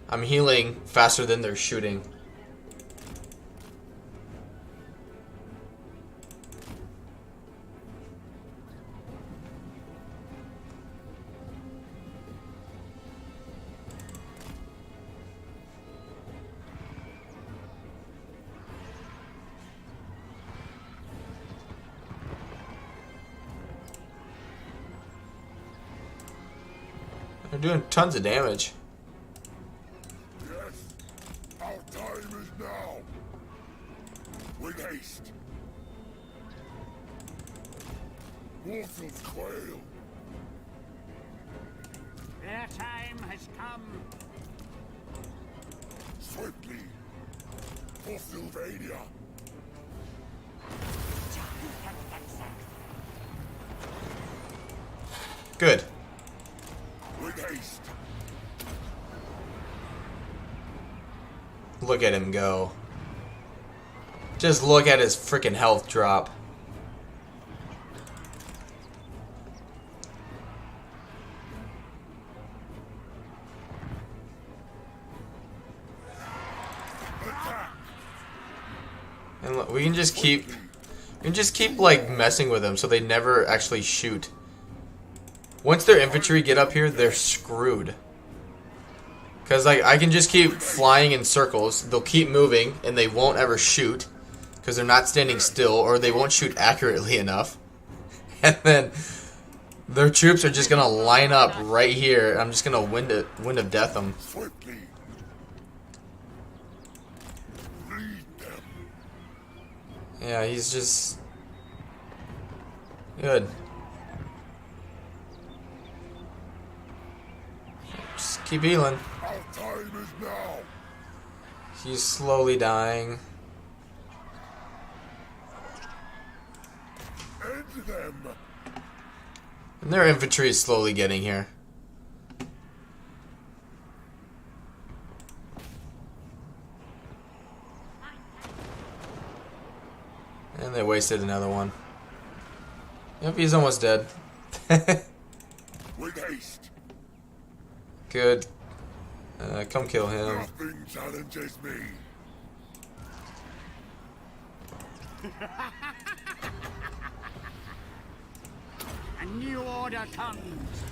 I'm healing faster than they're shooting. They're doing tons of damage.
Yes, our time is now. With haste. Mortals quail.
Their time has come.
Swiftly. For Sylvania.
Good.
With haste.
Look at him go. Just look at his freaking health drop. And look, we can just keep like messing with them so they never actually shoot. Once their infantry get up here, they're screwed. Cause like I can just keep flying in circles. They'll keep moving and they won't ever shoot because they're not standing still, or they won't shoot accurately enough. And then their troops are just gonna line up right here. I'm just gonna wind of death them.
Swiftly. Lead them.
Yeah, he's just good. Just keep healing.
Our time is now.
He's slowly dying.
End them.
And their infantry is slowly getting here. And they wasted another one. Yep, he's almost dead.
With haste.
Good. Come kill him.
Nothing challenges me.
A new order comes.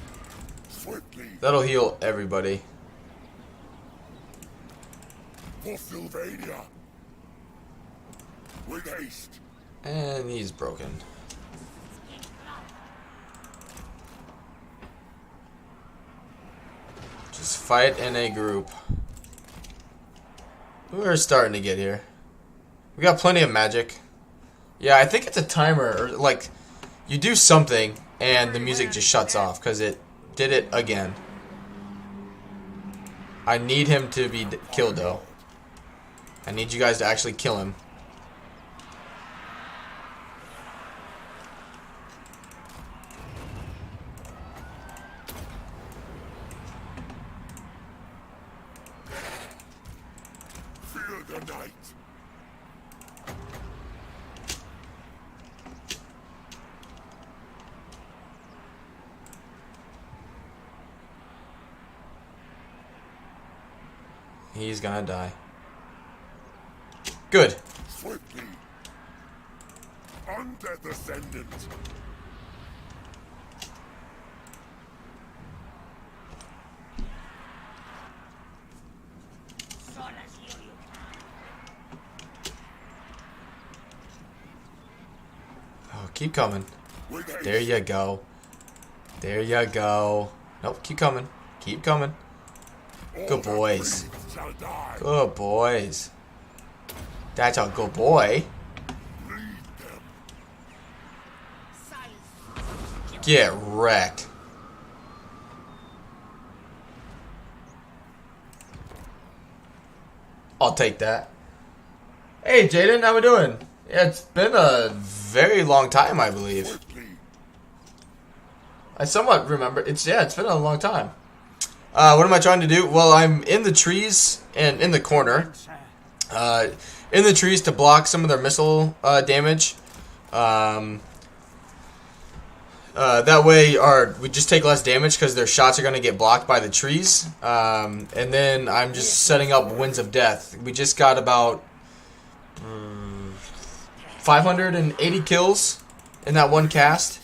Swiftly.
That'll heal everybody.
For Sylvania. With haste.
And he's broken. Just fight in a group. We're starting to get here. We got plenty of magic. Yeah, I think it's a timer, or like you do something and the music just shuts off because it did it again. I need him to be killed though. I need you guys to actually kill him.
Fear the night.
He's gonna die. Good.
Swiftly. Undeath Ascendant.
Oh, keep coming.
With haste.
There you go. There you go. Nope, keep coming. Keep coming.
All
Good
that
boys.
breathes shall die.
Good boys. That's a good boy.
Lead them.
Get wrecked. I'll take that. Hey, Jaden, how we doing? Yeah, it's been a very long time, I believe.
Swiftly.
I somewhat remember. It's been a long time. What am I trying to do? Well, I'm in the trees and in the corner. In the trees to block some of their missile damage. That way, we just take less damage because their shots are going to get blocked by the trees. And then I'm just setting up Winds of Death. We just got about 580 kills in that one cast.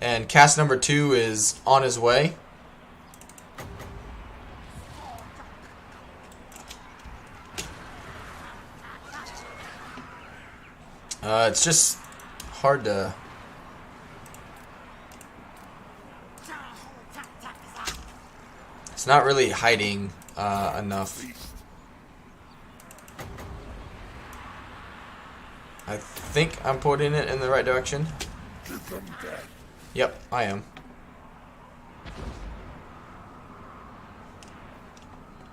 And cast number 2 is on his way. It's just hard to... It's not really hiding enough. I think I'm putting it in the right direction. Yep, I am.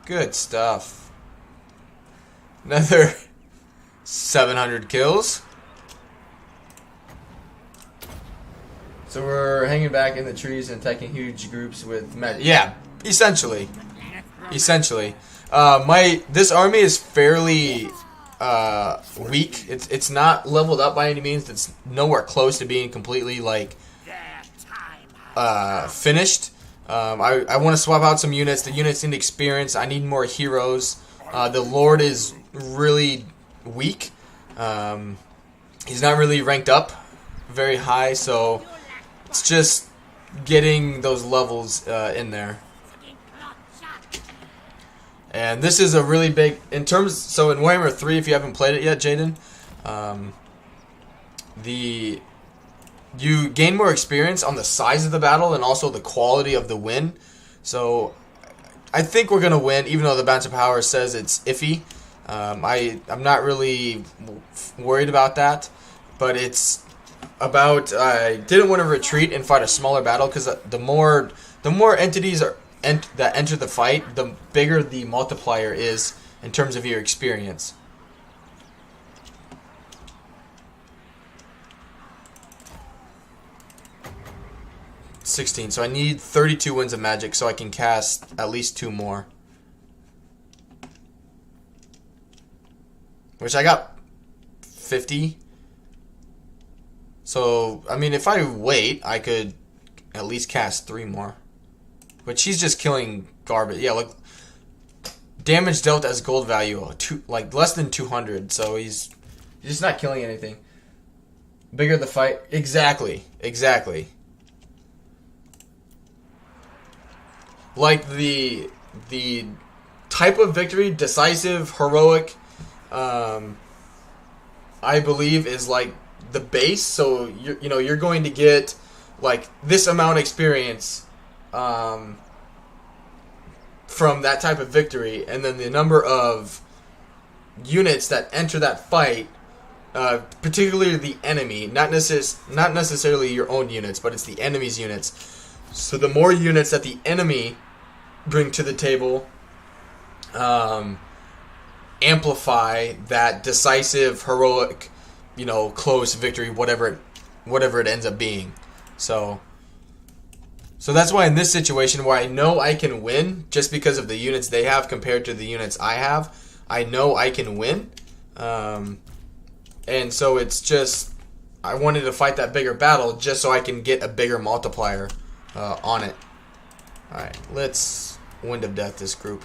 Good stuff. Another 700 kills. So we're hanging back in the trees and attacking huge groups with magic. Yeah, essentially. Essentially. This army is fairly weak. It's not leveled up by any means. It's nowhere close to being completely like finished. I want to swap out some units. The units need experience. I need more heroes. The Lord is really weak. He's not really ranked up very high, so it's just getting those levels in there. And this is a really big in terms. So in Warhammer 3, if you haven't played it yet, Jaden, you gain more experience on the size of the battle and also the quality of the win. So I think we're gonna win, even though the balance of power says it's iffy. I'm not really worried about that, but it's about I didn't want to retreat and fight a smaller battle because the more entities that enter the fight, the bigger the multiplier is in terms of your experience. So I need 32 winds of magic so I can cast at least 2 more. Which I got 50. So, I mean, if I wait, I could at least cast 3 more. But she's just killing garbage. Yeah, look. Damage dealt as gold value. Like, less than 200. So he's just not killing anything. Bigger the fight. Exactly. Exactly. Like the type of victory, decisive, heroic, I believe is like the base. So you're going to get like this amount of experience from that type of victory, and then the number of units that enter that fight, particularly the enemy, not necessarily your own units, but it's the enemy's units. So the more units that the enemy bring to the table, amplify that decisive, heroic, close victory, whatever it ends up being. So that's why in this situation where I know I can win just because of the units they have compared to the units I have, I know I can win. And so it's just I wanted to fight that bigger battle just so I can get a bigger multiplier on it. Alright, let's Wind of Death this group.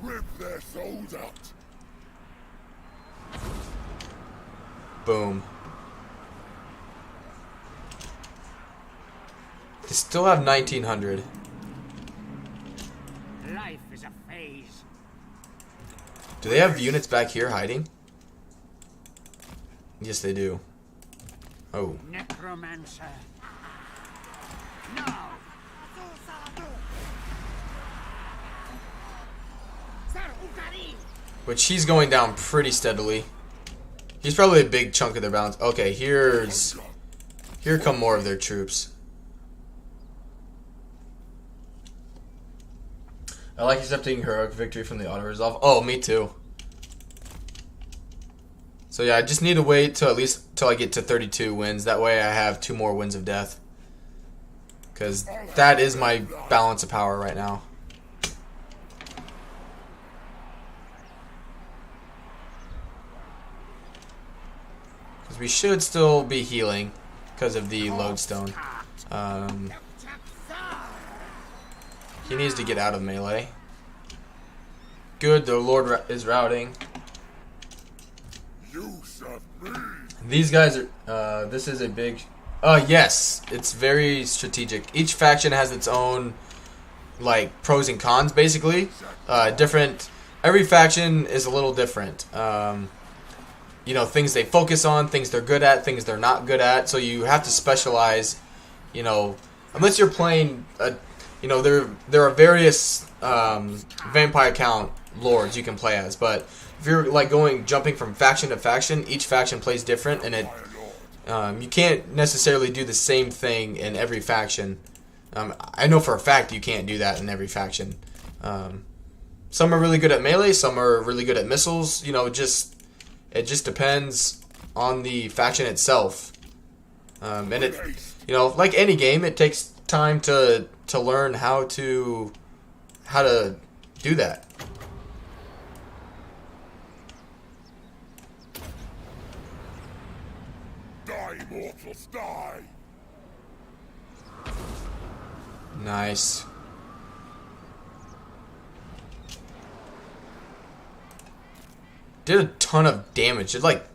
Rip their souls out.
Boom. They still have 1900.
Life is a phase.
Do they have units back here hiding? Yes, they do. Oh.
Necromancer. No.
But she's going down pretty steadily. He's probably a big chunk of their balance. Okay, here come more of their troops. I like accepting heroic victory from the auto resolve. Oh, me too. So yeah, I just need to wait till I get to 32 wins. That way I have 2 more winds of death. Because that is my balance of power right now. Because we should still be healing because of the lodestone. He needs to get out of melee. Good, the Lord is routing.
You serve me.
These guys are, this is a big, yes, it's very strategic. Each faction has its own, like, pros and cons, basically. Every faction is a little different. Things they focus on, things they're good at, things they're not good at. So you have to specialize, unless you're playing you know, there are various vampire count lords you can play as, but if you're like jumping from faction to faction, each faction plays different, and you can't necessarily do the same thing in every faction. I know for a fact you can't do that in every faction. Some are really good at melee, some are really good at missiles. You know, it just depends on the faction itself. And it, you know, like any game, it takes time to learn how to do that.
Die, mortals, die!
Nice. Did a ton of damage. Did like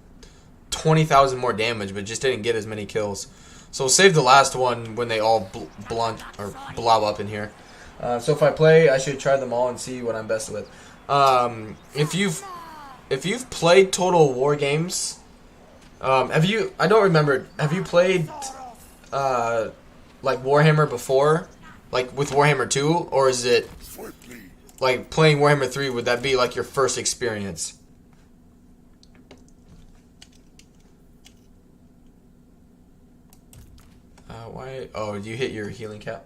20,000 more damage, but just didn't get as many kills. So we'll save the last one when they all blob up in here. So if I play, I should try them all and see what I'm best with. If you've played Total War games, have you? I don't remember. Have you played like Warhammer before, like with Warhammer 2, or is it like playing Warhammer 3? Would that be like your first experience? Why? Oh, you hit your healing cap.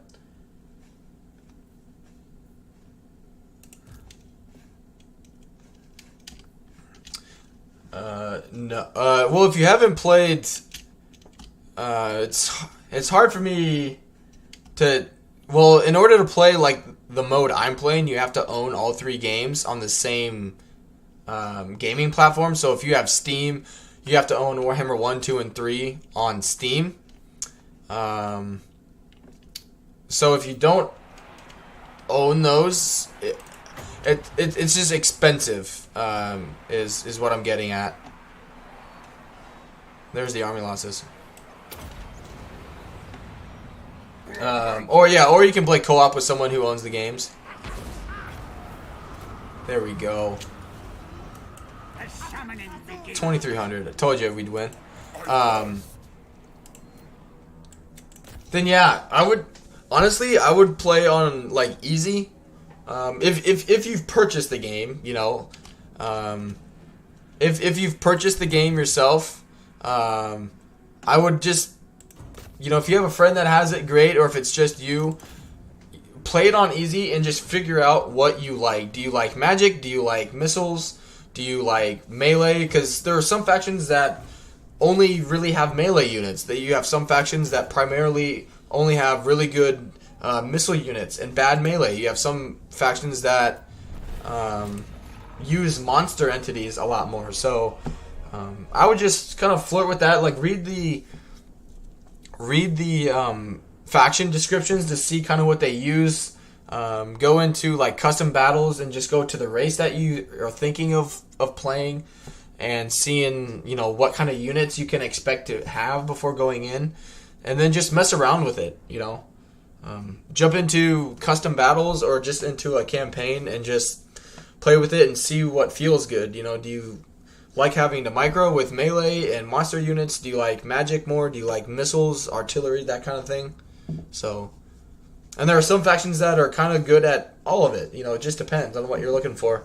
No. Well, if you haven't played, it's hard for me to. Well, in order to play like the mode I'm playing, you have to own all 3 games on the same gaming platform. So if you have Steam, you have to own Warhammer 1, 2, and 3 on Steam. So if you don't own those, it's just expensive, is what I'm getting at. There's the army losses. Or you can play co-op with someone who owns the games. There we go. 2,300. I told you we'd win. Then yeah, I would play on like easy. If you've purchased the game, you know, if you've purchased the game yourself, I would just, you know, if you have a friend that has it, great. Or if it's just you, play it on easy and just figure out what you like. Do you like magic? Do you like missiles? Do you like melee? Because there are some factions that only really have melee units. That you have some factions that primarily only have really good missile units and bad melee. You have some factions that use monster entities a lot more. So I would just kind of flirt with that. Like read the faction descriptions to see kind of what they use. Go into like custom battles and just go to the race that you are thinking of playing, and seeing, you know, what kind of units you can expect to have before going in, and then just mess around with it, you know. Jump into custom battles or just into a campaign and just play with it and see what feels good. You know, do you like having to micro with melee and monster units? Do you like magic more? Do you like missiles, artillery, that kind of thing? So, and there are some factions that are kind of good at all of it. You know, it just depends on what you're looking for.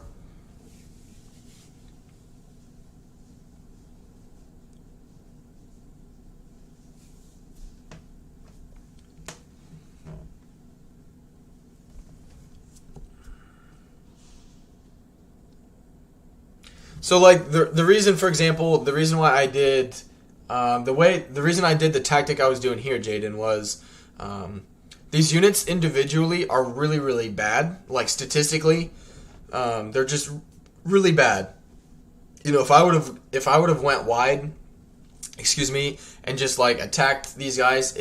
So like the reason, for example, the reason why I did the reason I did the tactic I was doing here, Jaden, was these units individually are really, really bad. Like statistically, they're just really bad. You know, if I would have went wide, and just like attacked these guys,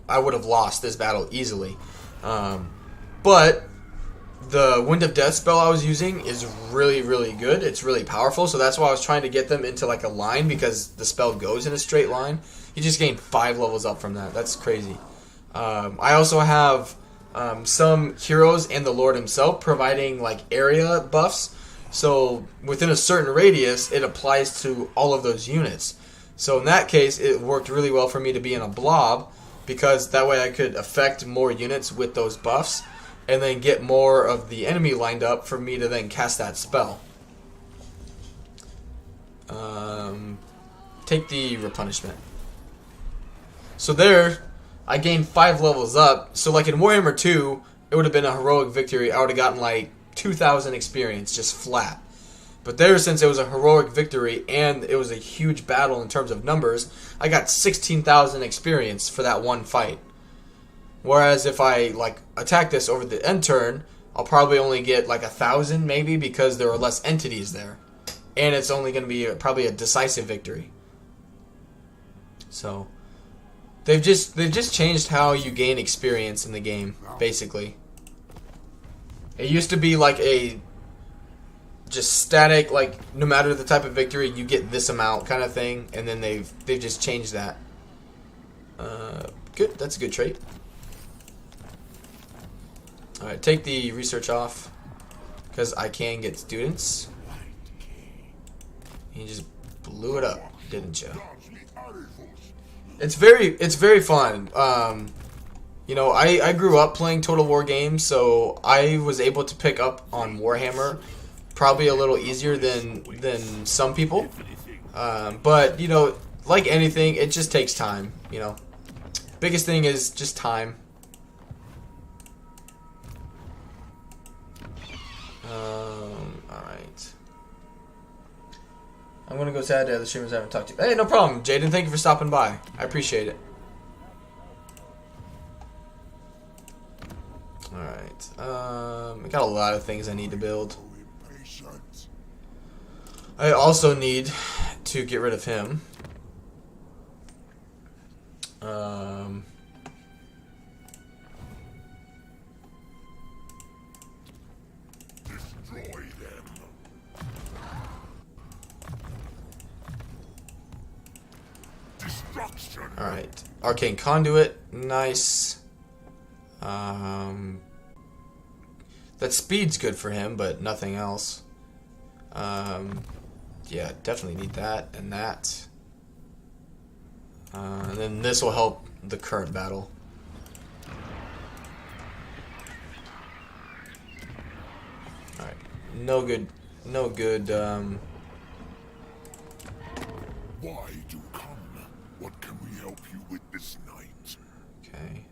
I would have lost this battle easily. But the Wind of Death spell I was using is really, really good. It's really powerful, so that's why I was trying to get them into like a line, because the spell goes in a straight line. You just gain 5 levels up from that. That's crazy. I also have some heroes and the Lord himself providing like area buffs. So within a certain radius, it applies to all of those units. So in that case, it worked really well for me to be in a blob because that way I could affect more units with those buffs and then get more of the enemy lined up for me to then cast that spell. Take the replenishment. So there, I gained 5 levels up. So like in Warhammer 2, it would have been a heroic victory. I would have gotten like 2,000 experience just flat. But there, since it was a heroic victory and it was a huge battle in terms of numbers, I got 16,000 experience for that one fight. Whereas if I like attack this over the end turn, I'll probably only get like 1,000 maybe, because there are less entities there. And it's only going to be probably a decisive victory. So they've just changed how you gain experience in the game, basically. It used to be like a just static, like no matter the type of victory, you get this amount kind of thing, and then they've just changed that. Good, that's a good trait. All right, take the research off because I can get students. You just blew it up, didn't you? It's very fun. You know, I grew up playing Total War games, so I was able to pick up on Warhammer probably a little easier than some people. But you know, like anything, it just takes time. You know, biggest thing is just time. Alright. I'm gonna go say hi to other streamers I haven't talked to. Hey, no problem, Jaden. Thank you for stopping by. I appreciate it. Alright. I got a lot of things I need to build. I also need to get rid of him.
Destroy them. Destruction.
Alright. Arcane Conduit. Nice. That speed's good for him, but nothing else. Yeah, definitely need that and that. And then this will help the current battle. Alright. No good.
Why do come? What can we help you with this night?
Okay.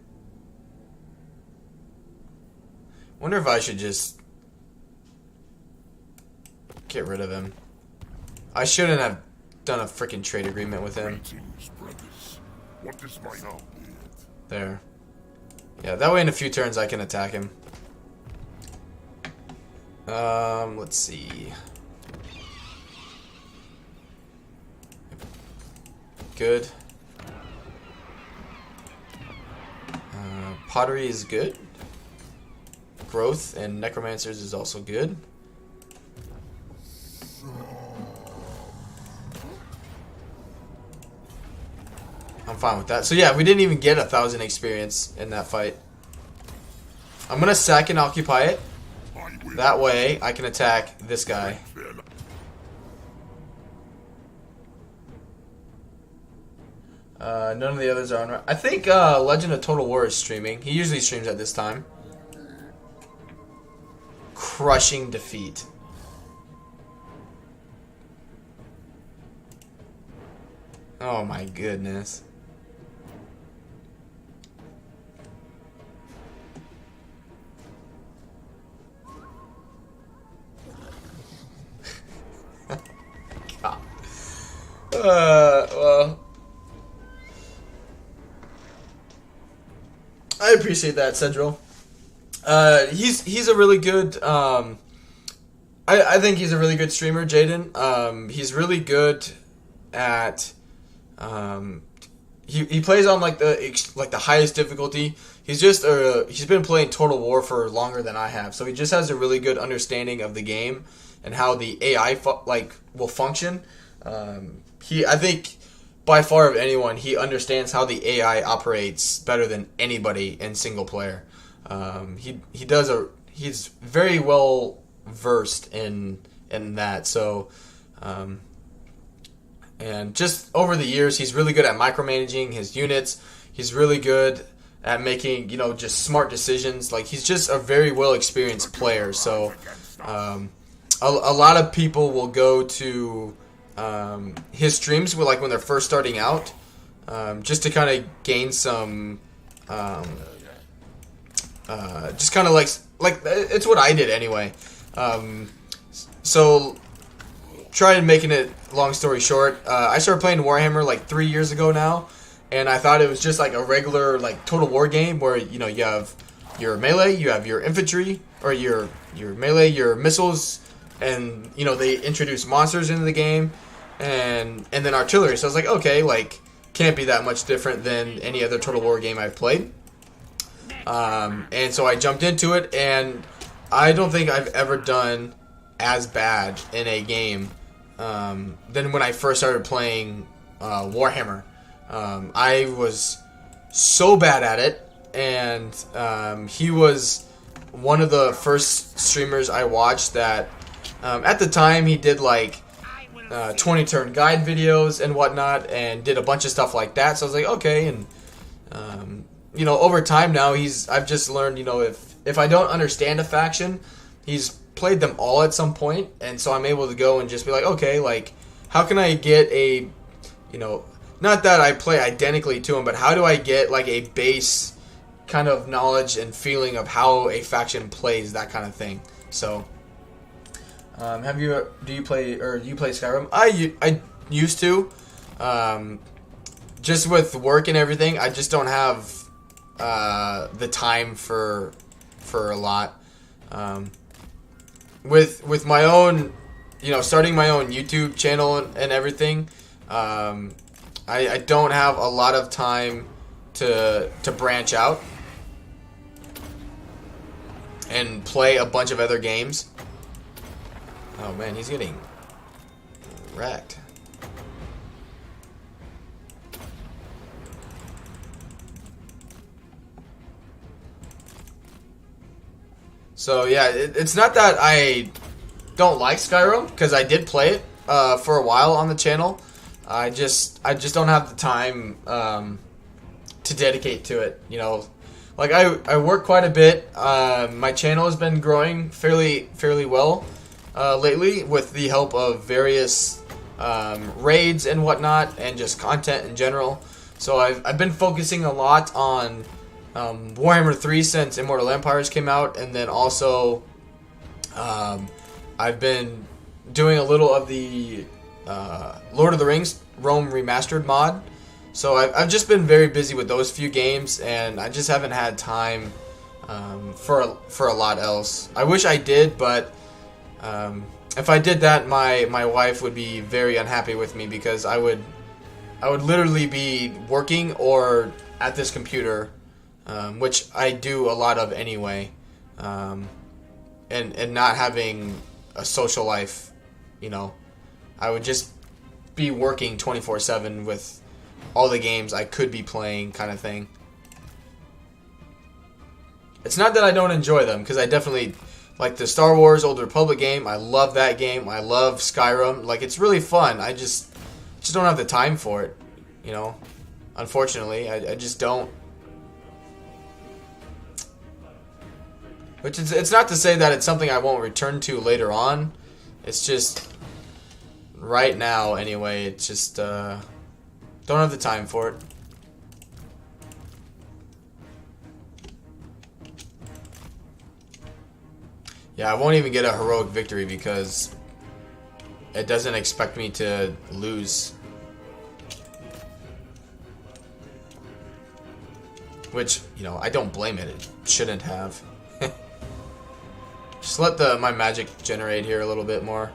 Wonder if I should just get rid of him. I shouldn't have done a freaking trade agreement with him.
Greetings, brothers. What is my name?
There. Yeah, that way in a few turns I can attack him. Let's see. Good. Pottery is good. Growth and Necromancers is also good. I'm fine with that. So yeah, we didn't even get 1,000 experience in that fight. I'm gonna sack and occupy it. That way I can attack this guy. None of the others are on. I think Legend of Total War is streaming. He usually streams at this time. Crushing defeat. Oh my goodness. God. Well, I appreciate that, Cedril. He's a really good. I think he's a really good streamer, Jaden. He's really good at. He plays on like the highest difficulty. He's been playing Total War for longer than I have, so he just has a really good understanding of the game and how the AI will function. I think by far of anyone, he understands how the AI operates better than anybody in single player. He's very well versed in that. So, and just over the years, he's really good at micromanaging his units. He's really good at making, you know, just smart decisions. Like, he's just a very well experienced player. So a lot of people will go to his streams with, like, when they're first starting out, just to kind of gain some just kind of like it's what I did anyway. So trying making it long story short, I started playing Warhammer like 3 years ago now, and I thought it was just like a regular like Total War game where, you know, you have your melee, you have your infantry, or your melee, your missiles, and, you know, they introduce monsters into the game, and then artillery. So I was like, okay, like, can't be that much different than any other Total War game I've played. And so I jumped into it, and I don't think I've ever done as bad in a game than when I first started playing Warhammer. I was so bad at it, and he was one of the first streamers I watched that at the time he did like 20 turn guide videos and whatnot, and did a bunch of stuff like that. So I was like, okay. And you know, over time now, I've just learned, you know, if I don't understand a faction, he's played them all at some point, and so I'm able to go and just be like, okay, like, how can I get a, you know, not that I play identically to him, but how do I get like a base kind of knowledge and feeling of how a faction plays, that kind of thing. So do you play Skyrim? I used to, just with work and everything, I just don't have the time for a lot. With my own, you know, starting my own YouTube channel and everything, I don't have a lot of time to branch out and play a bunch of other games. Oh man, he's getting wrecked. So yeah, it's not that I don't like Skyrim, because I did play it for a while on the channel. I just don't have the time to dedicate to it. You know, like I work quite a bit. My channel has been growing fairly well lately with the help of various raids and whatnot, and just content in general. So I've been focusing a lot on Warhammer 3 since Immortal Empires came out, and then also I've been doing a little of the Lord of the Rings Rome Remastered mod. So I've just been very busy with those few games, and I just haven't had time for a lot else. I wish I did, but if I did that, my wife would be very unhappy with me, because I would literally be working or at this computer, which I do a lot of anyway, and not having a social life. You know, I would just be working 24/7 with all the games I could be playing, kind of thing. It's not that I don't enjoy them, because I definitely like the Star Wars Old Republic game. I love that game. I love Skyrim. Like, it's really fun. I just don't have the time for it, you know. Unfortunately, I just don't. Which it's not to say that it's something I won't return to later on. It's just right now, anyway. It's just don't have the time for it. Yeah, I won't even get a heroic victory because it doesn't expect me to lose. Which, you know, I don't blame it. It shouldn't have. Just let my magic generate here a little bit more.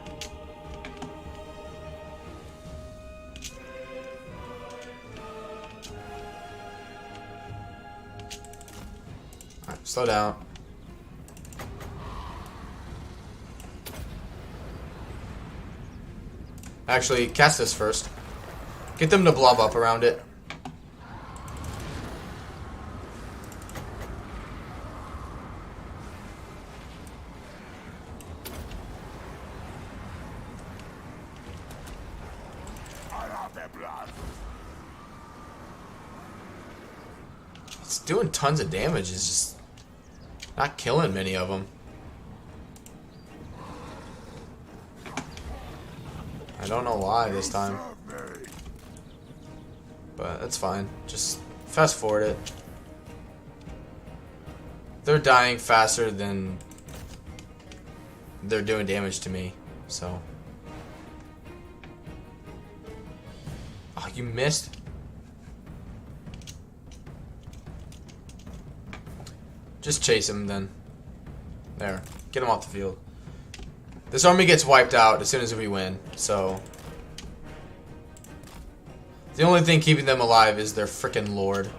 Alright, slow down. Actually, cast this first. Get them to blob up around it. it's doing tons of damage. It's just not killing many of them. I don't know why this time. But that's fine. Just fast forward it. They're dying faster than they're doing damage to me. So. Oh, you missed? Just chase him then. There. Get him off the field. This army gets wiped out as soon as we win, so... The only thing keeping them alive is their frickin' lord.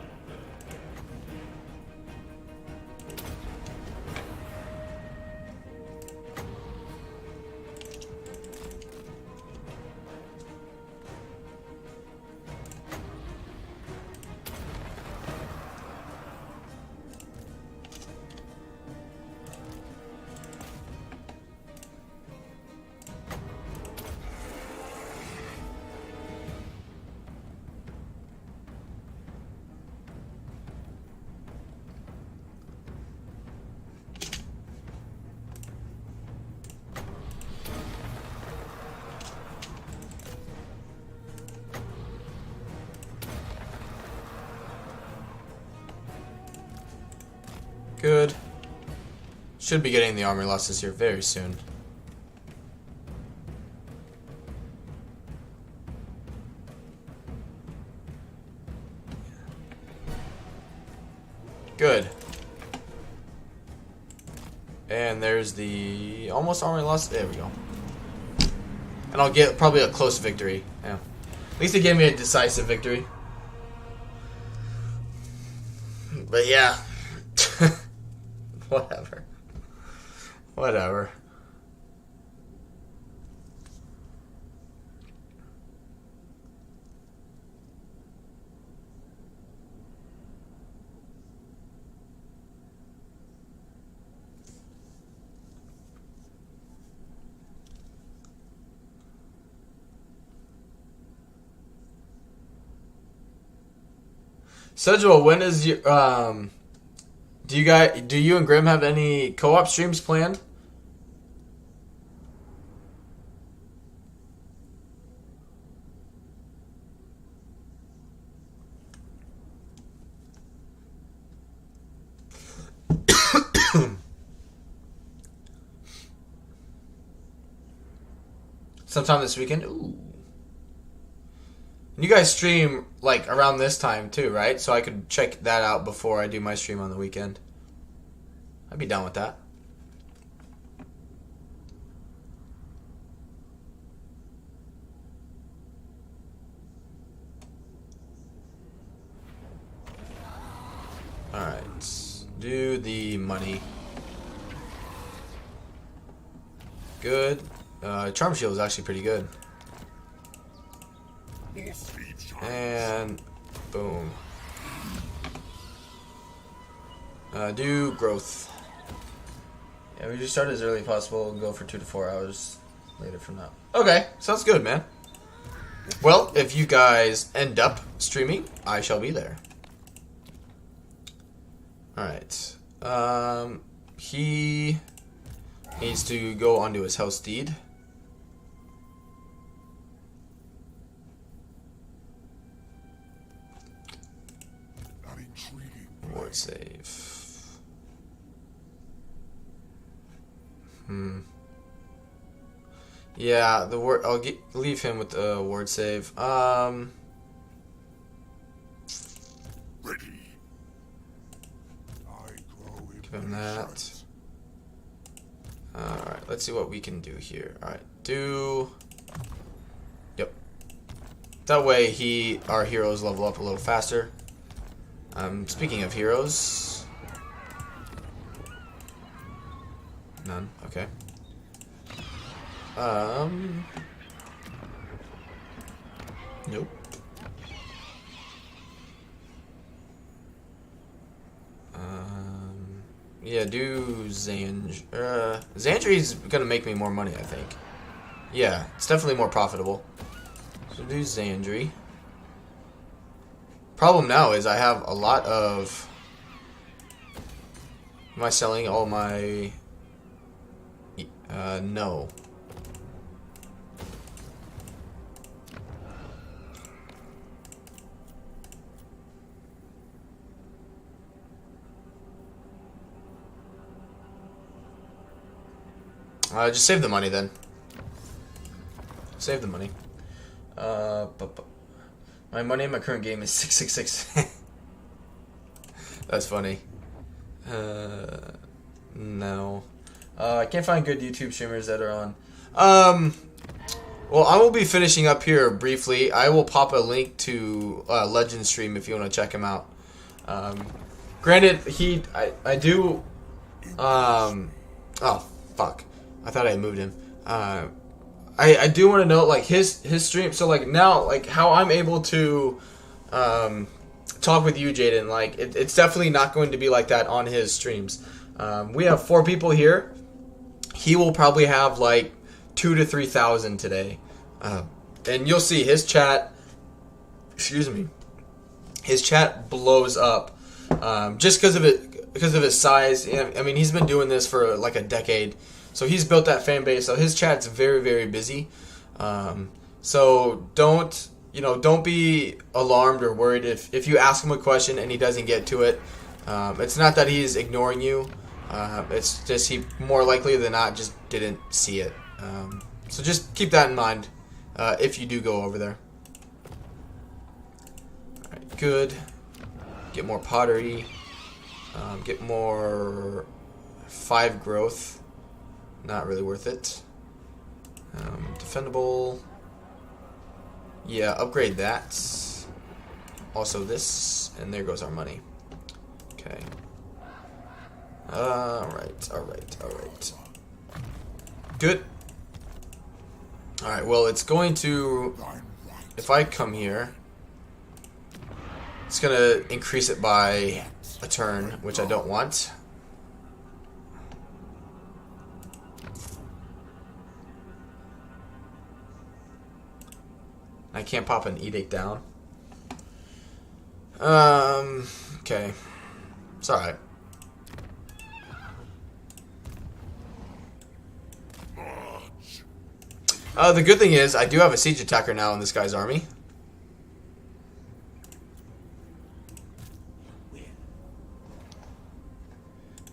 Good. Should be getting the army losses here very soon. Good. And there's the almost army loss. There we go. And I'll get probably a close victory. Yeah. At least it gave me a decisive victory. But yeah. Whatever. Whatever. Sedgwill, when is your do you and Grim have any co-op streams planned? Sometime this weekend? Ooh. And you guys stream like around this time too, right? So I could check that out before I do my stream on the weekend. I'd be down with that. Alright. Do the money. Good. Charm Shield is actually pretty good. And boom. Do growth. Yeah, we just start as early as possible and go for 2 to 4 hours later from now. Okay, sounds good, man. Well, if you guys end up streaming, I shall be there. Alright. He needs to go onto his house deed. Ward save. Yeah, the ward. I'll leave him with the ward save.
Ready.
Give him that. All right. Let's see what we can do here. All right. Do. Yep. That way, our heroes level up a little faster. Speaking of heroes. None. Okay. Nope. Yeah, do Zandri's gonna make me more money, I think. Yeah, it's definitely more profitable. So do Zandri. Problem now is I have a lot of Am I selling all my... no. Just save the money then. Save the money. My money in my current game is 666. That's funny. No. I can't find good YouTube streamers that are on. Well, I will be finishing up here briefly. I will pop a link to Legend Stream if you want to check him out. Granted, I do. Oh fuck! I thought I had moved him. I do want to note like his stream. So like now, like how I'm able to talk with you, Jaden. Like it's definitely not going to be like that on his streams. We have 4 people here. He will probably have like 2,000 to 3,000 today, and you'll see his chat. Excuse me. His chat blows up just because of it, because of his size. I mean, he's been doing this for like a decade, so he's built that fan base. So his chat's very, very busy. So don't be alarmed or worried if you ask him a question and he doesn't get to it. It's not that he's ignoring you. It's just he more likely than not just didn't see it. So just keep that in mind if you do go over there. Alright, good. Get more pottery. Get more 5 growth. Not really worth it. Defendable. Yeah, upgrade that. Also this. And there goes our money. Okay. Alright. Good. Alright, well, it's going to... If I come here, it's going to increase it by a turn, which I don't want. I can't pop an edict down. Okay. It's alright. The good thing is, I do have a siege attacker now in this guy's army.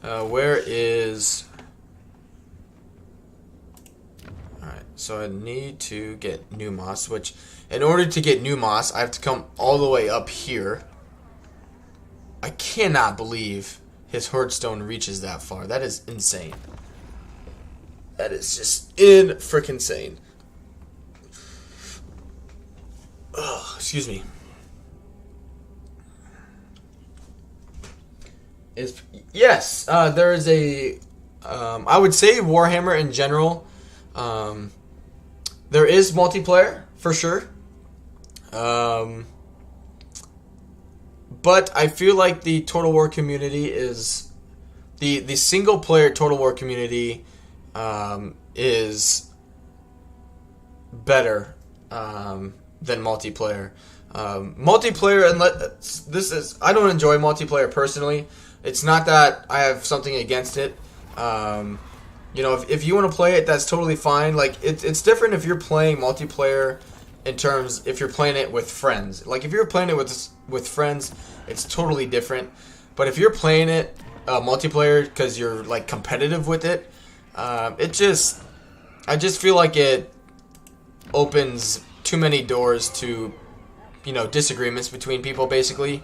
Where is... Alright, so I need to get new moss, which, in order to get new moss, I have to come all the way up here. I cannot believe his herdstone reaches that far. That is insane. That is just in-frickin-sane. Ugh, excuse me. Yes, there is a... I would say Warhammer in general. There is multiplayer, for sure. But I feel like the Total War community is... The single-player Total War community is better than multiplayer. Multiplayer, and I don't enjoy multiplayer personally. It's not that I have something against it. If you want to play it, that's totally fine. Like it's different if you're playing multiplayer in terms if you're playing it with friends. Like if you're playing it with friends, it's totally different. But if you're playing it multiplayer because you're like competitive with it, I just feel like it opens too many doors to disagreements between people. Basically,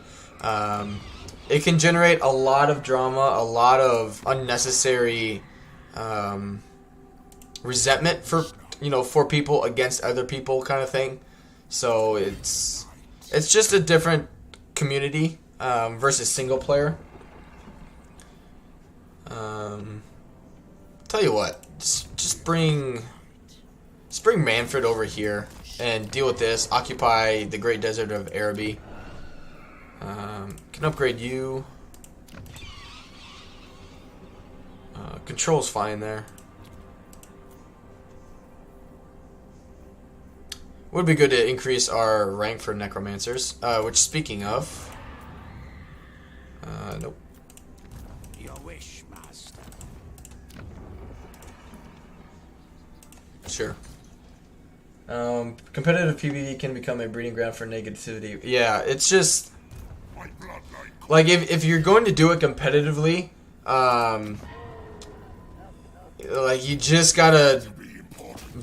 it can generate a lot of drama, a lot of unnecessary resentment for people against other people, kind of thing. So it's just a different community versus single player. Tell you what, just bring Mannfred over here and deal with this. Occupy the Great Desert of Araby. Can upgrade you. Control's fine there. Would be good to increase our rank for necromancers. Which, speaking of, nope.
Your wish, my
sure. Competitive PvE can become a breeding ground for negativity. Yeah, it's just like if you're going to do it competitively, like you just gotta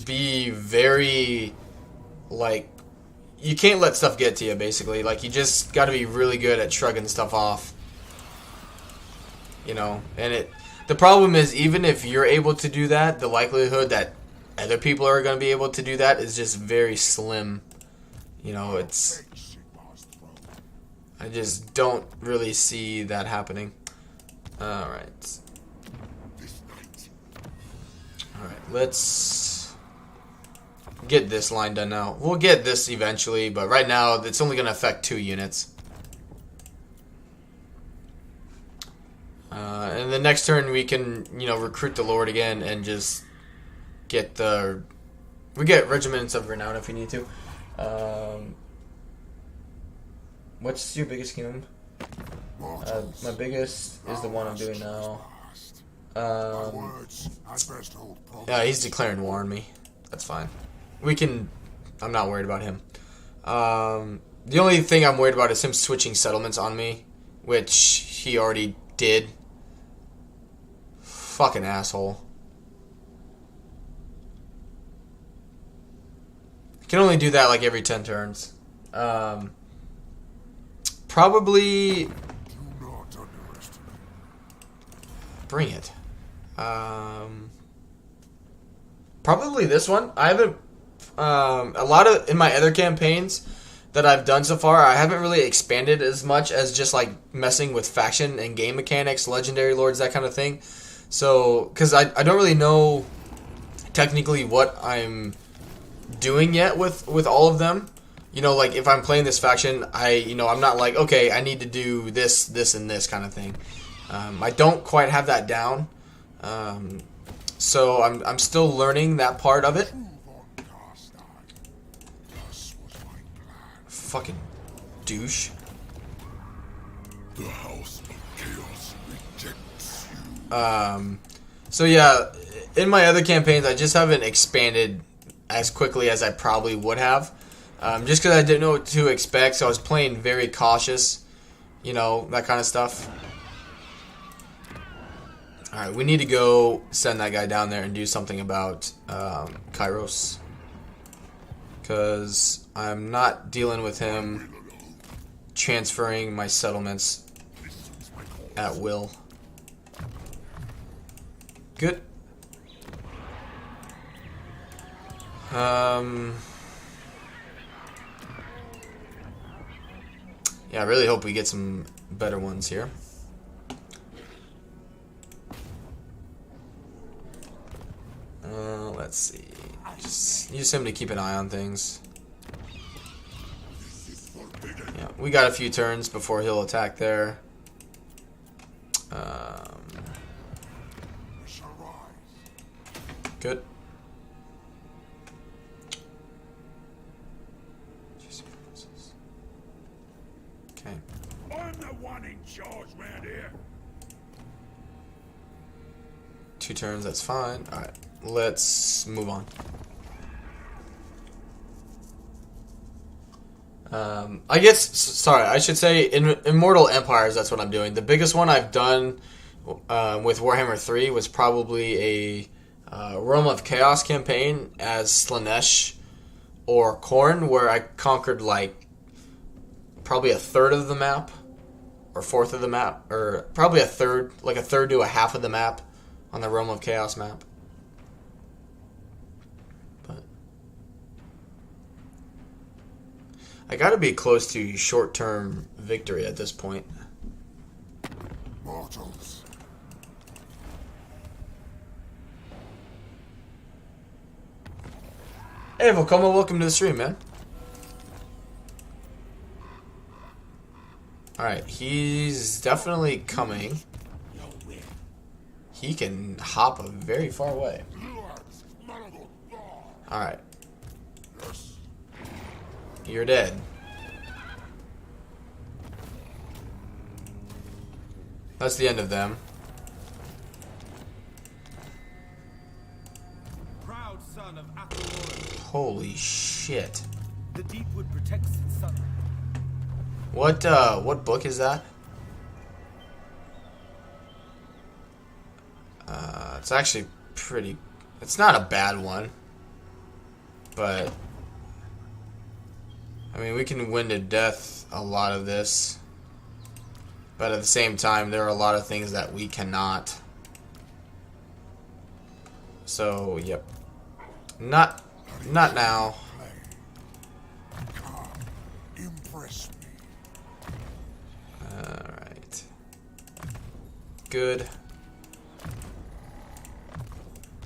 be very like you can't let stuff get to you. Basically, like you just gotta be really good at shrugging stuff off. You know, and the problem is even if you're able to do that, the likelihood that other people are going to be able to do that is just very slim. You know, I just don't really see that happening. Alright. Alright, let's get this line done now. We'll get this eventually, but right now it's only going to affect 2 units. And the next turn we can, you know, recruit the Lord again and just get we get regiments of renown if we need to. What's your biggest kingdom? My biggest is the one I'm doing now. Yeah, he's declaring war on me. That's fine. I'm not worried about him. The only thing I'm worried about is him switching settlements on me, which he already did. Fucking asshole. Can only do that like every 10 turns. Probably bring it. Probably this one. I haven't a lot of in my other campaigns that I've done so far, I haven't really expanded as much as just like messing with faction and game mechanics, legendary lords, that kind of thing. So, because I don't really know technically what I'm doing yet with all of them. You know, like if I'm playing this faction, I'm not like, okay, I need to do this, this, and this kind of thing. I don't quite have that down. So I'm still learning that part of it. Fucking douche.
The house of chaos rejects you.
So yeah, in my other campaigns, I just haven't expanded as quickly as I probably would have. Just because I didn't know what to expect, so I was playing very cautious. You know, that kind of stuff. Alright, we need to go send that guy down there and do something about Kairos. Because I'm not dealing with him transferring my settlements at will. Good. Yeah, I really hope we get some better ones here. Let's see. Just use him to keep an eye on things. Yeah, we got a few turns before he'll attack there. Good. Okay.
I'm the one in charge round here.
2 turns, that's fine. Alright, let's move on. I guess, sorry, I should say in Immortal Empires, that's what I'm doing. The biggest one I've done with Warhammer 3 was probably a Realm of Chaos campaign as Slanesh or Khorne, where I conquered like probably a third of the map or fourth of the map, or probably a third to a half of the map on the Realm of Chaos map. But I gotta be close to short-term victory at this point.
Mortals.
Hey, Volcoma, welcome to the stream, man. Alright, he's definitely coming. He can hop a very far away. Alright. You're dead. That's the end of them.
Proud son of
Holy shit.
The deep wood protects its sun.
What book is that? It's actually pretty... It's not a bad one. But... I mean, we can win to death a lot of this. But at the same time, there are a lot of things that we cannot. So, yep. Not now.
Impress me.
Alright. Good.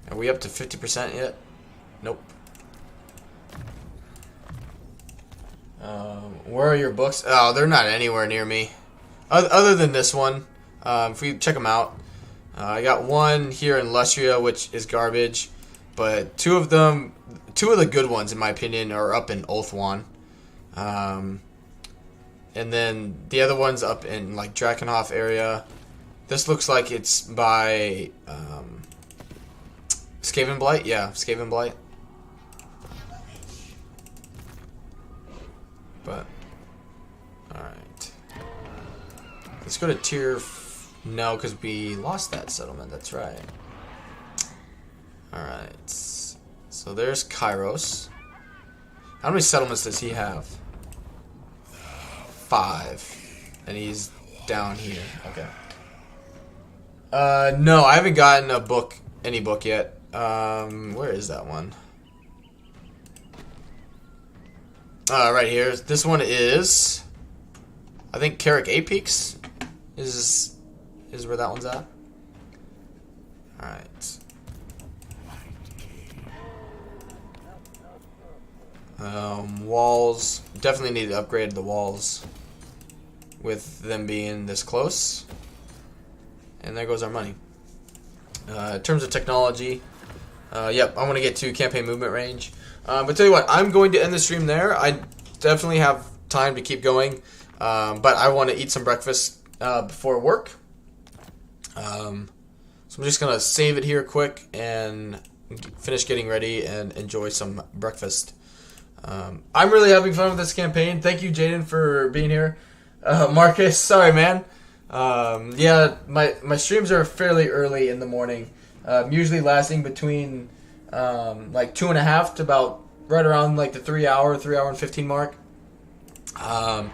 Are we up to 50% yet? Nope. Where are your books? Oh, they're not anywhere near me. Other than this one. If we check them out. I got one here in Lustria, which is garbage. But two of the good ones, in my opinion, are up in Ulthuan. And then the other one's up in like Drakenhof area. This looks like it's by Skaven Blight? Yeah, Skaven Blight. But, alright. Let's go to tier... No, because we lost that settlement, that's right. Alright. So there's Kairos. How many settlements does he have? 5. And he's down here. Okay. No, I haven't gotten any book yet. Where is that one? Right here. This one is... I think Carrick Apex is where that one's at. Alright. Walls. Definitely need to upgrade the walls with them being this close. And there goes our money. In terms of technology, yep, I want to get to campaign movement range. But tell you what, I'm going to end the stream there. I definitely have time to keep going, but I want to eat some breakfast before work. So I'm just going to save it here quick and finish getting ready and enjoy some breakfast. I'm really having fun with this campaign. Thank you, Jaden, for being here. Marcus, sorry, man. Yeah, my streams are fairly early in the morning. Usually lasting between like 2.5 to about right around like the 3 hour and 15 mark. And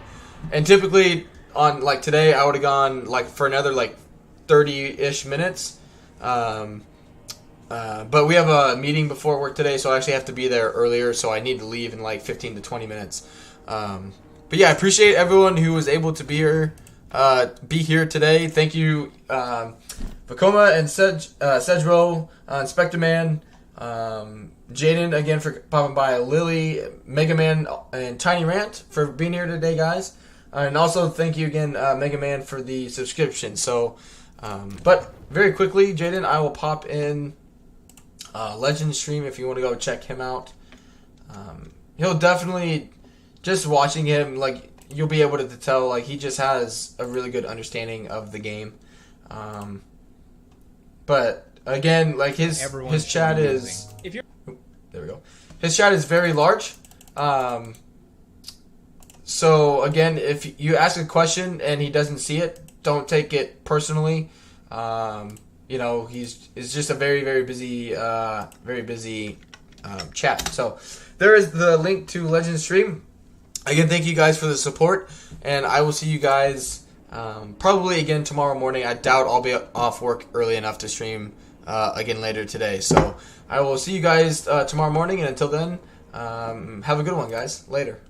typically on like today I would have gone like for another like 30-ish minutes. But we have a meeting before work today, so I actually have to be there earlier, so I need to leave in like 15 to 20 minutes. But yeah, I appreciate everyone who was able to be here today. Thank you, Vekoma and Sedro, Inspector Man, Jaden again for popping by, Lily, Mega Man, and Tiny Rant for being here today, guys. And also thank you again, Mega Man, for the subscription. So, but very quickly, Jaden, I will pop in Legend stream if you want to go check him out. He'll definitely, just watching him, like, you'll be able to tell, like, he just has a really good understanding of the game. But again, like his chat is, there we go. His chat is very large. So again, if you ask a question and he doesn't see it, don't take it personally. You know, it's just a very busy chat. So there is the link to Legend stream. Again, thank you guys for the support, and I will see you guys probably again tomorrow morning. I doubt I'll be off work early enough to stream again later today. So I will see you guys tomorrow morning, and until then, have a good one, guys. Later.